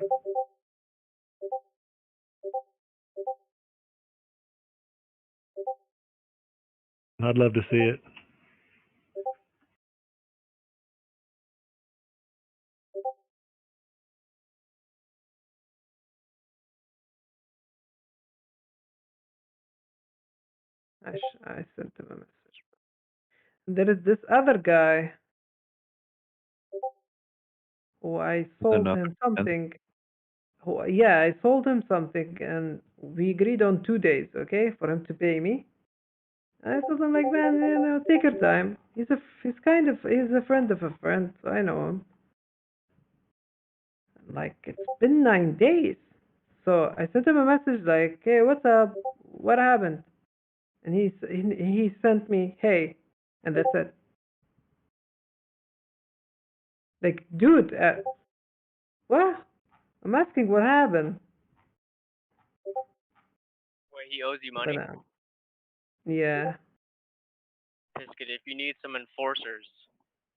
I'd love to see it. I sent him a message. There is this other guy who I sold him something. I sold him something, and we agreed on 2 days, okay, for him to pay me. I told him like, man, you know, take your time. He's a friend of a friend. So I know him. Like, it's been 9 days. So I sent him a message like, hey, what's up? What happened? And he sent me, hey, and that's it. Like, dude, what? I'm asking what happened. Wait, he owes you money? Yeah. Biscuit, if you need some enforcers,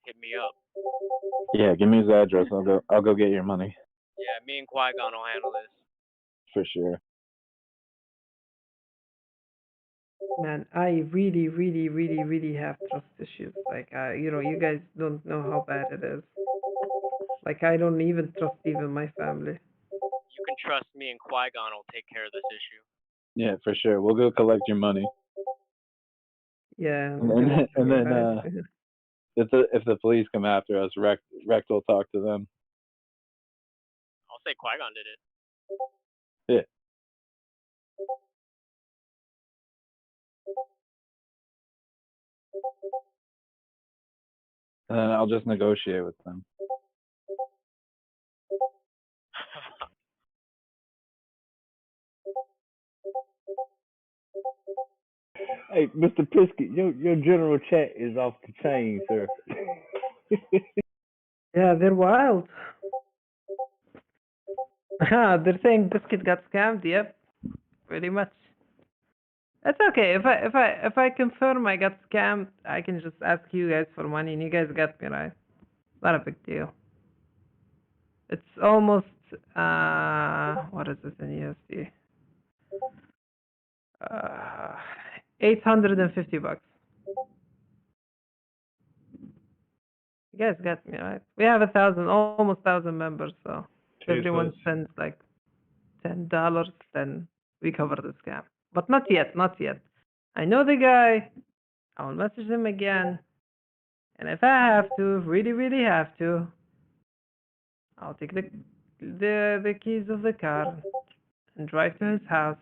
hit me up. Yeah, give me his address. I'll go get your money. Yeah, me and Qui-Gon will handle this. For sure. Man, I really, really, really, really have trust issues. Like, you know, you guys don't know how bad it is. Like, I don't even trust even my family. You can trust me and Qui-Gon will take care of this issue. Yeah, for sure. We'll go collect your money. Yeah, And we'll give then, it to and me, then right? if the police come after us, Rex will talk to them. I'll say Qui-Gon did it. Yeah. And then I'll just negotiate with them. Hey, Mr. Piskett, your general chat is off the chain, sir. Yeah, they're wild. They're saying Biscuit got scammed. Yep, pretty much. That's okay. If I confirm I got scammed, I can just ask you guys for money, and you guys got me, right? Not a big deal. It's almost what is it in USD? 850 bucks. You guys got me, right? We have almost 1,000 members, so if everyone sends like $10, then we cover the scam. But not yet, not yet. I know the guy. I will message him again, and if I have to, really have to, I'll take the keys of the car and drive to his house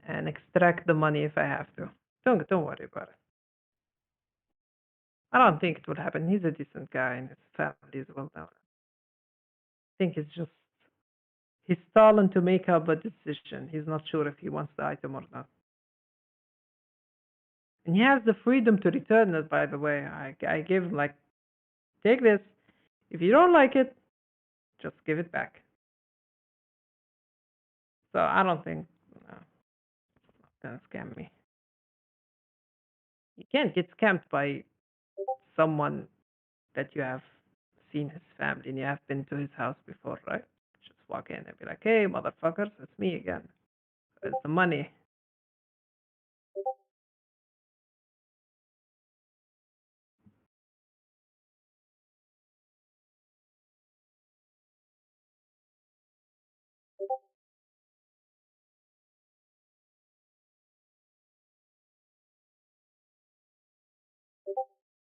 and extract the money if I have to. Don't worry about it. I don't think it will happen. He's a decent guy and his family is well known. I think he's stalling to make up a decision. He's not sure if he wants the item or not. And he has the freedom to return it, by the way. I gave him, like, take this. If you don't like it, just give it back. So I don't think, no, it's not gonna scam me. You can't get scammed by someone that you have seen his family and you have been to his house before, right? Just walk in and be like, hey, motherfuckers, it's me again. It's the money.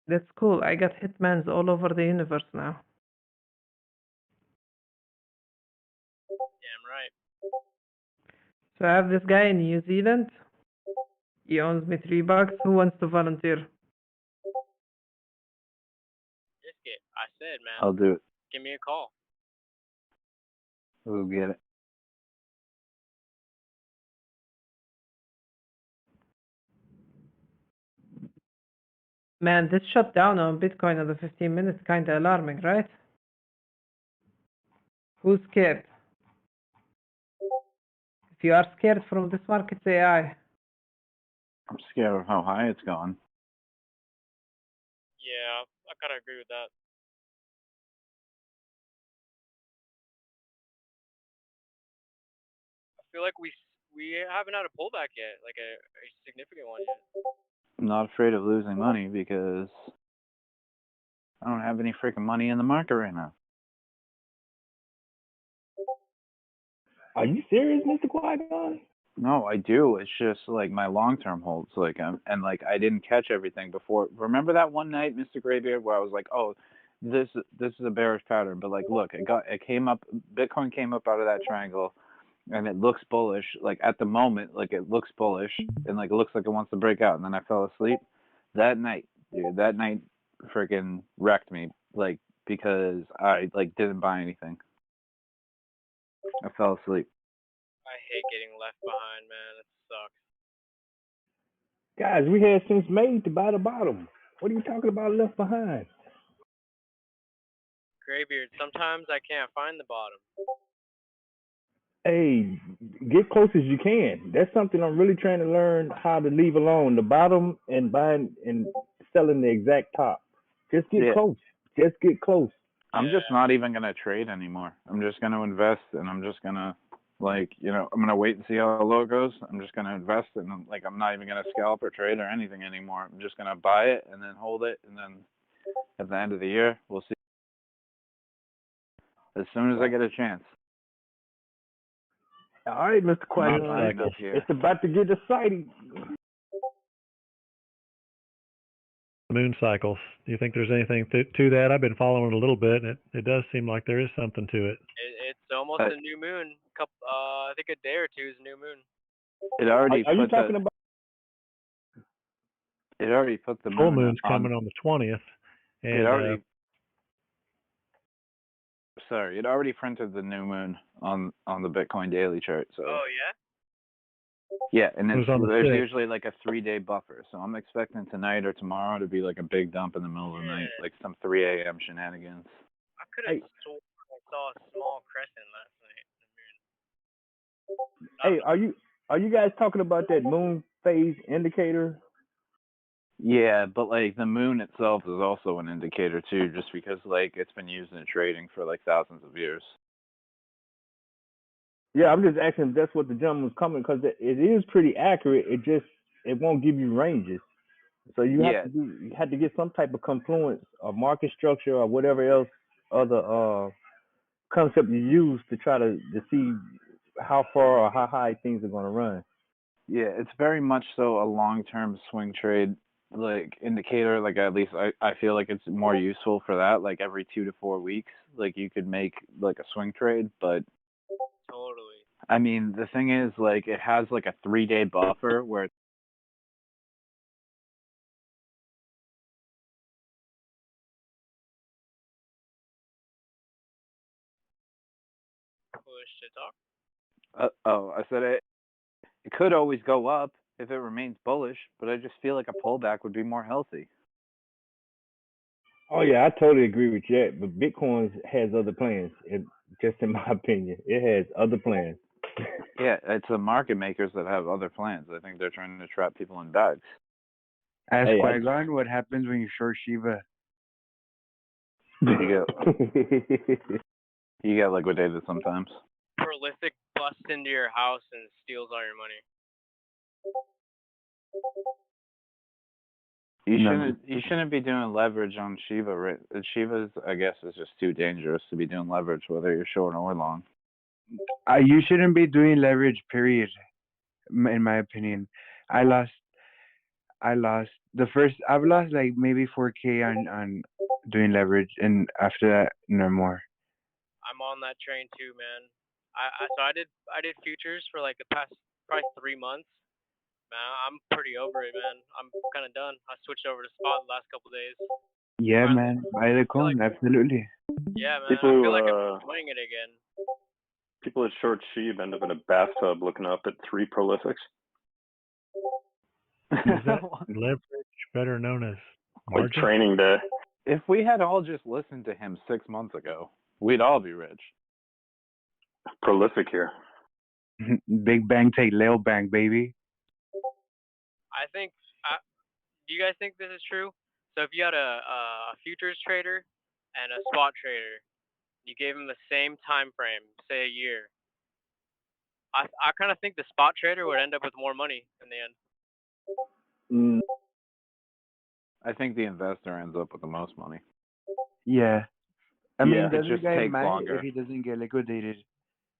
That's cool. I got hitmans all over the universe now. Damn right. So I have this guy in New Zealand. He owes me $3. Who wants to volunteer? Biscuit, I said, man. I'll do it. Give me a call. We'll get it. Man, this shutdown on Bitcoin every 15 minutes kind of alarming, right? Who's scared? If you are scared from this market, say aye. I'm scared of how high it's gone. Yeah, I kind of agree with that. I feel like we haven't had a pullback yet, like a significant one yet. I'm not afraid of losing money because I don't have any freaking money in the market right now. Are you serious, Mr. Qui-Gon? No, I do. It's just like my long-term holds, like, and like I didn't catch everything before. Remember that one night, Mr. Graybeard, where I was like, oh, this is a bearish pattern, but like, look, it came up, Bitcoin came up out of that triangle, and it looks bullish. Like at the moment, like it looks bullish, and like it looks like it wants to break out, and then I fell asleep. That night, dude, that night freaking wrecked me, like because I like didn't buy anything. I fell asleep. I hate getting left behind, man. It sucks. Guys, we had since May to buy the bottom. What are you talking about left behind? Graybeard, sometimes I can't find the bottom. Hey, get close as you can. That's something I'm really trying to learn how to leave alone. The bottom and buying and selling the exact top. Just get close. Just get close. I'm just not even going to trade anymore. I'm just going to invest, and I'm just going to, like, you know, I'm going to wait and see how low it goes. I'm just going to invest, and, like, I'm not even going to scalp or trade or anything anymore. I'm just going to buy it and then hold it, and then at the end of the year, we'll see. As soon as I get a chance. All right, Mr. Not Qui-Gon. buying up It's here. about to get exciting. Moon cycles. Do you think there's anything to that? I've been following it a little bit, and it does seem like there is something to it. It's almost a new moon. I think a day or two is a new moon. It already Are you put talking about? It already put the Full moon moon's coming on the 20th, and it already. Sorry, it already printed the new moon on the Bitcoin daily chart. So. Oh yeah. Yeah, and It was on the there's 6th. usually like a 3-day buffer. So I'm expecting tonight or tomorrow to be like a big dump in the middle of the night, like some 3 a.m. shenanigans. I could have sworn I saw a small crescent last night. Hey, are you guys talking about that moon phase indicator? Yeah, but like the moon itself is also an indicator too, just because like it's been used in trading for like thousands of years. Yeah, I'm just asking if that's what the gentleman was coming, because it is pretty accurate. It won't give you ranges, so you have to get some type of confluence or market structure or whatever else other concept you use to try to see how far or how high things are going to run. Yeah, it's very much so a long-term swing trade like indicator. Like at least I feel like it's more useful for that. Like every 2 to 4 weeks, like you could make like a swing trade, but. Totally. I mean, the thing is, like, it has like a 3-day buffer where. Push to talk. I said it could always go up if it remains bullish, but I just feel like a pullback would be more healthy. Oh yeah, I totally agree with you. But Bitcoin has other plans. Just in my opinion, it has other plans. Yeah, it's the market makers that have other plans. I think they're trying to trap people in bags. Ask Qui-Gon what happens when you short Shiba. You get liquidated sometimes. Prolific busts into your house and steals all your money. You shouldn't be doing leverage on Shiba. Right? Shiba's, I guess, is just too dangerous to be doing leverage, whether you're short or long. You shouldn't be doing leverage, period. In my opinion, I've lost I've lost like maybe 4K on doing leverage, and after that, no more. I'm on that train too, man. I did futures for like the past probably 3 months. Man, I'm pretty over it, man. I'm kind of done. I switched over to spot the last couple of days. Yeah, man, buy the coin, absolutely. Yeah, man. People, I feel like I'm enjoying it again. People that short sheep end up in a bathtub looking up at 3 prolifics. Is that leverage, better known as margin? Like training day. If we had all just listened to him 6 months ago, we'd all be rich. Prolific here. Big bang take little bang, baby. I think. Do you guys think this is true? So if you had a futures trader and a spot trader, you gave them the same time frame, say a year. I kind of think the spot trader would end up with more money in the end. I think the investor ends up with the most money. Yeah. I mean, it doesn't just guy takes mad longer. if he doesn't get liquidated?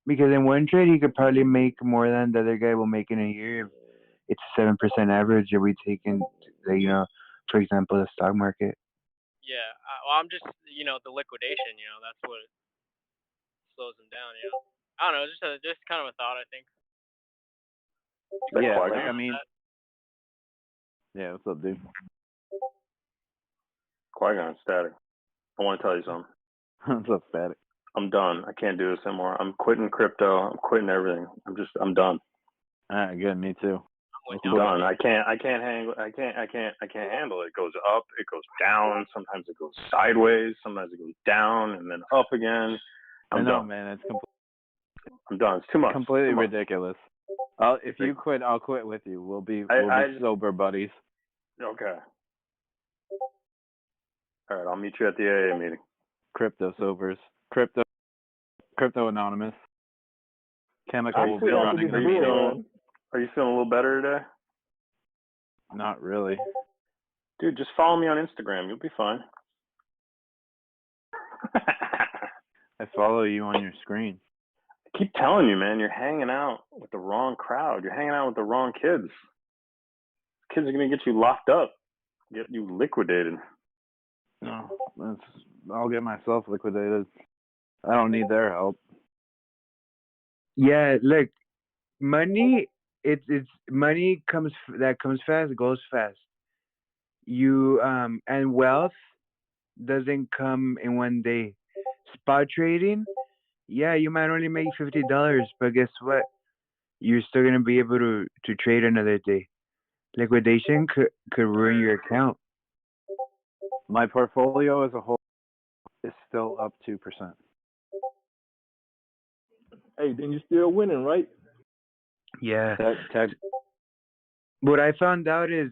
Because in one trade, he could probably make more than the other guy will make in a year. It's 7% average if we take in, for example, the stock market. Yeah. Well, I'm just, the liquidation, that's what slows them down, I don't know, just kind of a thought, I think. Yeah, like, I mean, yeah, what's up, dude? Qui-Gon, Static. I want to tell you something. What's up, Static? I'm done. I can't do this anymore. I'm quitting crypto. I'm quitting everything. I'm done. All right, good. Me too. I'm done. I can't handle it. It goes up, it goes down. Sometimes it goes sideways. Sometimes it goes down and then up again. I'm done. Man. It's I'm done. It's too much. Completely ridiculous. If you quit, I'll quit with you. We'll be sober buddies. Okay. All right. I'll meet you at the AA meeting. Crypto sobers. Crypto anonymous. Chemical will be running. Are you feeling a little better today? Not really. Dude, just follow me on Instagram. You'll be fine. I follow you on your screen. keep telling you, man, you're hanging out with the wrong crowd. You're hanging out with the wrong kids. Kids are gonna get you locked up, get you liquidated. No, I'll get myself liquidated. I don't need their help. Yeah, look, money. It's money comes fast, goes fast. And wealth doesn't come in one day. Spot trading, yeah, you might only make $50, but guess what? You're still gonna be able to trade another day. Liquidation could ruin your account. My portfolio as a whole is still up 2%. Hey, then you're still winning, right? Yeah. What I found out is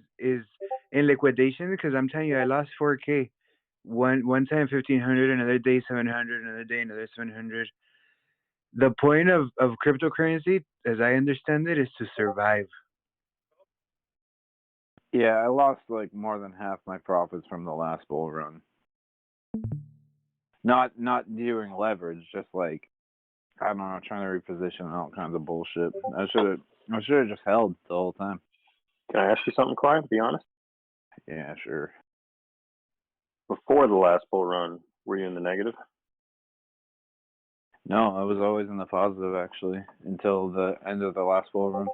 in liquidation, because I'm telling you, I lost 4K. One time 1,500, another day 700, another day another 700. The point of cryptocurrency, as I understand it, is to survive. Yeah, I lost like more than half my profits from the last bull run. Not doing leverage, just like, I don't know, trying to reposition and all kinds of bullshit. I should have just held the whole time. Can I ask you something, Clyde? Be honest. Yeah, sure. Before the last bull run, were you in the negative? No, I was always in the positive, actually, until the end of the last bull run.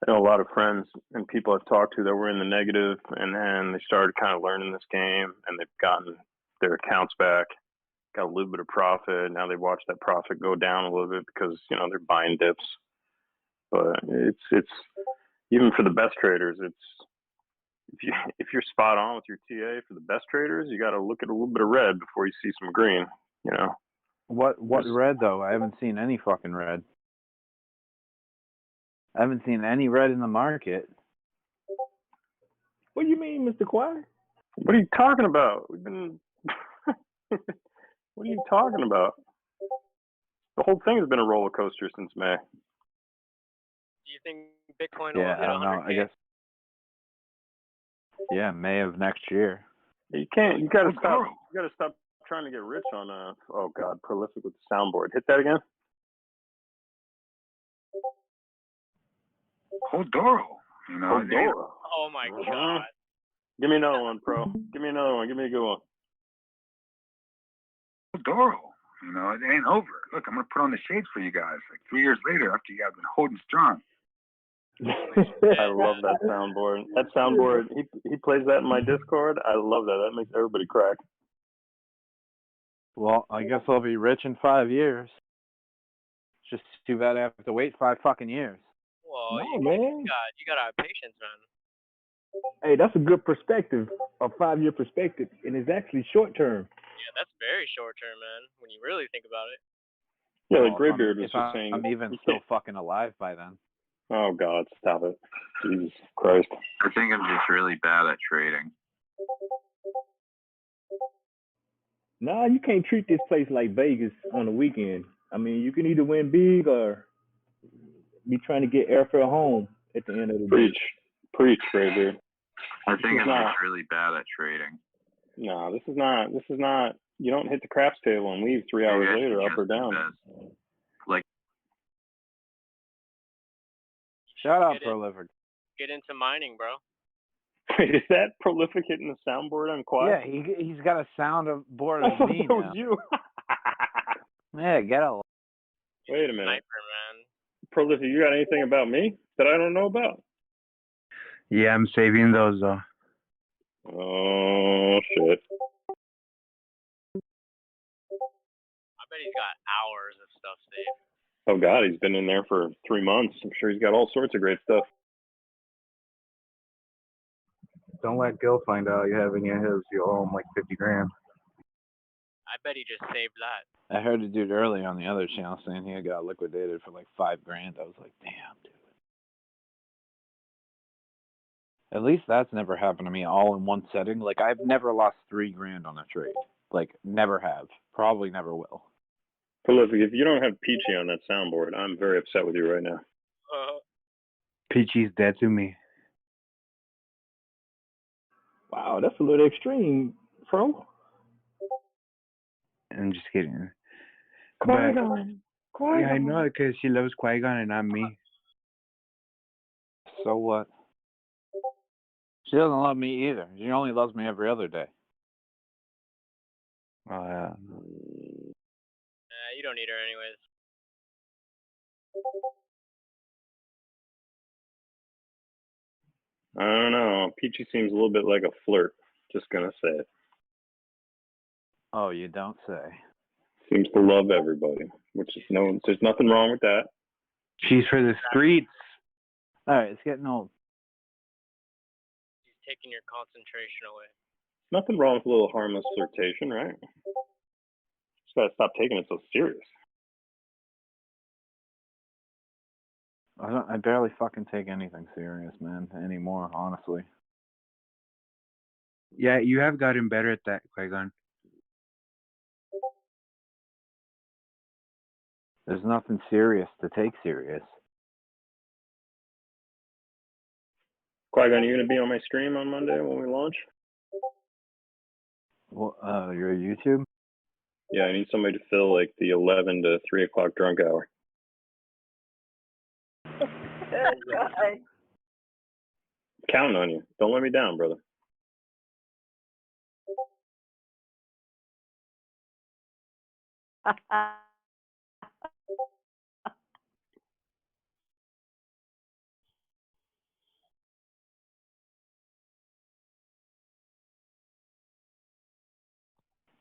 I know a lot of friends and people I've talked to that were in the negative, and then they started kind of learning this game, and they've gotten their accounts back, got a little bit of profit. Now they watch that profit go down a little bit because, you know, they're buying dips. But it's even for the best traders, if you're spot on with your TA for the best traders, you got to look at a little bit of red before you see some green, you know. What red, though? I haven't seen any fucking red. I haven't seen any red in the market. What do you mean, Mr. Choir? What are you talking about? We've been what are you talking about? The whole thing has been a roller coaster since May. Do you think Bitcoin Yeah, will hit I don't know. 100K? I guess. Yeah, May of next year. You can't. You gotta stop. You gotta stop trying to get rich on oh God, prolific with the soundboard. Hit that again. Hodoro, you know. Hodoro. Oh my God. Give me another one, pro. Give me another one. Give me a good one. Hodoro, you know, it ain't over. Look, I'm gonna put on the shades for you guys. Like 3 years later, after you guys been holding strong. I love that soundboard. That soundboard, he plays that in my Discord. I love that. That makes everybody crack. Well, I guess I'll be rich in 5 years. It's just too bad I have to wait 5 fucking years. Well, No, you man. gotta have patience, man. Hey, that's a good perspective, a 5-year perspective, and it's actually short term. Yeah, that's very short term, man, when you really think about it. Yeah, like Graybeard was if just saying. I'm even still fucking alive by then. Oh God, stop it. Jesus Christ. I think I'm just really bad at trading. Nah, you can't treat this place like Vegas on the weekend. I mean, you can either win big or be trying to get airfare home at the end of the day. Preach, Graybeard. I think I'm just really bad at trading. No, this is not. You don't hit the craps table and leave 3 hours later, up or down. Like, shut up, prolific. Get into mining, bro. Wait, is that prolific hitting the soundboard on quiet? Yeah, he's got a sound board I of thought me that now. was you. Yeah, get a. Wait a minute. Sniper, man. Prolific, you got anything about me that I don't know about? Yeah, I'm saving those though. Oh shit. I bet he's got hours of stuff saved. Oh God, he's been in there for 3 months. I'm sure he's got all sorts of great stuff. Don't let Gil find out you have any of his. You owe him like 50 grand. I bet he just saved that. I heard a dude earlier on the other channel saying he got liquidated for like $5 grand. I was like, damn, dude. At least that's never happened to me all in one setting. Like, I've never lost $3 grand on a trade. Like, never have. Probably never will. Prolific, if you don't have Peachy on that soundboard, I'm very upset with you right now. Peachy's dead to me. Wow, that's a little extreme, bro. I'm just kidding. But Qui-Gon. yeah, I Qui-Gon. know because she loves Qui-Gon and not me. So what? She doesn't love me either. She only loves me every other day. You don't need her anyways. I don't know. Peachy seems a little bit like a flirt. Just gonna say it. Oh, you don't say. Seems to love everybody, which is there's nothing wrong with that. She's for the streets. All right, it's getting old. She's taking your concentration away. Nothing wrong with a little harmless flirtation, right? Just gotta stop taking it so serious. I barely fucking take anything serious, man, anymore, honestly. Yeah, you have gotten better at that, Qui-Gon. There's nothing serious to take serious. Qui-Gon, you gonna be on my stream on Monday when we launch? Well, your YouTube? Yeah, I need somebody to fill like the 11 to 3 o'clock drunk hour. Counting on you. Don't let me down, brother.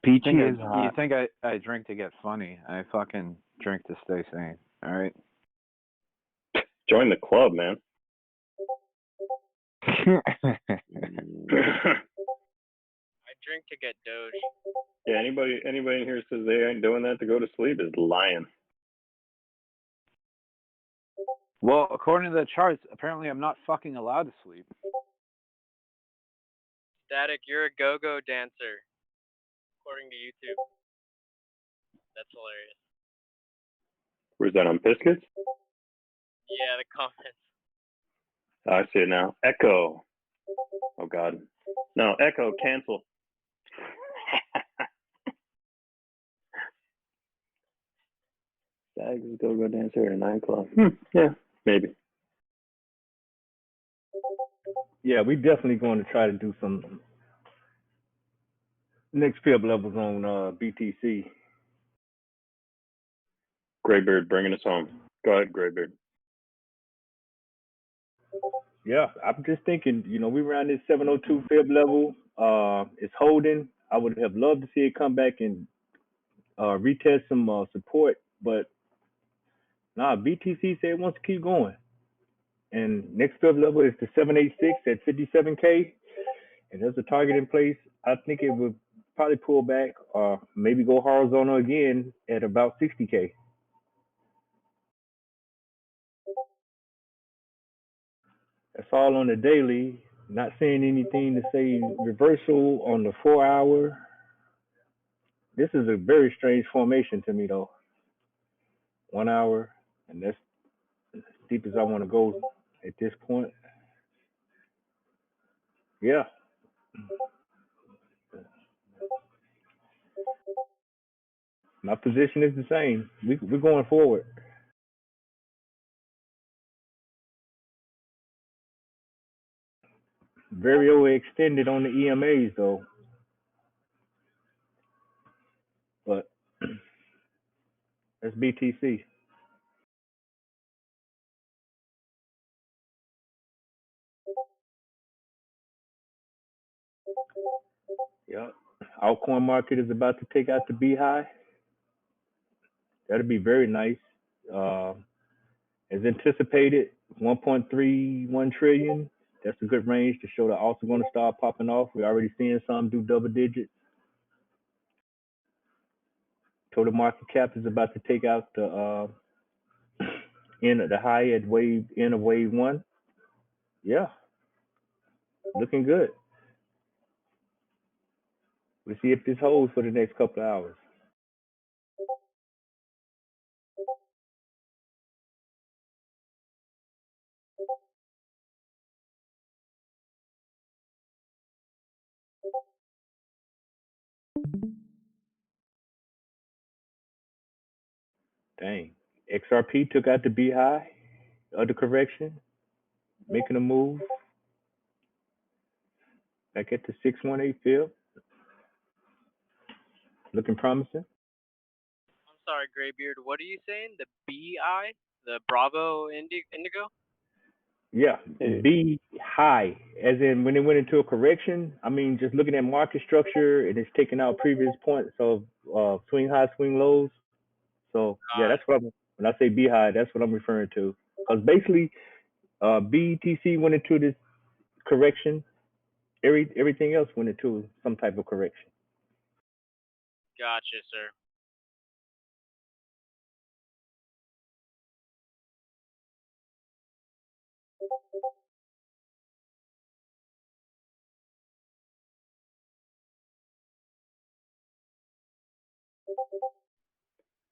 Peachy is You hot. think I drink to get funny. I fucking drink to stay sane, alright? Join the club, man. I drink to get Doge. Yeah, anybody in here says they ain't doing that to go to sleep is lying. Well, according to the charts, apparently I'm not fucking allowed to sleep. Static, you're a go-go dancer. According to YouTube. That's hilarious. Where's that on Biscuits? Yeah, the comments. I see it now. Echo. Oh God. No, Echo, cancel. Stags go dancer at a nightclub. Yeah, maybe. Yeah, we definitely going to try to do some next field levels on BTC. Graybeard bringing us home. Go ahead, Graybeard. Yeah, I'm just thinking, we ran this 702 fib level. It's holding. I would have loved to see it come back and retest some support, but BTC said it wants to keep going. And next fib level is the 786 at 57K. And there's a target in place. I think it would probably pull back or maybe go horizontal again at about 60K. That's all on the daily. Not seeing anything to say reversal on the 4 hour. This is a very strange formation to me though. 1 hour, and that's as deep as I want to go at this point. Yeah. My position is the same. We're going forward. Very overextended on the EMAs though. But that's BTC. Yeah. Altcoin market is about to take out the B high. That'll be very nice. As anticipated, 1.31 trillion. That's a good range to show that also going to start popping off. We're already seeing some do double digits. Total market cap is about to take out the end of the high at end of wave one. Yeah, looking good. We'll see if this holds for the next couple of hours. Dang. XRP took out the B high of the correction, making a move back at the 618 field, looking promising. I'm sorry, Graybeard. What are you saying? The BI, the Bravo Indigo? Yeah, B high, as in when it went into a correction. I mean, just looking at market structure, and it's taking out previous points of swing high, swing lows. So yeah, that's what when I say B high, that's what I'm referring to. Because basically, BTC went into this correction. Everything else went into some type of correction. Gotcha, sir.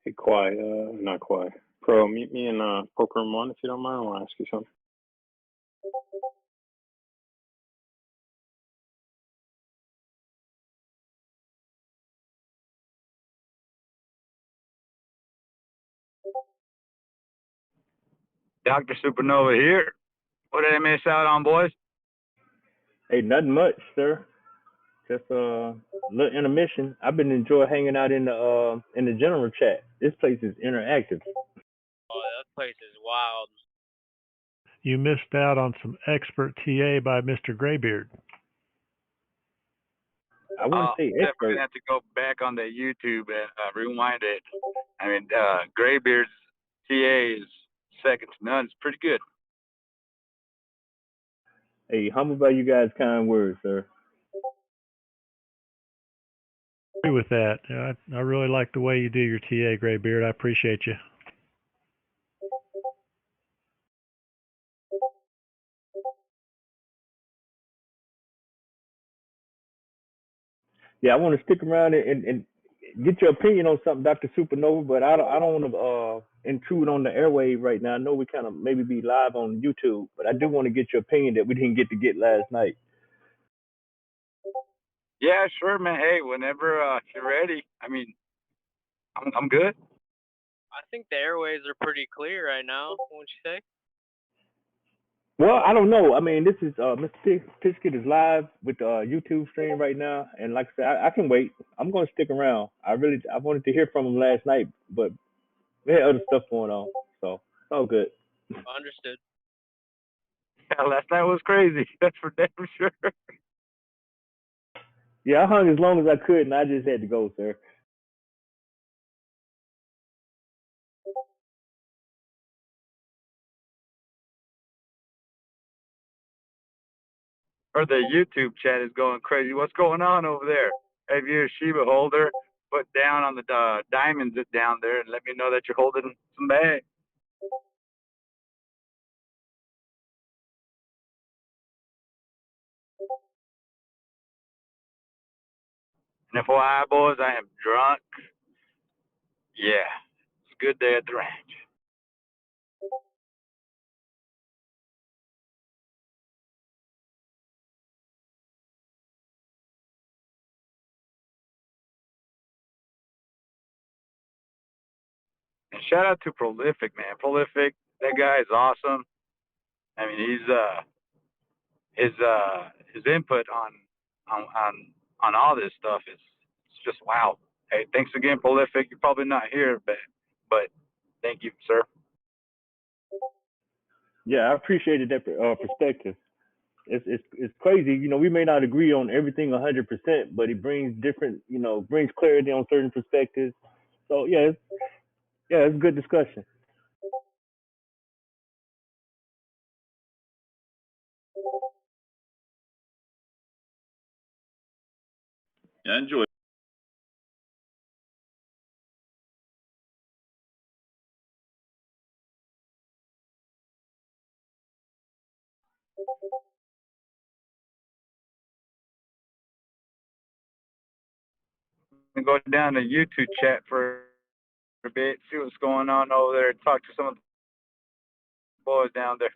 Hey, Kwai, not Kwai. Pro, meet me in Poker Room 1 if you don't mind. I want to ask you something. Dr. Supernova here. What did I miss out on, boys? Hey, nothing much, sir. Just a little intermission. I've been enjoying hanging out in the general chat. This place is interactive. Oh, that place is wild. You missed out on some expert TA by Mr. Graybeard. I wouldn't say Definitely expert. gonna have to go back on the YouTube and rewind it. I mean, Graybeard's TA is second to none. It's pretty good. Hey, humbled by you guys' kind words, sir. Agree with that. I really like the way you do your TA, Graybeard. I appreciate you. Yeah, I want to stick around and get your opinion on something, Dr. Supernova, but I don't want to intrude on the airwave right now. I know we kind of maybe be live on YouTube, but I do want to get your opinion that we didn't get to get last night. Yeah, sure, man. Hey, whenever you're ready. I mean, I'm good. I think the airways are pretty clear right now, won't you say? Well, I don't know. I mean, this is Mr. Pisket is live with the YouTube stream right now, and like I said, I can wait. I'm going to stick around. I wanted to hear from him last night, but we had other stuff going on, so it's all good. Understood. Yeah, last night was crazy. That's for damn sure. Yeah, I hung as long as I could, and I just had to go, sir. Or the YouTube chat is going crazy. What's going on over there? If you're a Shiba holder, put down on the diamonds down there and let me know that you're holding some bags. And FYI, boys, I am drunk. Yeah, it's a good day at the ranch. And shout out to Prolific, man. Prolific, that guy is awesome. I mean, his input on all this stuff is it's just wow. Hey, thanks again, Prolific. You're probably not here, but thank you, sir. Yeah, I appreciated that perspective. It's crazy. You know, we may not agree on everything 100%, but it brings different, brings clarity on certain perspectives. So yeah, it's a good discussion. Yeah, enjoy. And go down to YouTube chat for a bit, see what's going on over there, talk to some of the boys down there.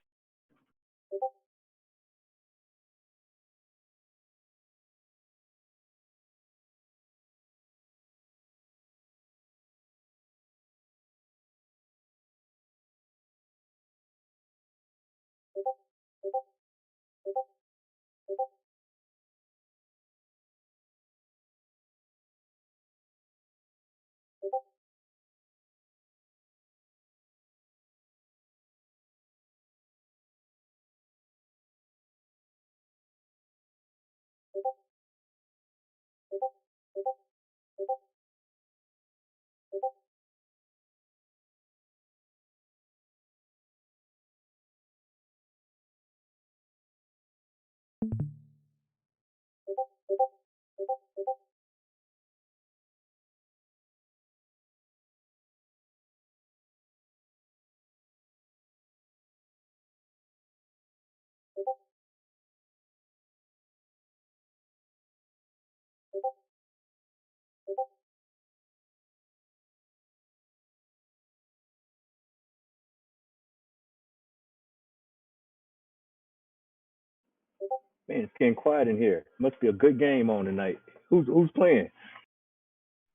Man, it's getting quiet in here. Must be a good game on tonight. Who's playing?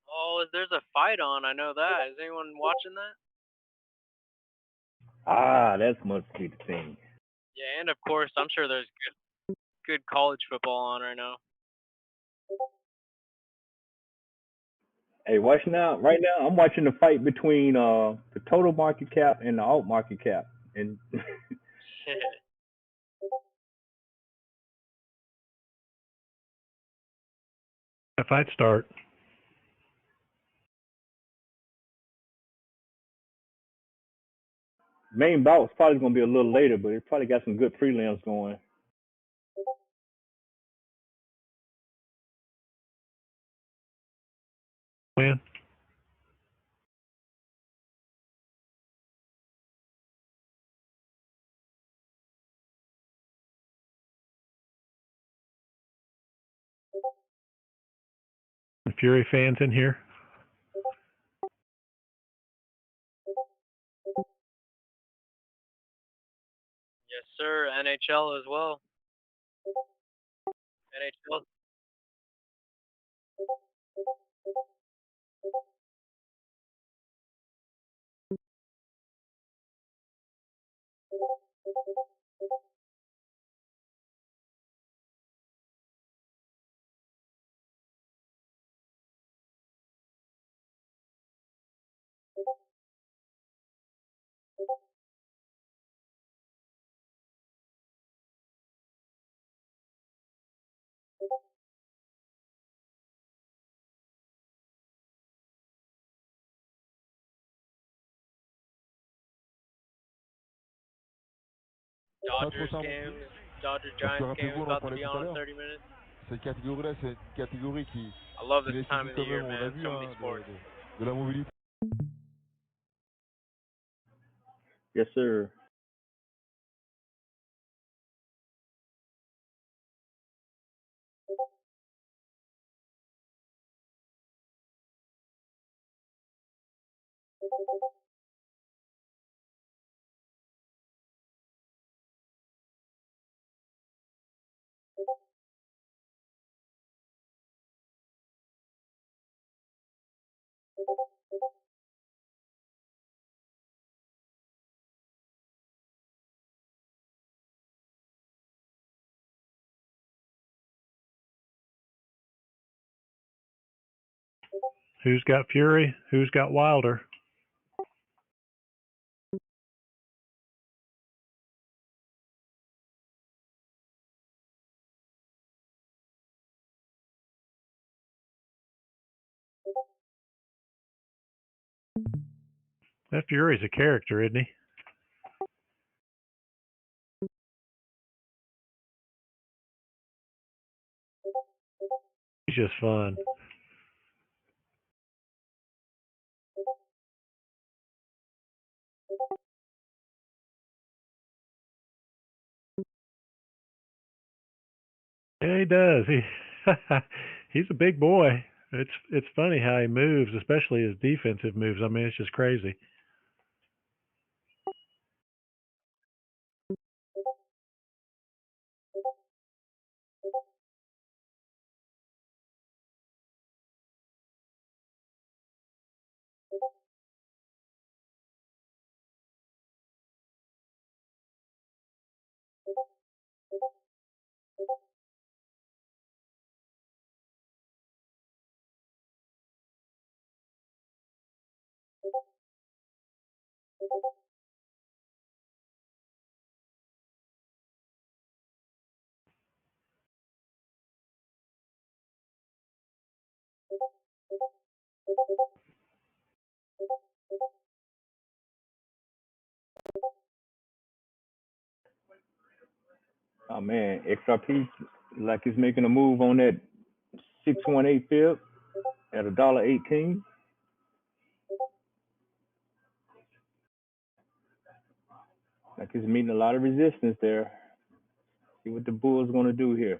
Oh, there's a fight on. I know that. Is anyone watching that? Ah, that must be the thing. Yeah, and of course, I'm sure there's good college football on right now. Hey, watch now. Right now, I'm watching the fight between the total market cap and the alt market cap, and If I'd start, main bout's probably gonna be a little later, but it probably got some good prelims going. when the Fury fans in here. Yes, sir. NHL as well. NHL. Dodgers game, Dodger Giants game is about to be on in 30 minutes. Cette catégorie-là, c'est une catégorie qui I love this nécessite time of the quand year, même, on l'a man. vu, So many sports. de la mobilité. Yes, sir. Who's got Fury? Who's got Wilder? That Fury's a character, isn't he? He's just fun. Yeah, he does. He's a big boy. It's funny how he moves, especially his defensive moves. I mean, it's just crazy. Oh man, XRP like it's making a move on that 618 fib at $1.18. Like it's meeting a lot of resistance there. See what the bull's gonna do here.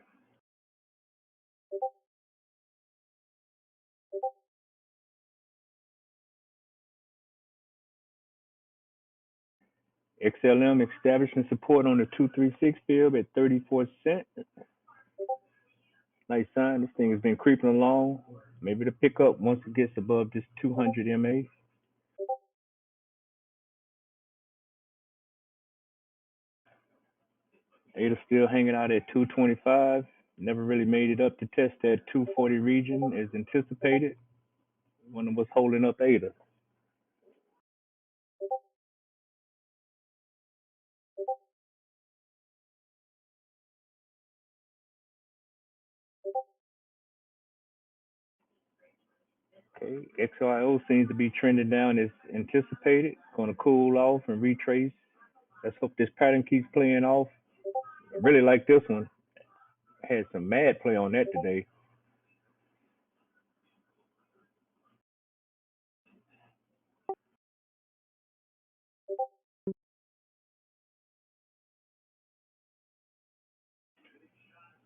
XLM establishing support on the 236 fib at 34 cents. Nice sign. This thing has been creeping along. Maybe to pick up once it gets above this 200 MA. ADA still hanging out at 225. Never really made it up to test that 240 region as anticipated. One of what's holding up ADA. Okay, XRIO seems to be trending down as anticipated. Going to cool off and retrace. Let's hope this pattern keeps playing off. I really like this one. Had some mad play on that today.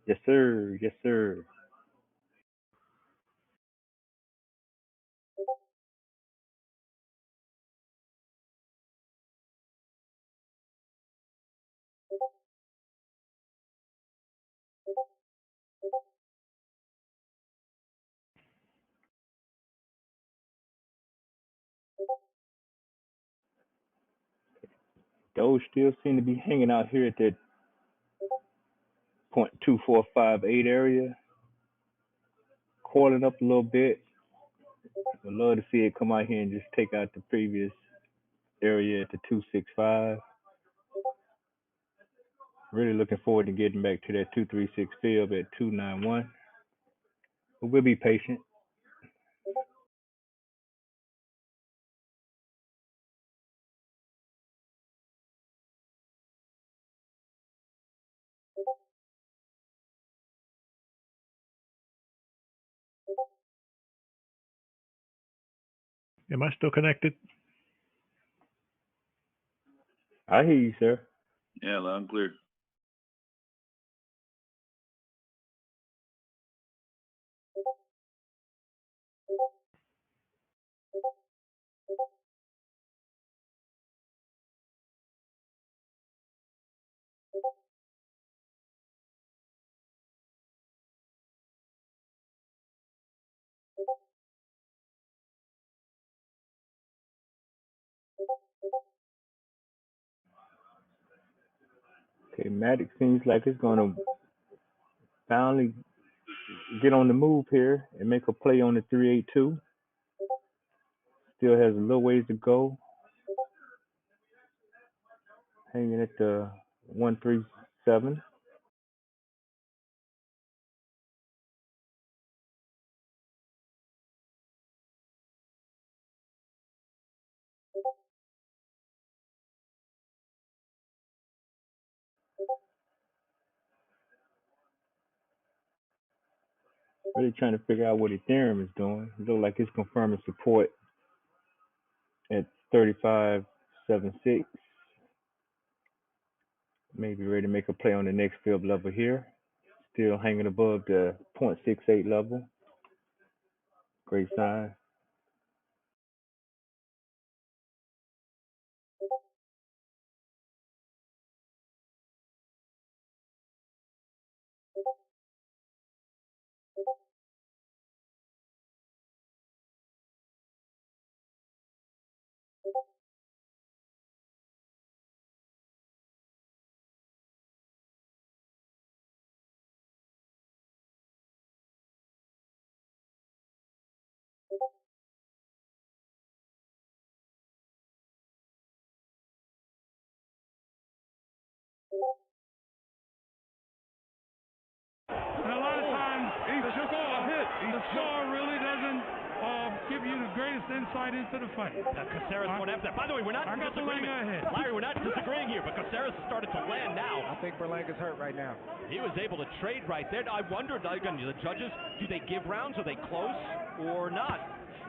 Yes, sir. Yes, sir. Those still seem to be hanging out here at that 0.2458 area. Coiling up a little bit. I'd love to see it come out here and just take out the previous area at the 265. Really looking forward to getting back to that 236 fib at 291. But we'll be patient. Am I still connected? I hear you, sir. Yeah, loud and clear. Okay, Matic seems like it's going to finally get on the move here and make a play on the 382. Still has a little ways to go. Hanging at the 137. Really trying to figure out what Ethereum is doing. It looks like it's confirming support at 35.76. Maybe ready to make a play on the next fib level here. Still hanging above the 0.68 level. Great sign. And a lot of times, the score really doesn't give you the greatest insight into the fight. Caceres won't have that. By the way, we're not in disagreement. Larry, we're not disagreeing here, but Caceres has started to land now. I think Berlanga's hurt right now. He was able to trade right there. I wondered, again, the judges, do they give rounds? Are they close or not?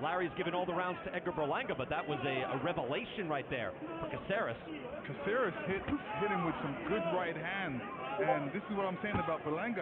Larry's given all the rounds to Edgar Berlanga, but that was a revelation right there for Caceres. Caceres hit him with some good right hands, and this is what I'm saying about Berlanga.